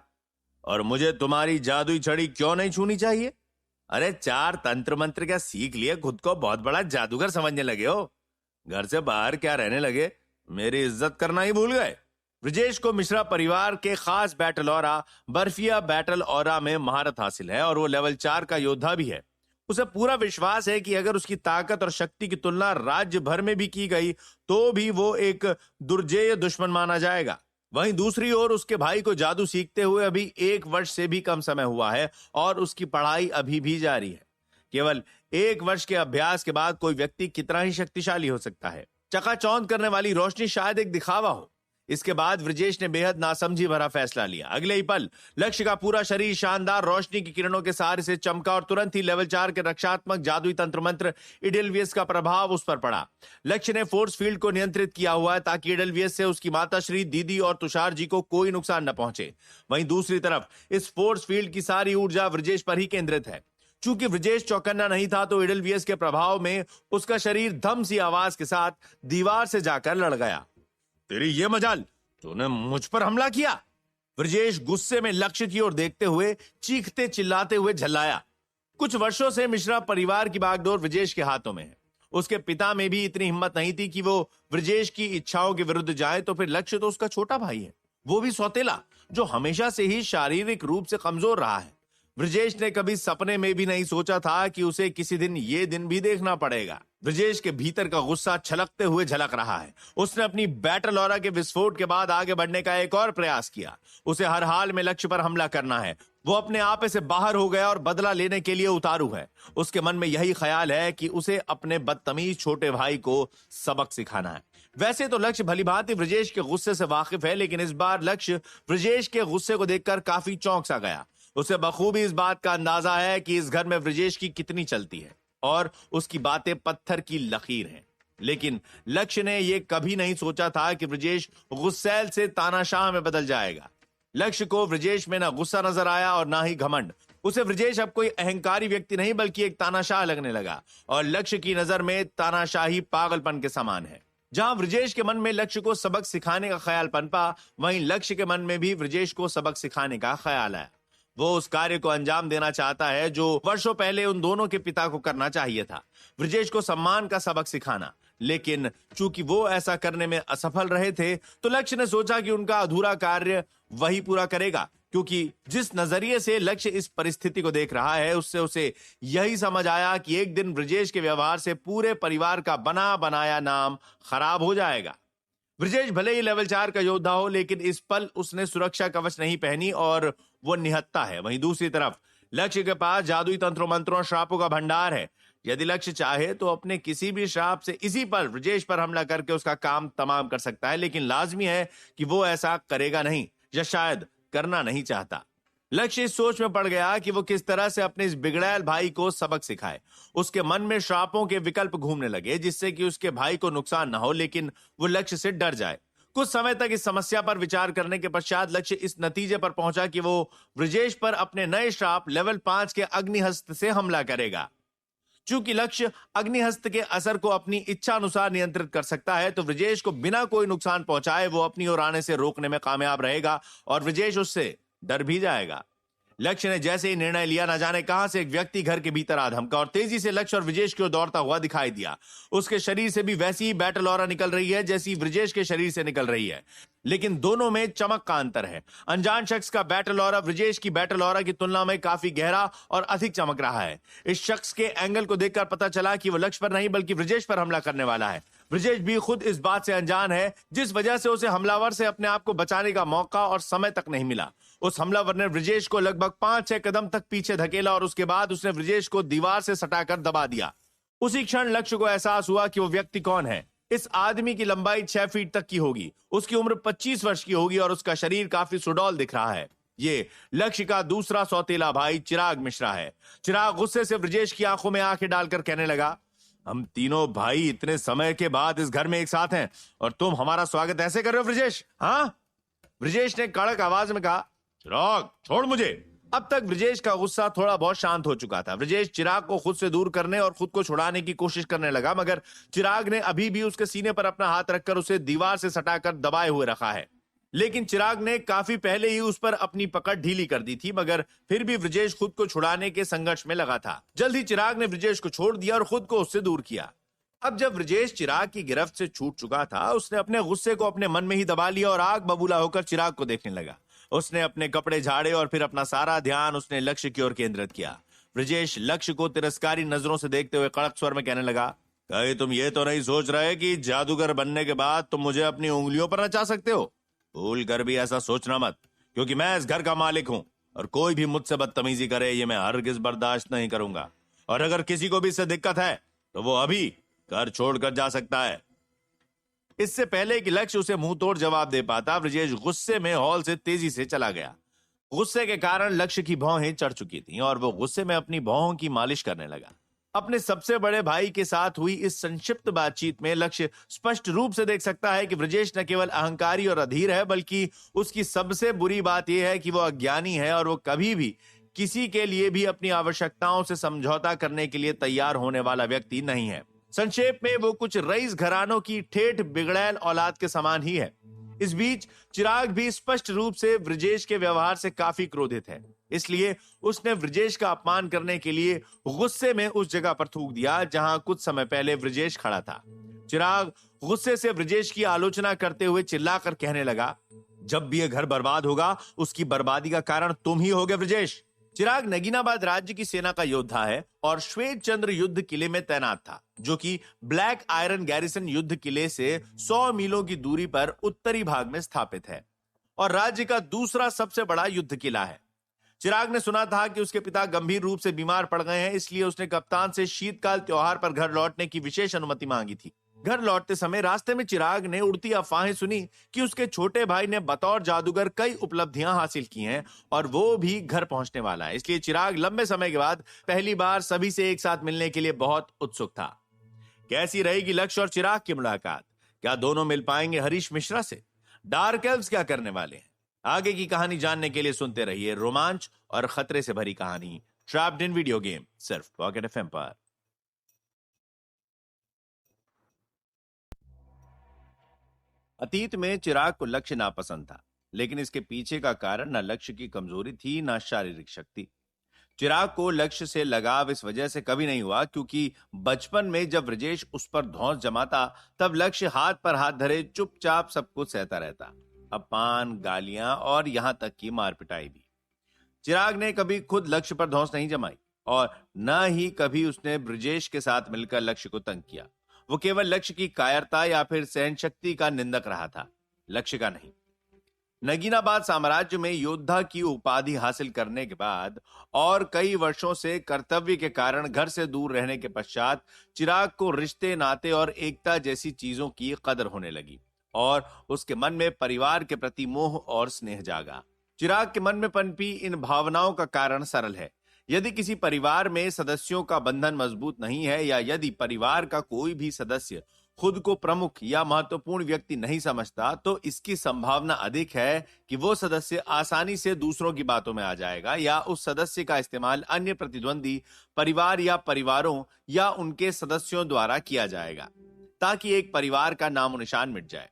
और मुझे तुम्हारी जादुई छड़ी क्यों नहीं छूनी चाहिए? अरे 4 तंत्र मंत्र क्या सीख लिए खुद को बहुत बड़ा जादूगर समझने लगे हो? घर से बाहर क्या रहने लगे? मेरी इज्जत करना ही भूल गए। ब्रजेश को मिश्रा परिवार के खास बैटल ऑरा बर्फिया बैटल ऑरा में महारत हासिल है और वो लेवल 4 का योद्धा भी है। उसे पूरा विश्वास है कि अगर उसकी ताकत और शक्ति की तुलना राज्य भर में भी की गई तो भी वो एक दुर्जेय दुश्मन माना जाएगा। वहीं दूसरी ओर उसके भाई को जादू सीखते हुए अभी 1 वर्ष से भी कम समय हुआ है और उसकी पढ़ाई अभी भी जारी है। केवल 1 वर्ष के अभ्यास के बाद कोई व्यक्ति कितना ही शक्तिशाली हो सकता है। चकाचौंध करने वाली रोशनी शायद एक दिखावा हो। इसके बाद ब्रजेश ने बेहद नासमझी भरा फैसला लिया। अगले ही पल लक्ष्य का पूरा शरीर शानदार रोशनी की किरणों के सहारे से चमका और तुरंत ही लेवल 4 के रक्षात्मक जादुई तंत्र मंत्र इडेलवियस का प्रभाव उस पर पड़ा। लक्ष्य ने फोर्स फील्ड को नियंत्रित किया हुआ है ताकि इडेलवियस से उसकी माता श्री, दीदी और तुषार जी को कोई नुकसान न पहुंचे। वहीं दूसरी तरफ इस फोर्स फील्ड की सारी ऊर्जा ब्रजेश पर ही केंद्रित है। चूंकि ब्रजेश चौकन्ना नहीं था तो इडेलवियस के प्रभाव में उसका शरीर धम सी आवाज के साथ दीवार से जाकर लड़ गया। तेरी ये मजाल, तूने मुझ पर हमला किया। ब्रजेश गुस्से में लक्ष्य की ओर देखते हुए चीखते चिल्लाते हुए झल्लाया। कुछ वर्षों से मिश्रा परिवार की बागडोर ब्रजेश के हाथों में है। उसके पिता में भी इतनी हिम्मत नहीं थी कि वो ब्रजेश की इच्छाओं के विरुद्ध जाए, तो फिर लक्ष्य तो उसका छोटा भाई है, वो भी सौतेला, जो हमेशा से ही शारीरिक रूप से कमजोर रहा है। ब्रजेश ने कभी सपने में भी नहीं सोचा था कि उसे किसी दिन ये दिन भी देखना पड़ेगा। ब्रजेश के भीतर का गुस्सा छलकते हुए झलक रहा है। उसने अपनी बैटल ऑरा के विस्फोट के बाद आगे बढ़ने का एक और प्रयास किया। उसे हर हाल में लक्ष्य पर हमला करना है। वो अपने आप से बाहर हो गया और बदला लेने के लिए उतारू है। उसके मन में यही ख्याल है कि उसे अपने बदतमीज छोटे भाई को सबक सिखाना है। वैसे तो लक्ष्य भलीभांति ब्रजेश के गुस्से से वाकिफ है, लेकिन इस बार लक्ष्य ब्रजेश के गुस्से को देखकर काफी चौंक सा गया। उसे बखूबी इस बात का अंदाजा है कि इस घर में ब्रजेश की कितनी चलती है और उसकी बातें पत्थर की लकीर हैं। लेकिन लक्ष्य ने यह कभी नहीं सोचा था कि ब्रजेश गुस्सैल से तानाशाह में बदल जाएगा। लक्ष्य को ब्रजेश में ना गुस्सा नजर आया और ना ही घमंड। उसे ब्रजेश अब कोई अहंकारी व्यक्ति नहीं बल्कि एक तानाशाह लगने लगा और लक्ष्य की नजर में तानाशाही पागलपन के समान है। जहां ब्रजेश के मन में लक्ष्य को सबक सिखाने का ख्याल पनपा, वहीं लक्ष्य के मन में भी ब्रजेश को सबक सिखाने का ख्याल आया। वो उस कार्य को अंजाम देना चाहता है जो वर्षों पहले उन दोनों के पिता को करना चाहिए था, ब्रजेश को सम्मान का सबक सिखाना। लेकिन चूंकि वो ऐसा करने में असफल रहे थे, तो लक्ष्य ने सोचा कि उनका अधूरा कार्य वही पूरा करेगा, क्योंकि जिस नजरिए से लक्ष्य इस परिस्थिति को देख रहा है उससे उसे यही समझ आया कि एक दिन ब्रजेश के व्यवहार से पूरे परिवार का बना बनाया नाम खराब हो जाएगा। ब्रजेश भले ही लेवल 4 का योद्धा हो, लेकिन इस पल उसने सुरक्षा कवच नहीं पहनी और वो निहत्था है। वहीं दूसरी तरफ लक्ष्य के पास जादुई तंत्रों मंत्रों श्रापों का भंडार है। यदि लक्ष्य चाहे तो अपने किसी भी श्राप से इसी पर ब्रजेश पर हमला करके उसका काम तमाम कर सकता है, लेकिन लाजमी है कि वो ऐसा करेगा नहीं, या शायद करना नहीं चाहता। लक्ष्य इस सोच में पड़ गया कि वो किस तरह से अपने इस बिगड़ैल भाई को सबक सिखाए। उसके मन में श्रापों के विकल्प घूमने लगे जिससे कि उसके भाई को नुकसान ना हो, लेकिन वो लक्ष्य से डर जाए। कुछ समय तक इस समस्या पर विचार करने के पश्चात लक्ष्य इस नतीजे पर पहुंचा कि वो ब्रजेश पर अपने नए श्राप लेवल 5 के अग्निहस्त से हमला करेगा। चूंकि लक्ष्य अग्निहस्त के असर को अपनी इच्छा अनुसार नियंत्रित कर सकता है, तो ब्रजेश को बिना कोई नुकसान पहुंचाए वो अपनी ओर आने से रोकने में कामयाब रहेगा और ब्रजेश उससे डर भी जाएगा। लक्ष्य ने जैसे ही निर्णय लिया, न जाने कहां से एक व्यक्ति घर के भीतर आ धमका और तेजी से लक्ष्य और ब्रजेश की ओर दौड़ता हुआ दिखाई दिया। उसके शरीर से भी वैसी ही बैटल ऑरा निकल रही है जैसी ब्रजेश के शरीर से निकल रही है, लेकिन दोनों में चमक का अंतर है। अनजान शख्स का बैटल ऑरा ब्रजेश की बैटल ऑरा की तुलना में काफी गहरा और अधिक चमक रहा है। इस शख्स के एंगल को देखकर पता चला कि वो लक्ष्य पर नहीं बल्कि ब्रजेश पर हमला करने वाला है। ब्रजेश भी खुद इस बात से अनजान है, जिस वजह से उसे हमलावर से अपने आप को बचाने का मौका और समय तक नहीं मिला। उस हमलावर ने ब्रजेश को लगभग 5-6 कदम तक पीछे धकेला और उसके बाद उसने ब्रजेश को दीवार से सटाकर दबा दिया। उसी क्षण लक्ष्य को एहसास हुआ कि वो व्यक्ति कौन है। इस आदमी की लंबाई 6 फीट तक की होगी, उसकी उम्र 25 वर्ष की होगी और उसका शरीर काफी सुडौल दिख रहा है। ये लक्ष्य का दूसरा सौतेला भाई चिराग मिश्रा है। चिराग गुस्से से ब्रजेश की आंखों में आंखें डालकर कहने लगा, हम तीनों भाई इतने समय के बाद इस घर में एक साथ हैं और तुम हमारा स्वागत ऐसे कर रहे हो ब्रजेश? हाँ, ब्रजेश ने कड़क आवाज में कहा। चिराग, छोड़ मुझे। अब तक ब्रजेश का गुस्सा थोड़ा बहुत शांत हो चुका था। ब्रजेश चिराग को खुद से दूर करने और खुद को छुड़ाने की कोशिश करने लगा, मगर चिराग ने अभी भी उसके सीने पर अपना हाथ रखकर उसे दीवार से सटाकर दबाए हुए रखा है। लेकिन चिराग ने काफी पहले ही उस पर अपनी पकड़ ढीली कर दी थी, मगर फिर भी ब्रजेश खुद को छुड़ाने के संघर्ष में लगा था। जल्द ही चिराग ने ब्रजेश को छोड़ दिया और खुद को उससे दूर किया। अब जब ब्रजेश चिराग की गिरफ्त से छूट चुका था, उसने अपने गुस्से को अपने मन में ही दबा लिया और आग बबूला होकर चिराग को देखने लगा। उसने अपने कपड़े झाड़े और फिर अपना सारा ध्यान उसने लक्ष्य की ओर केंद्रित किया। ब्रजेश लक्ष्य को तिरस्कारी नजरों से देखते हुए कड़क स्वर में कहने लगा, कहीं तुम ये तो नहीं सोच रहे कि जादूगर बनने के बाद तुम मुझे अपनी उंगलियों पर नचा सकते हो? भूल कर भी ऐसा सोचना मत, क्योंकि मैं इस घर का मालिक हूं और कोई भी मुझसे बदतमीजी करे ये मैं हरगिज बर्दाश्त नहीं करूंगा। और अगर किसी को भी इससे दिक्कत है तो वो अभी घर छोड़कर जा सकता है। इससे पहले कि लक्ष्य उसे मुंह तोड़ जवाब दे पाता, ब्रजेश गुस्से में हॉल से तेजी से चला गया। गुस्से के कारण लक्ष्य की भौहें चढ़ चुकी थीं और वो गुस्से में अपनी भौहों की मालिश करने लगा। अपने सबसे बड़े भाई के साथ हुई इस संक्षिप्त बातचीत में लक्ष्य स्पष्ट रूप से देख सकता है कि ब्रजेश न केवल अहंकारी और अधीर है, बल्कि उसकी सबसे बुरी बात यह है कि वो अज्ञानी है और वो कभी भी किसी के लिए भी अपनी आवश्यकताओं से समझौता करने के लिए तैयार होने वाला व्यक्ति नहीं है। संक्षेप में वो कुछ रईस घरानों की ठेठ बिगड़ैल औलाद के समान ही है। इस बीच चिराग भी स्पष्ट रूप से ब्रजेश के व्यवहार से काफी क्रोधित है, इसलिए उसने ब्रजेश का अपमान करने के लिए गुस्से में उस जगह पर थूक दिया जहां कुछ समय पहले ब्रजेश खड़ा था। चिराग गुस्से से ब्रजेश की आलोचना करते हुए चिल्लाकर कहने लगा, जब भी यह घर बर्बाद होगा उसकी बर्बादी का कारण तुम ही होगे ब्रजेश। चिराग नगीनाबाद राज्य की सेना का योद्धा है और श्वेत चंद्र युद्ध किले में तैनात था, जो कि ब्लैक आयरन गैरिसन युद्ध किले से 100 मीलों की दूरी पर उत्तरी भाग में स्थापित है और राज्य का दूसरा सबसे बड़ा युद्ध किला है। चिराग ने सुना था कि उसके पिता गंभीर रूप से बीमार पड़ गए हैं, इसलिए उसने कप्तान से शीतकाल त्योहार पर घर लौटने की विशेष अनुमति मांगी थी। घर लौटते समय रास्ते में चिराग ने उड़ती अफवाहें सुनी कि उसके छोटे भाई ने बतौर जादूगर कई उपलब्धियां हासिल की हैं और वो भी घर पहुंचने वाला है। इसलिए चिराग लंबे समय के बाद पहली बार सभी से एक साथ मिलने के लिए बहुत उत्सुक था। कैसी रहेगी लक्ष्य और चिराग की मुलाकात? क्या दोनों मिल पाएंगे हरीश मिश्रा से? डार्क एल्व्स क्या करने वाले हैं? आगे की कहानी जानने के लिए सुनते रहिए रोमांच और खतरे से भरी कहानी ट्रैप्ड इन वीडियो गेम, सिर्फ पॉकेट एफएम पर। अतीत में चिराग को लक्ष्य नापसंद था, लेकिन इसके पीछे का कारण न लक्ष्य की कमजोरी थी न शारीरिक शक्ति। चिराग को लक्ष्य से लगाव इस वजह से कभी नहीं हुआ क्योंकि बचपन में जब ब्रजेश उस पर धौंस जमाता तब लक्ष्य हाथ पर हाथ धरे चुपचाप सब कुछ सहता रहता, अपमान, गालियां और यहां तक कि मार पिटाई भी। चिराग ने कभी खुद लक्ष्य पर धौंस नहीं जमाई और न ही कभी उसने ब्रजेश के साथ मिलकर लक्ष्य को तंग किया। वो केवल लक्ष्य की कायरता या फिर सहन शक्ति का निंदक रहा था, लक्ष्य का नहीं। नगीनाबाद साम्राज्य में योद्धा की उपाधि हासिल करने के बाद और कई वर्षों से कर्तव्य के कारण घर से दूर रहने के पश्चात चिराग को रिश्ते, नाते और एकता जैसी चीजों की कदर होने लगी और उसके मन में परिवार के प्रति मोह और स्नेह जागा। चिराग के मन में पनपी इन भावनाओं का कारण सरल है। यदि किसी परिवार में सदस्यों का बंधन मजबूत नहीं है या यदि परिवार का कोई भी सदस्य खुद को प्रमुख या महत्वपूर्ण व्यक्ति नहीं समझता, तो इसकी संभावना अधिक है कि वो सदस्य आसानी से दूसरों की बातों में आ जाएगा या उस सदस्य का इस्तेमाल अन्य प्रतिद्वंदी परिवार या परिवारों या उनके सदस्यों द्वारा किया जाएगा ताकि एक परिवार का नामो निशान मिट जाए।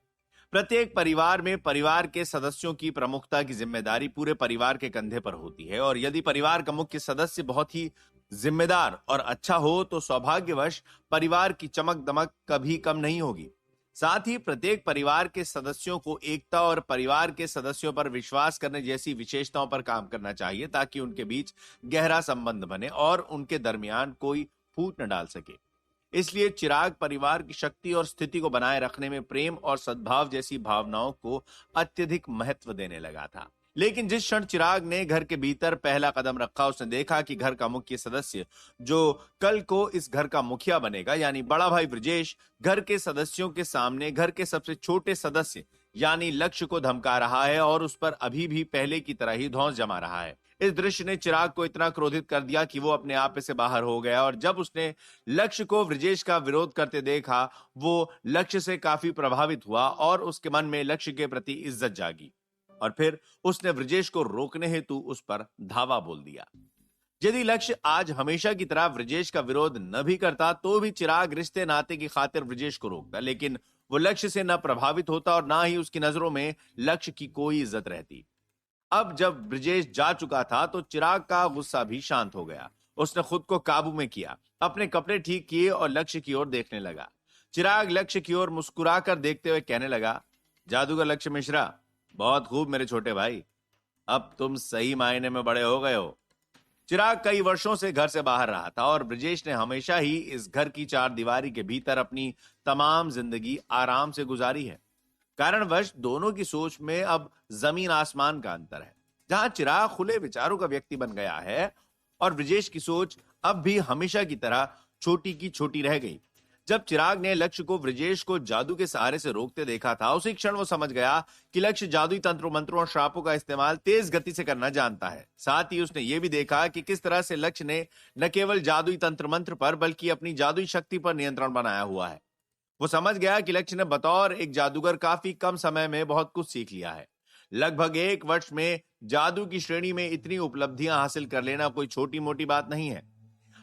प्रत्येक परिवार में परिवार के सदस्यों की प्रमुखता की जिम्मेदारी पूरे परिवार के कंधे पर होती है, और यदि परिवार का मुख्य सदस्य बहुत ही जिम्मेदार और अच्छा हो तो सौभाग्यवश परिवार की चमक दमक कभी कम नहीं होगी। साथ ही प्रत्येक परिवार के सदस्यों को एकता और परिवार के सदस्यों पर विश्वास करने जैसी विशेषताओं पर काम करना चाहिए ताकि उनके बीच गहरा संबंध बने और उनके दरमियान कोई फूट न डाल सके। इसलिए चिराग परिवार की शक्ति और स्थिति को बनाए रखने में प्रेम और सद्भाव जैसी भावनाओं को अत्यधिक महत्व देने लगा था। लेकिन जिस क्षण चिराग ने घर के भीतर पहला कदम रखा, उसने देखा कि घर का मुख्य सदस्य जो कल को इस घर का मुखिया बनेगा, यानी बड़ा भाई ब्रजेश, घर के सदस्यों के सामने घर के सबसे छोटे सदस्य यानी लक्ष्य को धमका रहा है और उस पर अभी भी पहले की तरह ही धौंस जमा रहा है। इस दृश्य ने चिराग को इतना क्रोधित कर दिया कि वो अपने आप से बाहर हो गया, और जब उसने लक्ष्य को ब्रजेश का विरोध करते देखा, वो लक्ष्य से काफी प्रभावित हुआ और उसके मन में लक्ष्य के प्रति इज्जत जागी, और फिर उसने ब्रजेश को रोकने हेतु उस पर धावा बोल दिया। यदि लक्ष्य आज हमेशा की तरह ब्रजेश का विरोध न भी करता तो भी चिराग रिश्ते नाते की खातिर ब्रजेश को रोकता, लेकिन वो लक्ष्य से न प्रभावित होता और ना ही उसकी नजरों में लक्ष्य की कोई इज्जत रहती। अब जब ब्रजेश जा चुका था तो चिराग का गुस्सा भी शांत हो गया। उसने खुद को काबू में किया, अपने कपड़े ठीक किए और लक्ष्य की ओर देखने लगा। चिराग लक्ष्य की ओर मुस्कुराकर देखते हुए कहने लगा, जादूगर लक्ष्य मिश्रा, बहुत खूब मेरे छोटे भाई, अब तुम सही मायने में बड़े हो गए हो। चिराग कई वर्षों से घर से बाहर रहा था और ब्रजेश ने हमेशा ही इस घर की चार दीवारी के भीतर अपनी तमाम जिंदगी आराम से गुजारी है। कारणवश दोनों की सोच में अब जमीन आसमान का अंतर है। जहां चिराग खुले विचारों का व्यक्ति बन गया है और ब्रजेश की सोच अब भी हमेशा की तरह छोटी की छोटी रह गई। जब चिराग ने लक्ष्य को ब्रजेश को जादू के सहारे से रोकते देखा था, उसी क्षण वो समझ गया कि लक्ष्य जादुई तंत्र मंत्रों और श्रापों का इस्तेमाल तेज गति से करना जानता है। साथ ही उसने ये भी देखा कि किस तरह से लक्ष्य ने न केवल जादुई तंत्र मंत्र पर बल्कि अपनी जादुई शक्ति पर नियंत्रण बनाया हुआ है। वो समझ गया कि लक्ष्य ने बतौर एक जादूगर काफी कम समय में बहुत कुछ सीख लिया है। लगभग 1 वर्ष में जादू की श्रेणी में इतनी उपलब्धियां हासिल कर लेना कोई छोटी मोटी बात नहीं है।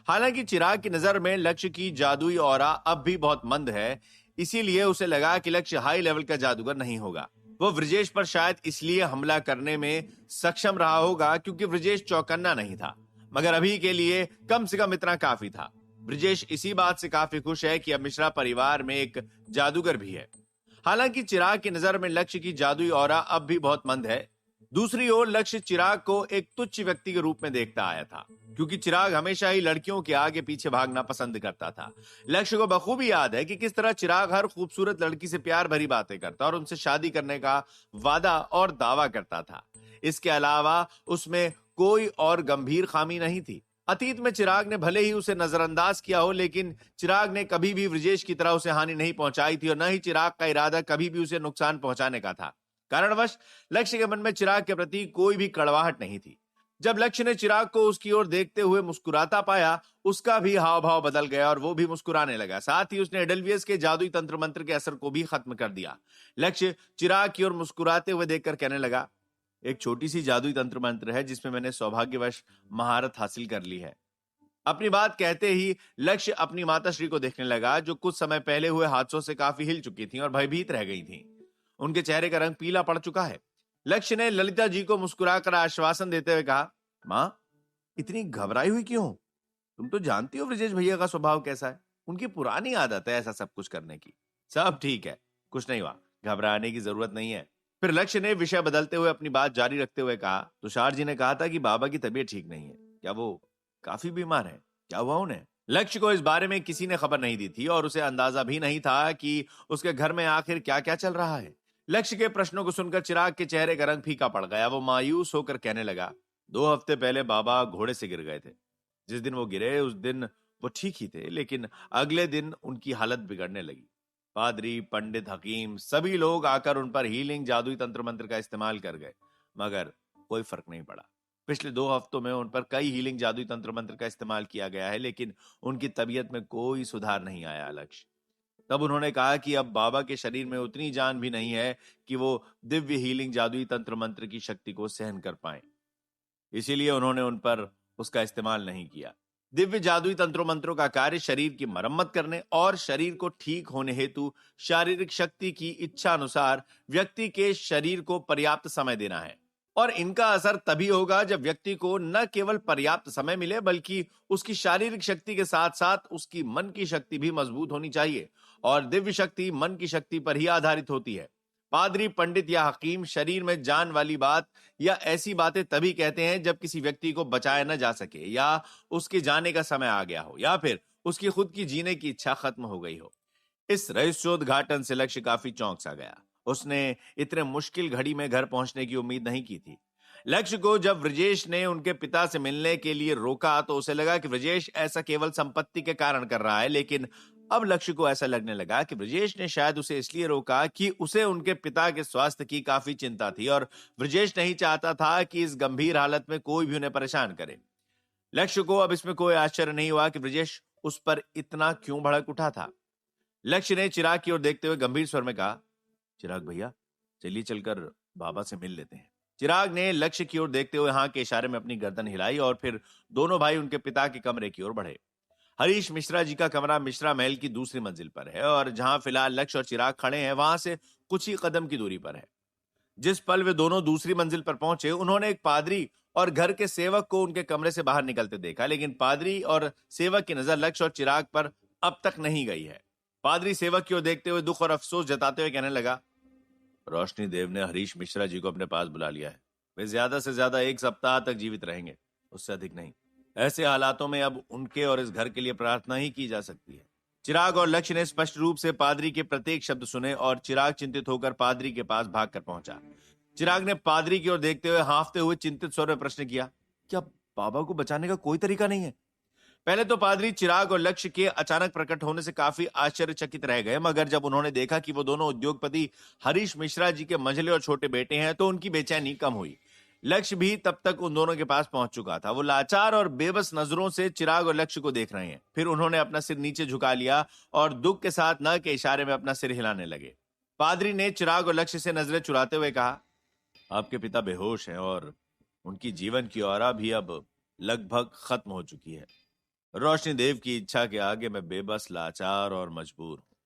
हालांकि चिराग की नजर में लक्ष्य की जादुई ऑरा अब भी बहुत मंद है, इसीलिए उसे लगा कि लक्ष्य हाई लेवल का जादूगर नहीं होगा। वो ब्रजेश पर शायद इसलिए हमला करने में सक्षम रहा होगा क्योंकि ब्रजेश चौकन्ना नहीं था, मगर अभी के लिए कम से कम इतना काफी था। ब्रजेश इसी बात से काफी खुश है कि अब मिश्रा परिवार में एक जादूगर भी है। हालांकि चिराग की नजर में लक्ष्य की जादुई ऑरा अब भी बहुत मंद है। दूसरी ओर लक्ष्य चिराग को एक तुच्छ व्यक्ति के रूप में देखता आया था, क्योंकि चिराग हमेशा ही लड़कियों के आगे पीछे भागना पसंद करता था। लक्ष्य को बखूबी याद है कि किस तरह चिराग हर खूबसूरत लड़की से प्यार भरी बातें करता और उनसे शादी करने का वादा और दावा करता था। इसके अलावा उसमें कोई और गंभीर खामी नहीं थी। अतीत में चिराग ने भले ही उसे नजरअंदाज किया हो, लेकिन चिराग ने कभी भी ब्रजेश की तरह उसे हानि नहीं पहुंचाई थी और न ही चिराग का इरादा कभी भी उसे नुकसान पहुंचाने का था। कारणवश लक्ष्य के मन में चिराग के प्रति कोई भी कड़वाहट नहीं थी। जब लक्ष्य ने चिराग को उसकी ओर देखते हुए मुस्कुराता पाया, उसका भी हाव भाव बदल गया और वो भी मुस्कुराने लगा। साथ ही उसने एडलवियस के जादुई तंत्र मंत्र के असर को भी खत्म कर दिया। लक्ष्य चिराग की ओर मुस्कुराते हुए देखकर कहने लगा, एक छोटी सी जादुई तंत्र मंत्र है जिसमें मैंने सौभाग्यवश महारत हासिल कर ली है। अपनी बात कहते ही लक्ष्य अपनी माताश्री को देखने लगा, जो कुछ समय पहले हुए हादसों से काफी हिल चुकी थीं और भयभीत रह गई थीं। उनके चेहरे का रंग पीला पड़ चुका है। लक्ष्य ने ललिता जी को मुस्कुराकर आश्वासन देते हुए कहा, मां, इतनी घबराई हुई क्यों? तुम तो जानती हो ब्रजेश भैया का स्वभाव कैसा है। उनकी पुरानी आदत है ऐसा सब कुछ करने की। सब ठीक है, कुछ नहीं हुआ, घबराने की जरूरत नहीं है। फिर लक्ष्य ने विषय बदलते हुए अपनी बात जारी रखते हुए कहा, तुषार जी ने कहा था कि बाबा की तबीयत ठीक नहीं है। क्या वो काफी बीमार है? क्या हुआ उन्हें? लक्ष्य को इस बारे में किसी ने खबर नहीं दी थी और उसे अंदाजा भी नहीं था कि उसके घर में आखिर क्या क्या चल रहा है। लक्ष्य के प्रश्नों को सुनकर चिराग के चेहरे का रंग फीका पड़ गया। वो मायूस होकर कहने लगा, 2 हफ्ते पहले बाबा घोड़े से गिर गए थे। जिस दिन वो गिरे उस दिन वो ठीक ही थे, लेकिन अगले दिन उनकी हालत बिगड़ने लगी। पादरी, पंडित, हकीम सभी लोग आकर उन पर हीलिंग जादुई तंत्र मंत्र का इस्तेमाल कर गए, मगर कोई फर्क नहीं पड़ा। पिछले 2 हफ्तों में उन पर कई हीलिंग जादुई तंत्र मंत्र का इस्तेमाल किया गया है, लेकिन उनकी तबीयत में कोई सुधार नहीं आया। लक्ष्य, तब उन्होंने कहा कि अब बाबा के शरीर में उतनी जान भी नहीं है कि वो दिव्य हीलिंग जादुई तंत्र मंत्र की शक्ति को सहन कर पाए। इसीलिए उन्होंने उन पर उसका इस्तेमाल नहीं किया। दिव्य जादुई तंत्रों मंत्रों का कार्य शरीर की मरम्मत करने और शरीर को ठीक होने हेतु शारीरिक शक्ति की इच्छा अनुसार व्यक्ति के शरीर को पर्याप्त समय देना है। और इनका असर तभी होगा जब व्यक्ति को न केवल पर्याप्त समय मिले बल्कि उसकी शारीरिक शक्ति के साथ साथ उसकी मन की शक्ति भी मजबूत होनी चाहिए। और दिव्य शक्ति मन की शक्ति पर ही आधारित होती है। पादरी, पंडित या हकीम शरीर में जान वाली बात या ऐसी बातें तभी कहते हैं जब किसी व्यक्ति को बचाया न जा सके, या उसके जाने का समय आ गया हो, या फिर उसकी खुद की जीने की इच्छा खत्म हो गई हो। इस रहस्योद्घाटन से लक्ष्य काफी चौंक सा गया। उसने इतने मुश्किल घड़ी में घर पहुंचने की उम्मीद नहीं की थी। लक्ष्य को जब ब्रजेश ने उनके पिता से मिलने के लिए रोका तो उसे लगा कि ब्रजेश ऐसा केवल संपत्ति के कारण कर रहा है, लेकिन अब लक्ष्य को ऐसा लगने लगा कि ब्रजेश ने शायद उसे इसलिए रोका कि उसे उनके पिता के स्वास्थ्य की काफी चिंता थी और ब्रजेश नहीं चाहता था कि इस गंभीर हालत में कोई भी उन्हें परेशान करे। लक्ष्य को अब इसमें कोई आश्चर्य नहीं हुआ कि ब्रजेश उस पर इतना क्यों भड़क उठा था। लक्ष्य ने चिराग की ओर देखते हुए गंभीर स्वर में कहा, चिराग भैया, चलिए चलकर बाबा से मिल लेते हैं। चिराग ने लक्ष्य की ओर देखते हुए हाँ के इशारे में अपनी गर्दन हिलाई और फिर दोनों भाई उनके पिता के कमरे की ओर बढ़े। हरीश मिश्रा जी का कमरा मिश्रा महल की दूसरी मंजिल पर है और जहां फिलहाल लक्ष्य और चिराग खड़े हैं वहां से कुछ ही कदम की दूरी पर है। जिस पल वे दोनों दूसरी मंजिल पर पहुंचे उन्होंने एक पादरी और घर के सेवक को उनके कमरे से बाहर निकलते देखा, लेकिन पादरी और सेवक की नजर लक्ष्य और चिराग पर अब तक नहीं गई है। पादरी सेवक की ओर देखते हुए दुख और अफसोस जताते हुए कहने लगा, रोशनी देव ने हरीश मिश्रा जी को अपने पास बुला लिया है। वे ज्यादा से ज्यादा 1 सप्ताह तक जीवित रहेंगे, उससे अधिक नहीं। ऐसे हालातों में अब उनके और इस घर के लिए प्रार्थना ही की जा सकती है। चिराग और लक्ष्य ने स्पष्ट रूप से पादरी के प्रत्येक शब्द सुने और चिराग चिंतित होकर पादरी के पास भागकर पहुंचा। चिराग ने पादरी की ओर देखते हुए हांफते हुए चिंतित स्वर में प्रश्न किया, क्या बाबा को बचाने का कोई तरीका नहीं है? पहले तो पादरी चिराग और लक्ष्य के अचानक प्रकट होने से काफी आश्चर्यचकित रह गए, मगर जब उन्होंने देखा कि वो दोनों उद्योगपति हरीश मिश्रा जी के मंझले और छोटे बेटे हैं तो उनकी बेचैनी कम हुई। लक्ष्य भी तब तक उन दोनों के पास पहुंच चुका था। वो लाचार और बेबस नजरों से चिराग और लक्ष्य को देख रहे हैं। फिर उन्होंने अपना सिर नीचे झुका लिया और दुख के साथ न के इशारे में अपना सिर हिलाने लगे। पादरी ने चिराग और लक्ष्य से नजरें चुराते हुए कहा, आपके पिता बेहोश हैं और उनकी जीवन की औरा भी अब लगभग खत्म हो चुकी है। रोशनी देव की इच्छा के आगे मैं बेबस, लाचार और मजबूर हूं।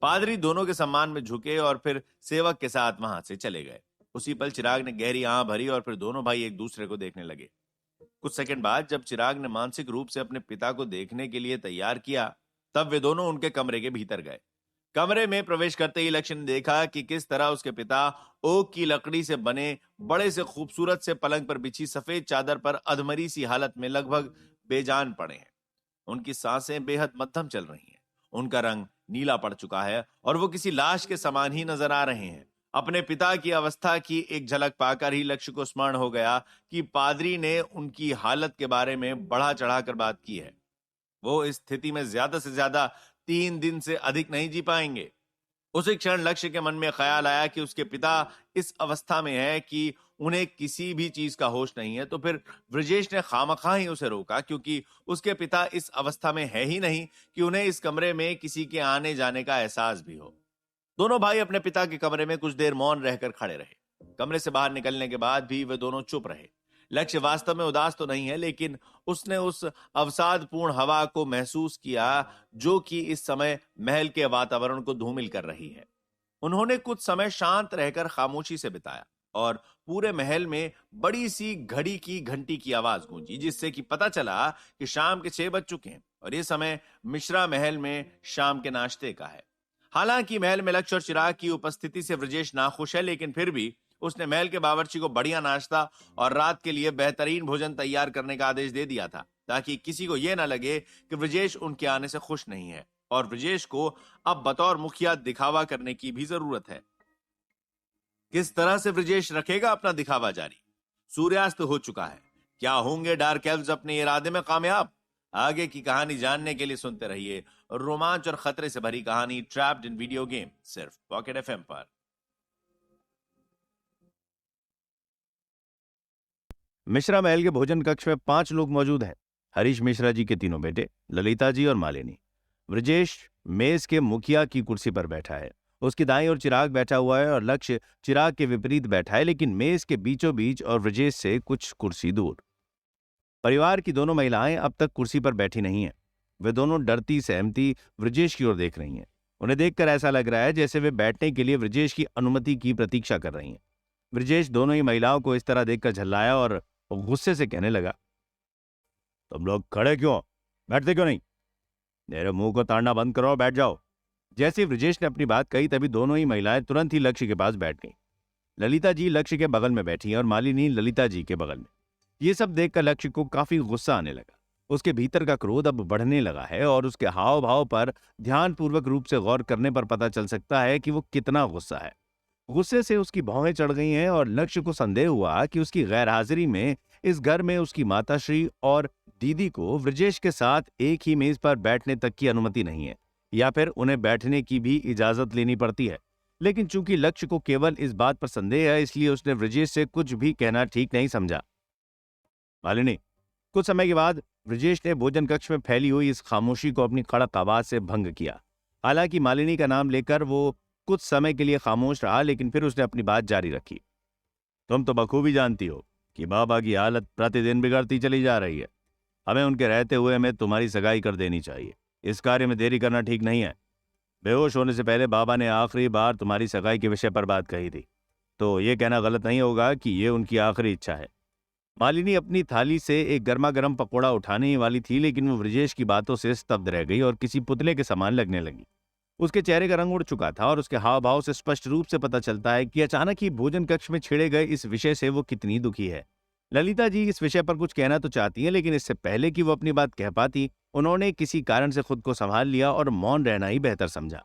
पादरी दोनों के सम्मान में झुके और फिर सेवक के साथ वहां से चले गए। उसी पल चिराग ने गहरी आंख भरी और फिर दोनों भाई एक दूसरे को देखने लगे। कुछ सेकंड बाद जब चिराग ने मानसिक रूप से अपने पिता को देखने के लिए तैयार किया तब वे दोनों उनके कमरे के भीतर गए। कमरे में प्रवेश करते ही लक्ष्य ने देखा कि किस तरह उसके पिता ओक की लकड़ी से बने बड़े से खूबसूरत से पलंग पर बिछी सफेद चादर पर अधमरी सी हालत में लगभग बेजान पड़े हैं। उनकी सांसें बेहद मध्यम चल रही हैं। उनका रंग नीला पड़ चुका है और वो किसी लाश के समान ही नजर आ रहे हैं। अपने पिता की अवस्था की एक झलक पाकर ही लक्ष्य को स्मरण हो गया कि पादरी ने उनकी हालत के बारे में बढ़ा चढ़ाकर बात की है। वो इस स्थिति में ज्यादा से ज्यादा 3 दिन से अधिक नहीं जी पाएंगे। उसी क्षण लक्ष्य के मन में ख्याल आया कि उसके पिता इस अवस्था में है कि उन्हें किसी भी चीज का होश नहीं है, तो फिर ब्रजेश ने खामखा ही उसे रोका, क्योंकि उसके पिता इस अवस्था में है ही नहीं कि उन्हें इस कमरे में किसी के आने जाने का एहसास भी हो। दोनों भाई अपने पिता के कमरे में कुछ देर मौन रहकर खड़े रहे। कमरे से बाहर निकलने के बाद भी वे दोनों चुप रहे। लक्ष्य वास्तव में उदास तो नहीं है, लेकिन उसने उस अवसादपूर्ण हवा को महसूस किया जो कि इस समय महल के वातावरण को धूमिल कर रही है। उन्होंने कुछ समय शांत रहकर खामोशी से बिताया और पूरे महल में बड़ी सी घड़ी की घंटी की आवाज गूंजी, जिससे कि पता चला कि शाम के 6 बज चुके हैं और ये समय मिश्रा महल में शाम के नाश्ते का है। हालांकि महल में लक्ष्य और चिराग की उपस्थिति से ब्रजेश नाखुश है, लेकिन फिर भी उसने महल के बावर्ची को बढ़िया नाश्ता और रात के लिए बेहतरीन भोजन तैयार करने का आदेश दे दिया था, ताकि किसी को यह ना लगे कि ब्रजेश उनके आने से खुश नहीं है। और ब्रजेश को अब बतौर मुखिया दिखावा करने की भी जरूरत है। किस तरह से ब्रजेश रखेगा अपना दिखावा जारी? सूर्यास्त हो चुका है। क्या होंगे डार्क एल्व्स अपने इरादे में कामयाब? आगे की कहानी जानने के लिए सुनते रहिए रोमांच और खतरे से भरी कहानी ट्रैप्ड इन वीडियो गेम, सिर्फ पॉकेट एफएम पर। मिश्रा महल के भोजन कक्ष में 5 लोग मौजूद हैं। हरीश मिश्रा जी के तीनों बेटे, ललिता जी और मालिनी। ब्रजेश मेज के मुखिया की कुर्सी पर बैठा है। उसकी दाईं ओर चिराग बैठा हुआ है और लक्ष्य चिराग के विपरीत बैठा है, लेकिन मेज के बीचों बीच और ब्रजेश से कुछ कुर्सी दूर। परिवार की दोनों महिलाएं अब तक कुर्सी पर बैठी नहीं हैं। वे दोनों डरती सहमती ब्रजेश की ओर देख रही हैं। उन्हें देखकर ऐसा लग रहा है जैसे वे बैठने के लिए ब्रजेश की अनुमति की प्रतीक्षा कर रही हैं। ब्रजेश दोनों ही महिलाओं को इस तरह देखकर झल्लाया और गुस्से से कहने लगा, तुम लोग खड़े क्यों, बैठते क्यों नहीं? मेरे मुंह को ताड़ना बंद करो और बैठ जाओ। जैसे ही ब्रजेश ने अपनी बात कही तभी दोनों ही महिलाएं तुरंत ही लक्ष्य के पास बैठ गईं। ललिता जी लक्ष्य के बगल में बैठी और मालिनी ललिता जी के बगल में। ये सब देखकर लक्ष्य को काफी गुस्सा आने लगा। उसके भीतर का क्रोध अब बढ़ने लगा है और उसके हाव भाव पर ध्यानपूर्वक रूप से गौर करने पर पता चल सकता है कि वो कितना गुस्सा है। गुस्से से उसकी भौहें चढ़ गई हैं और लक्ष्य को संदेह हुआ कि उसकी गैरहाजिरी में इस घर में उसकी माताश्री और दीदी को ब्रजेश के साथ एक ही मेज पर बैठने तक की अनुमति नहीं है, या फिर उन्हें बैठने की भी इजाजत लेनी पड़ती है। लेकिन चूंकि लक्ष्य को केवल इस बात पर संदेह है, इसलिए उसने ब्रजेश से कुछ भी कहना ठीक नहीं समझा। मालिनी, कुछ समय के बाद ब्रजेश ने भोजन कक्ष में फैली हुई इस खामोशी को अपनी कड़क आवाज से भंग किया। हालांकि मालिनी का नाम लेकर वो कुछ समय के लिए खामोश रहा, लेकिन फिर उसने अपनी बात जारी रखी। तुम तो बखूबी जानती हो कि बाबा की हालत प्रतिदिन बिगड़ती चली जा रही है। हमें उनके रहते हुए हमें तुम्हारी सगाई कर देनी चाहिए। इस कार्य में देरी करना ठीक नहीं है। बेहोश होने से पहले बाबा ने आखिरी बार तुम्हारी सगाई के विषय पर बात कही थी, तो ये कहना गलत नहीं होगा कि ये उनकी आखिरी इच्छा है। मालिनी अपनी थाली से एक गर्मा गर्म पकौड़ा उठाने ही वाली थी, लेकिन वो ब्रजेश की बातों से स्तब्ध रह गई और किसी पुतले के समान लगने लगी। उसके चेहरे का रंग उड़ चुका था और उसके हाव भाव से स्पष्ट रूप से पता चलता है कि अचानक ही भोजन कक्ष में छेड़े गए इस विषय से वो कितनी दुखी है। ललिता जी इस विषय पर कुछ कहना तो चाहती हैं, लेकिन इससे पहले कि वो अपनी बात कह पाती, उन्होंने किसी कारण से खुद को संभाल लिया और मौन रहना ही बेहतर समझा।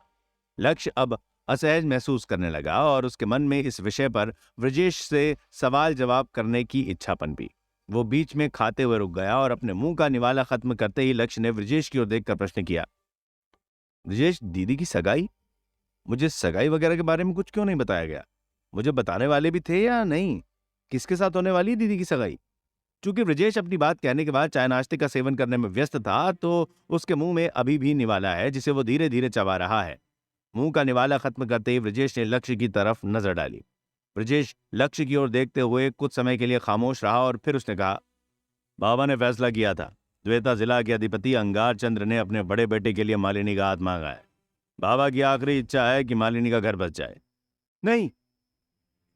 लक्ष्य अब असहज महसूस करने लगा और उसके मन में इस विषय पर ब्रजेश से सवाल जवाब करने की इच्छा पनपी। वो बीच में खाते हुए रुक गया और अपने मुंह का निवाला खत्म करते ही लक्ष्य ने ब्रजेश की ओर देखकर प्रश्न किया, ब्रजेश, दीदी की सगाई? मुझे सगाई वगैरह के बारे में कुछ क्यों नहीं बताया गया? मुझे बताने वाले भी थे या नहीं? किसके साथ होने वाली है दीदी की सगाई? चूंकि ब्रजेश अपनी बात कहने के बाद चाय नाश्ते का सेवन करने में व्यस्त था, तो उसके मुंह में अभी भी निवाला है जिसे वो धीरे धीरे चबा रहा है। मुंह का निवाला खत्म करते ही ब्रजेश ने लक्ष्य की तरफ नजर डाली। ब्रजेश लक्ष्य की ओर देखते हुए कुछ समय के लिए खामोश रहा और फिर उसने कहा, बाबा ने फैसला किया था। द्वेता जिला के अधिपति अंगार चंद्र ने अपने बड़े बेटे के लिए मालिनी का हाथ मांगा है। बाबा की आखिरी इच्छा है कि मालिनी का घर बच जाए। नहीं।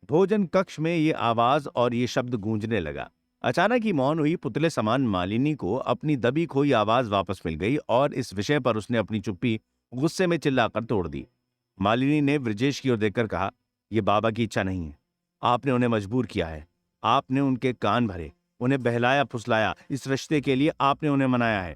भोजन कक्ष में ये आवाज और ये शब्द गूंजने लगा। अचानक ही मौन हुई पुतले समान मालिनी को अपनी दबी खोई आवाज वापस मिल गई और इस विषय पर उसने अपनी चुप्पी गुस्से में चिल्लाकर तोड़ दी। मालिनी ने ब्रजेश की ओर देखकर कहा, यह बाबा की इच्छा नहीं है। आपने उन्हें मजबूर किया है। आपने उनके कान भरे, उन्हें बहलाया फुसलाया। इस रिश्ते के लिए आपने उन्हें मनाया है।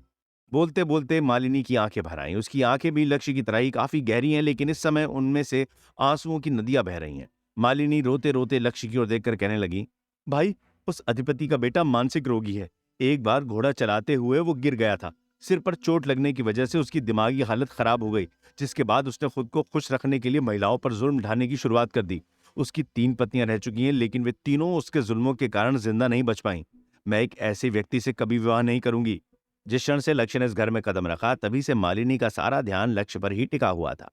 बोलते बोलते मालिनी की आंखें भर आईं। उसकी आंखें भी लक्ष्य की तरह ही काफी गहरी हैं, लेकिन इस समय उनमें से आंसुओं की नदियां बह रही हैं। मालिनी रोते रोते लक्ष्य की ओर देखकर कहने लगी, भाई, उस अधिपति का बेटा मानसिक रोगी है। एक बार घोड़ा चलाते हुए वो गिर गया था। सिर पर चोट लगने की वजह से उसकी दिमागी हालत खराब हो गई, जिसके बाद उसने खुद को खुश रखने के लिए महिलाओं पर जुल्म ढाने की शुरुआत कर दी। उसकी 3 पत्नियां रह चुकी हैं, लेकिन वे तीनों उसके जुल्मों के कारण जिंदा नहीं बच पाईं। मैं एक ऐसे व्यक्ति से कभी विवाह नहीं करूंगी। जिस क्षण से लक्ष्य ने इस घर में कदम रखा, तभी से मालिनी का सारा ध्यान लक्ष्य पर ही टिका हुआ था।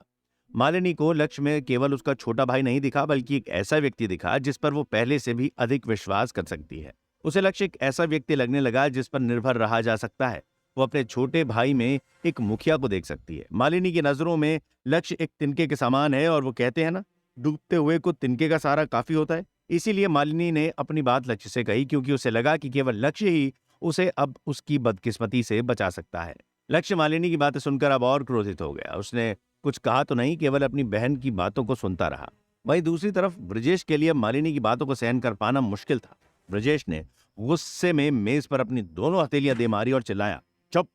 मालिनी को लक्ष्य में केवल उसका छोटा भाई नहीं दिखा, बल्कि एक ऐसा व्यक्ति दिखा जिस पर वो पहले से भी अधिक विश्वास कर सकती है। उसे लक्ष्य एक ऐसा व्यक्ति लगने लगा जिस पर निर्भर रहा जा सकता है। वो अपने छोटे भाई में एक मुखिया को देख सकती है। मालिनी की नजरों में लक्ष्य एक तिनके के समान है, और वो कहते हैं ना, डूबते हुए को तिनके का सहारा काफी होता है। इसीलिए मालिनी ने अपनी बात लक्ष्य से कही, क्योंकि उसे लगा कि केवल लक्ष्य ही उसे अब उसकी बदकिस्मती से बचा सकता है। लक्ष्य मालिनी की बातें सुनकर अब और क्रोधित हो गया। उसने कुछ कहा तो नहीं, केवल अपनी बहन की बातों को सुनता रहा। वहीं दूसरी तरफ ब्रजेश के लिए मालिनी की बातों को सहन कर पाना मुश्किल था। ब्रजेश ने गुस्से में मेज पर अपनी दोनों हथेलियां दे मारी और चिल्लाया, चुप,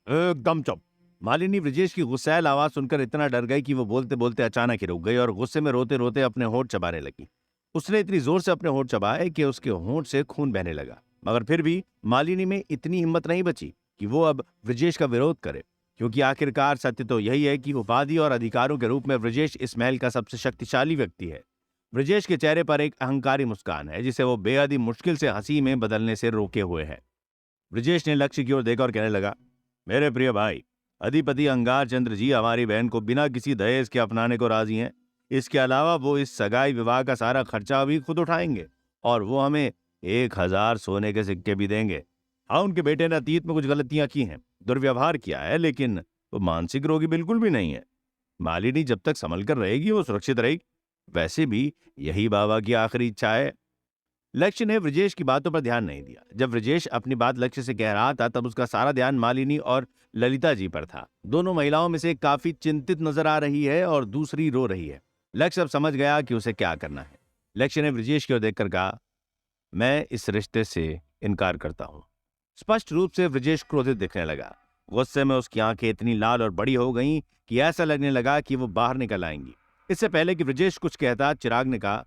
एकदम चुप। मालिनी ब्रजेश की गुस्सैल आवाज सुनकर इतना डर गई कि वो बोलते बोलते अचानक ही रुक गई और गुस्से में रोते रोते अपने होंठ चबाने लगी। उसने इतनी जोर से अपने होंठ चबाए कि उसके होंठ से खून बहने लगा, मगर फिर भी मालिनी में इतनी हिम्मत नहीं बची कि वो अब ब्रजेश का विरोध करे, क्योंकि आखिरकार सत्य तो यही है कि उपाधि और अधिकारों के रूप में ब्रजेश इस महल का सबसे शक्तिशाली व्यक्ति है। ब्रजेश के चेहरे पर एक अहंकारी मुस्कान है, जिसे वो बेहद ही मुश्किल से हंसी में बदलने से रोके हुए है। ब्रजेश ने लक्ष्य की ओर देखा और कहने लगा, मेरे प्रिय भाई, अधिपति अंगार चंद्र जी हमारी बहन को बिना किसी दहेज के अपनाने को राजी हैं। इसके अलावा वो इस सगाई विवाह का सारा खर्चा भी खुद उठाएंगे और वो हमें 1000 सोने के सिक्के भी देंगे। हाँ, उनके बेटे ने अतीत में कुछ गलतियां की हैं, दुर्व्यवहार किया है, लेकिन वो मानसिक रोगी बिल्कुल भी नहीं है। मालिनी जब तक संभल कर रहेगी वो सुरक्षित रहेगी। वैसे भी यही बाबा की आखिरी इच्छा है। लक्ष्य ने ब्रजेश की बातों पर ध्यान नहीं दिया। जब ब्रजेश अपनी बात लक्ष्य से कह रहा था तब उसका सारा ध्यान मालिनी और ललिता जी पर था। दोनों महिलाओं में से एक काफी चिंतित नजर आ रही है और दूसरी रो रही है। लक्ष्य अब समझ गया कि उसे क्या करना है। लक्ष्य ने ब्रजेश की ओर देखकर कहा, मैं इस रिश्ते से इनकार करता हूं। स्पष्ट रूप से ब्रजेश क्रोधित दिखने लगा। गुस्से में उसकी आंखें इतनी लाल और बड़ी हो गईं कि ऐसा लगने लगा कि वो बाहर निकल आएंगी। इससे पहले कि ब्रजेश कुछ कहता, चिराग ने कहा,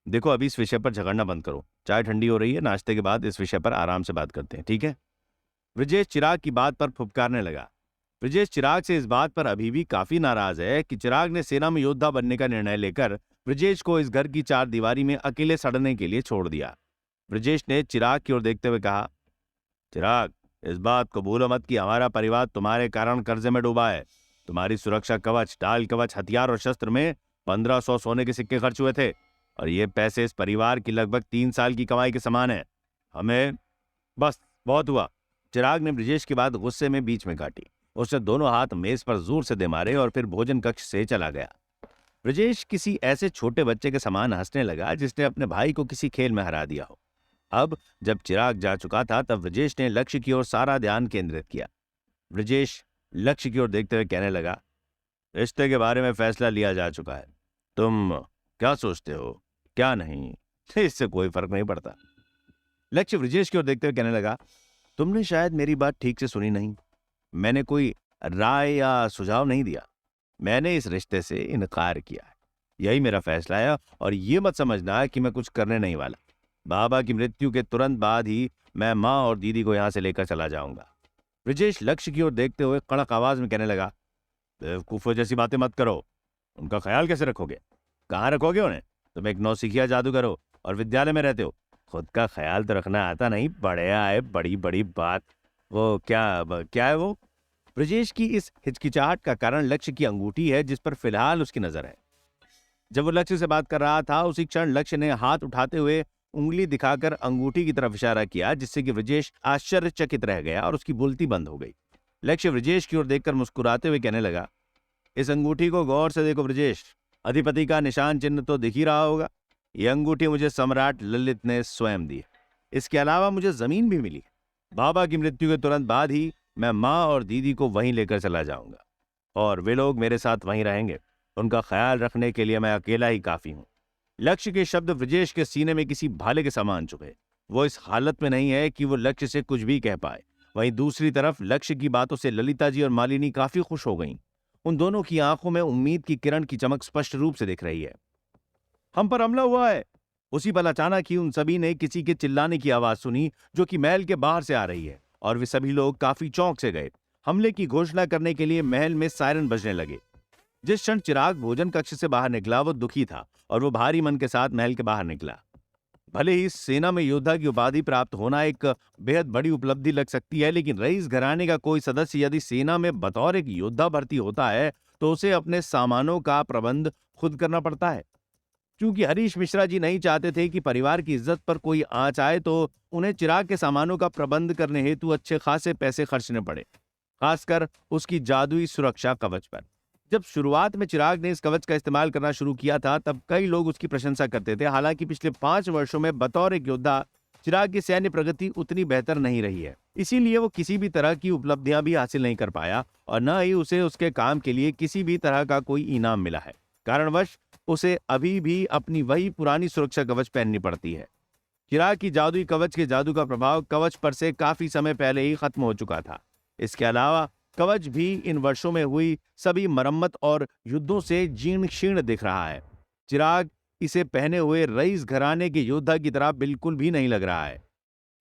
देखो अभी इस विषय पर झगड़ना बंद करो। चाय ठंडी हो रही है, नाश्ते के बाद इस विषय पर आराम से बात करते हैं, ठीक है? ब्रजेश चिराग की बात पर फुफकारने लगा। ब्रजेश चिराग से इस बात पर अभी भी काफी नाराज है कि चिराग ने सेना में योद्धा बनने का निर्णय लेकर ब्रजेश को इस घर की चार दीवारी में अकेले सड़ने के लिए छोड़ दिया। ब्रजेश ने चिराग की ओर देखते हुए कहा, चिराग, इस बात को भूलो मत कि हमारा परिवार तुम्हारे कारण कर्जे में डूबा है। तुम्हारी सुरक्षा कवच, डाल कवच, हथियार और शस्त्र में 1500 सोने के सिक्के खर्च हुए थे और ये पैसे इस परिवार की लगभग 3 साल की कमाई के समान है। हमें बस बहुत हुआ। चिराग ने ब्रजेश की बात गुस्से में बीच में काटी। उसने दोनों हाथ मेज पर जोर से दे मारे और फिर भोजन कक्ष से चला गया। ब्रजेश किसी ऐसे छोटे बच्चे के समान हंसने लगा जिसने अपने भाई को किसी खेल में हरा दिया हो। अब जब चिराग जा चुका था तब ब्रजेश ने लक्ष्य की ओर सारा ध्यान केंद्रित किया। ब्रजेश लक्ष्य की ओर देखते हुए कहने लगा, रिश्ते के बारे में फैसला लिया जा चुका है। तुम क्या सोचते हो, क्या नहीं, इससे कोई फर्क नहीं पड़ता। लक्ष्य ब्रजेश की ओर देखते हुए कहने लगा, तुमने शायद मेरी बात ठीक से सुनी नहीं। मैंने कोई राय या सुझाव नहीं दिया। मैंने इस रिश्ते से इनकार किया है। यही मेरा फैसला है और ये मत समझना कि मैं कुछ करने नहीं वाला। बाबा की मृत्यु के तुरंत बाद ही मैं माँ और दीदी को यहां से लेकर चला जाऊंगा। ब्रजेश लक्ष्य की ओर देखते हुए कड़क आवाज में कहने लगा, बेवकूफों जैसी बातें मत करो। उनका ख्याल कैसे रखोगे? कहाँ रखोगे उन्हें? तुम एक नौसिखिया जादूगर हो और विद्यालय में रहते हो। खुद का ख्याल तो रखना आता नहीं, बढ़िया है बड़ी बड़ी बात। वो क्या है वो? ब्रजेश की इस हिचकिचाहट का कारण लक्ष्य की अंगूठी है जिस पर फिलहाल उसकी नजर है। जब वो लक्ष्य से बात कर रहा था उसी क्षण लक्ष्य ने हाथ उठाते हुए उंगली दिखाकर अंगूठी की तरफ इशारा किया, जिससे कि ब्रजेश आश्चर्यचकित रह गया और उसकी बोलती बंद हो गई। लक्ष्य ब्रजेश की ओर देखकर मुस्कुराते हुए कहने लगा, इस अंगूठी को गौर से देखो ब्रजेश। अधिपति का निशान चिन्ह तो दिख ही रहा होगा। यह अंगूठी मुझे सम्राट ललित ने स्वयं दी है। इसके अलावा मुझे जमीन भी मिली है। बाबा की मृत्यु के तुरंत बाद ही मैं माँ और दीदी को वहीं लेकर चला जाऊंगा और वे लोग मेरे साथ वहीं रहेंगे। उनका ख्याल रखने के लिए मैं अकेला ही काफी हूं। लक्ष्य के शब्द ब्रजेश के सीने में किसी भाले के समान चुभे। वो इस हालत में नहीं है कि वो लक्ष्य से कुछ भी कह पाए। वहीं दूसरी तरफ लक्ष्य की बातों से ललिता जी और मालिनी काफी खुश हो गईं। उन दोनों की आंखों में उम्मीद की किरण की चमक स्पष्ट रूप से दिख रही है। हम पर हमला हुआ है। उसी पल अचानक ही उन सभी ने किसी के चिल्लाने की आवाज सुनी जो कि महल के बाहर से आ रही है और वे सभी लोग काफी चौंक से गए। हमले की घोषणा करने के लिए महल में सायरन बजने लगे। जिस क्षण चिराग भोजन कक्ष से बाहर निकला वो दुखी था और वो भारी मन के साथ महल के बाहर निकला। भले ही सेना में योद्धा की उपाधि प्राप्त होना एक बेहद बड़ी उपलब्धि लग सकती है, लेकिन रईस घराने का कोई सदस्य यदि सेना में बतौर एक योद्धा भर्ती होता है तो उसे अपने सामानों का प्रबंध खुद करना पड़ता है। क्योंकि हरीश मिश्रा जी नहीं चाहते थे कि परिवार की इज्जत पर कोई आंच आए तो उन्हें चिराग के सामानों का प्रबंध करने हेतु अच्छे खासे पैसे खर्चने पड़े, खासकर उसकी जादुई सुरक्षा कवच पर। जब शुरुआत में चिराग ने इस कवच का इस्तेमाल करना शुरू किया था तब कई लोग उसकी प्रशंसा करते थे। हालांकि पिछले 5 वर्षों में बतौर एक योद्धा चिराग की सैन्य प्रगति उतनी बेहतर नहीं रही है। इसीलिए वो किसी भी तरह की उपलब्धियां भी हासिल नहीं कर पाया और न ही उसे उसके काम के लिए किसी भी तरह का कोई इनाम मिला है। कारणवश उसे अभी भी अपनी वही पुरानी सुरक्षा कवच पहननी पड़ती है। चिराग की जादुई कवच के जादू का प्रभाव कवच पर से काफी समय पहले ही खत्म हो चुका था। इसके अलावा कवच भी इन वर्षों में हुई सभी मरम्मत और युद्धों से जीर्ण शीर्ण दिख रहा है। चिराग इसे पहने हुए रईस घराने के योद्धा की तरह बिल्कुल भी नहीं लग रहा है,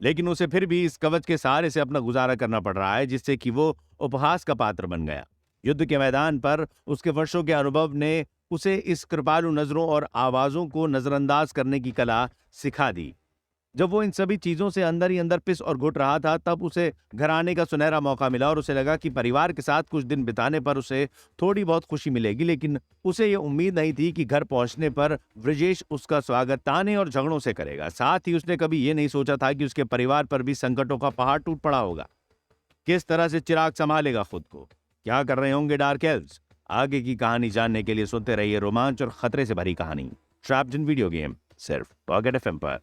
लेकिन उसे फिर भी इस कवच के सहारे से अपना गुजारा करना पड़ रहा है, जिससे कि वो उपहास का पात्र बन गया। युद्ध के मैदान पर उसके वर्षों के अनुभव ने उसे इस कृपालु नजरों और आवाजों को नजरअंदाज करने की कला सिखा दी। जब वो इन सभी चीजों से अंदर ही अंदर पिस और घुट रहा था, तब उसे घर आने का सुनहरा मौका मिला और उसे लगा कि परिवार के साथ कुछ दिन बिताने पर उसे थोड़ी बहुत खुशी मिलेगी। लेकिन उसे ये उम्मीद नहीं थी कि घर पहुंचने पर ब्रजेश उसका स्वागत ताने और झगड़ों से करेगा। साथ ही उसने कभी ये नहीं सोचा था कि उसके परिवार पर भी संकटों का पहाड़ टूट पड़ा होगा। किस तरह से चिराग संभालेगा खुद को, क्या कर रहे होंगे डार्क एल्व्स? आगे की कहानी जानने के लिए सुनते रहिए रोमांच और खतरे से भरी कहानी ट्रैप्ड इन वीडियो गेम, सिर्फ पॉकेट एफएम पर।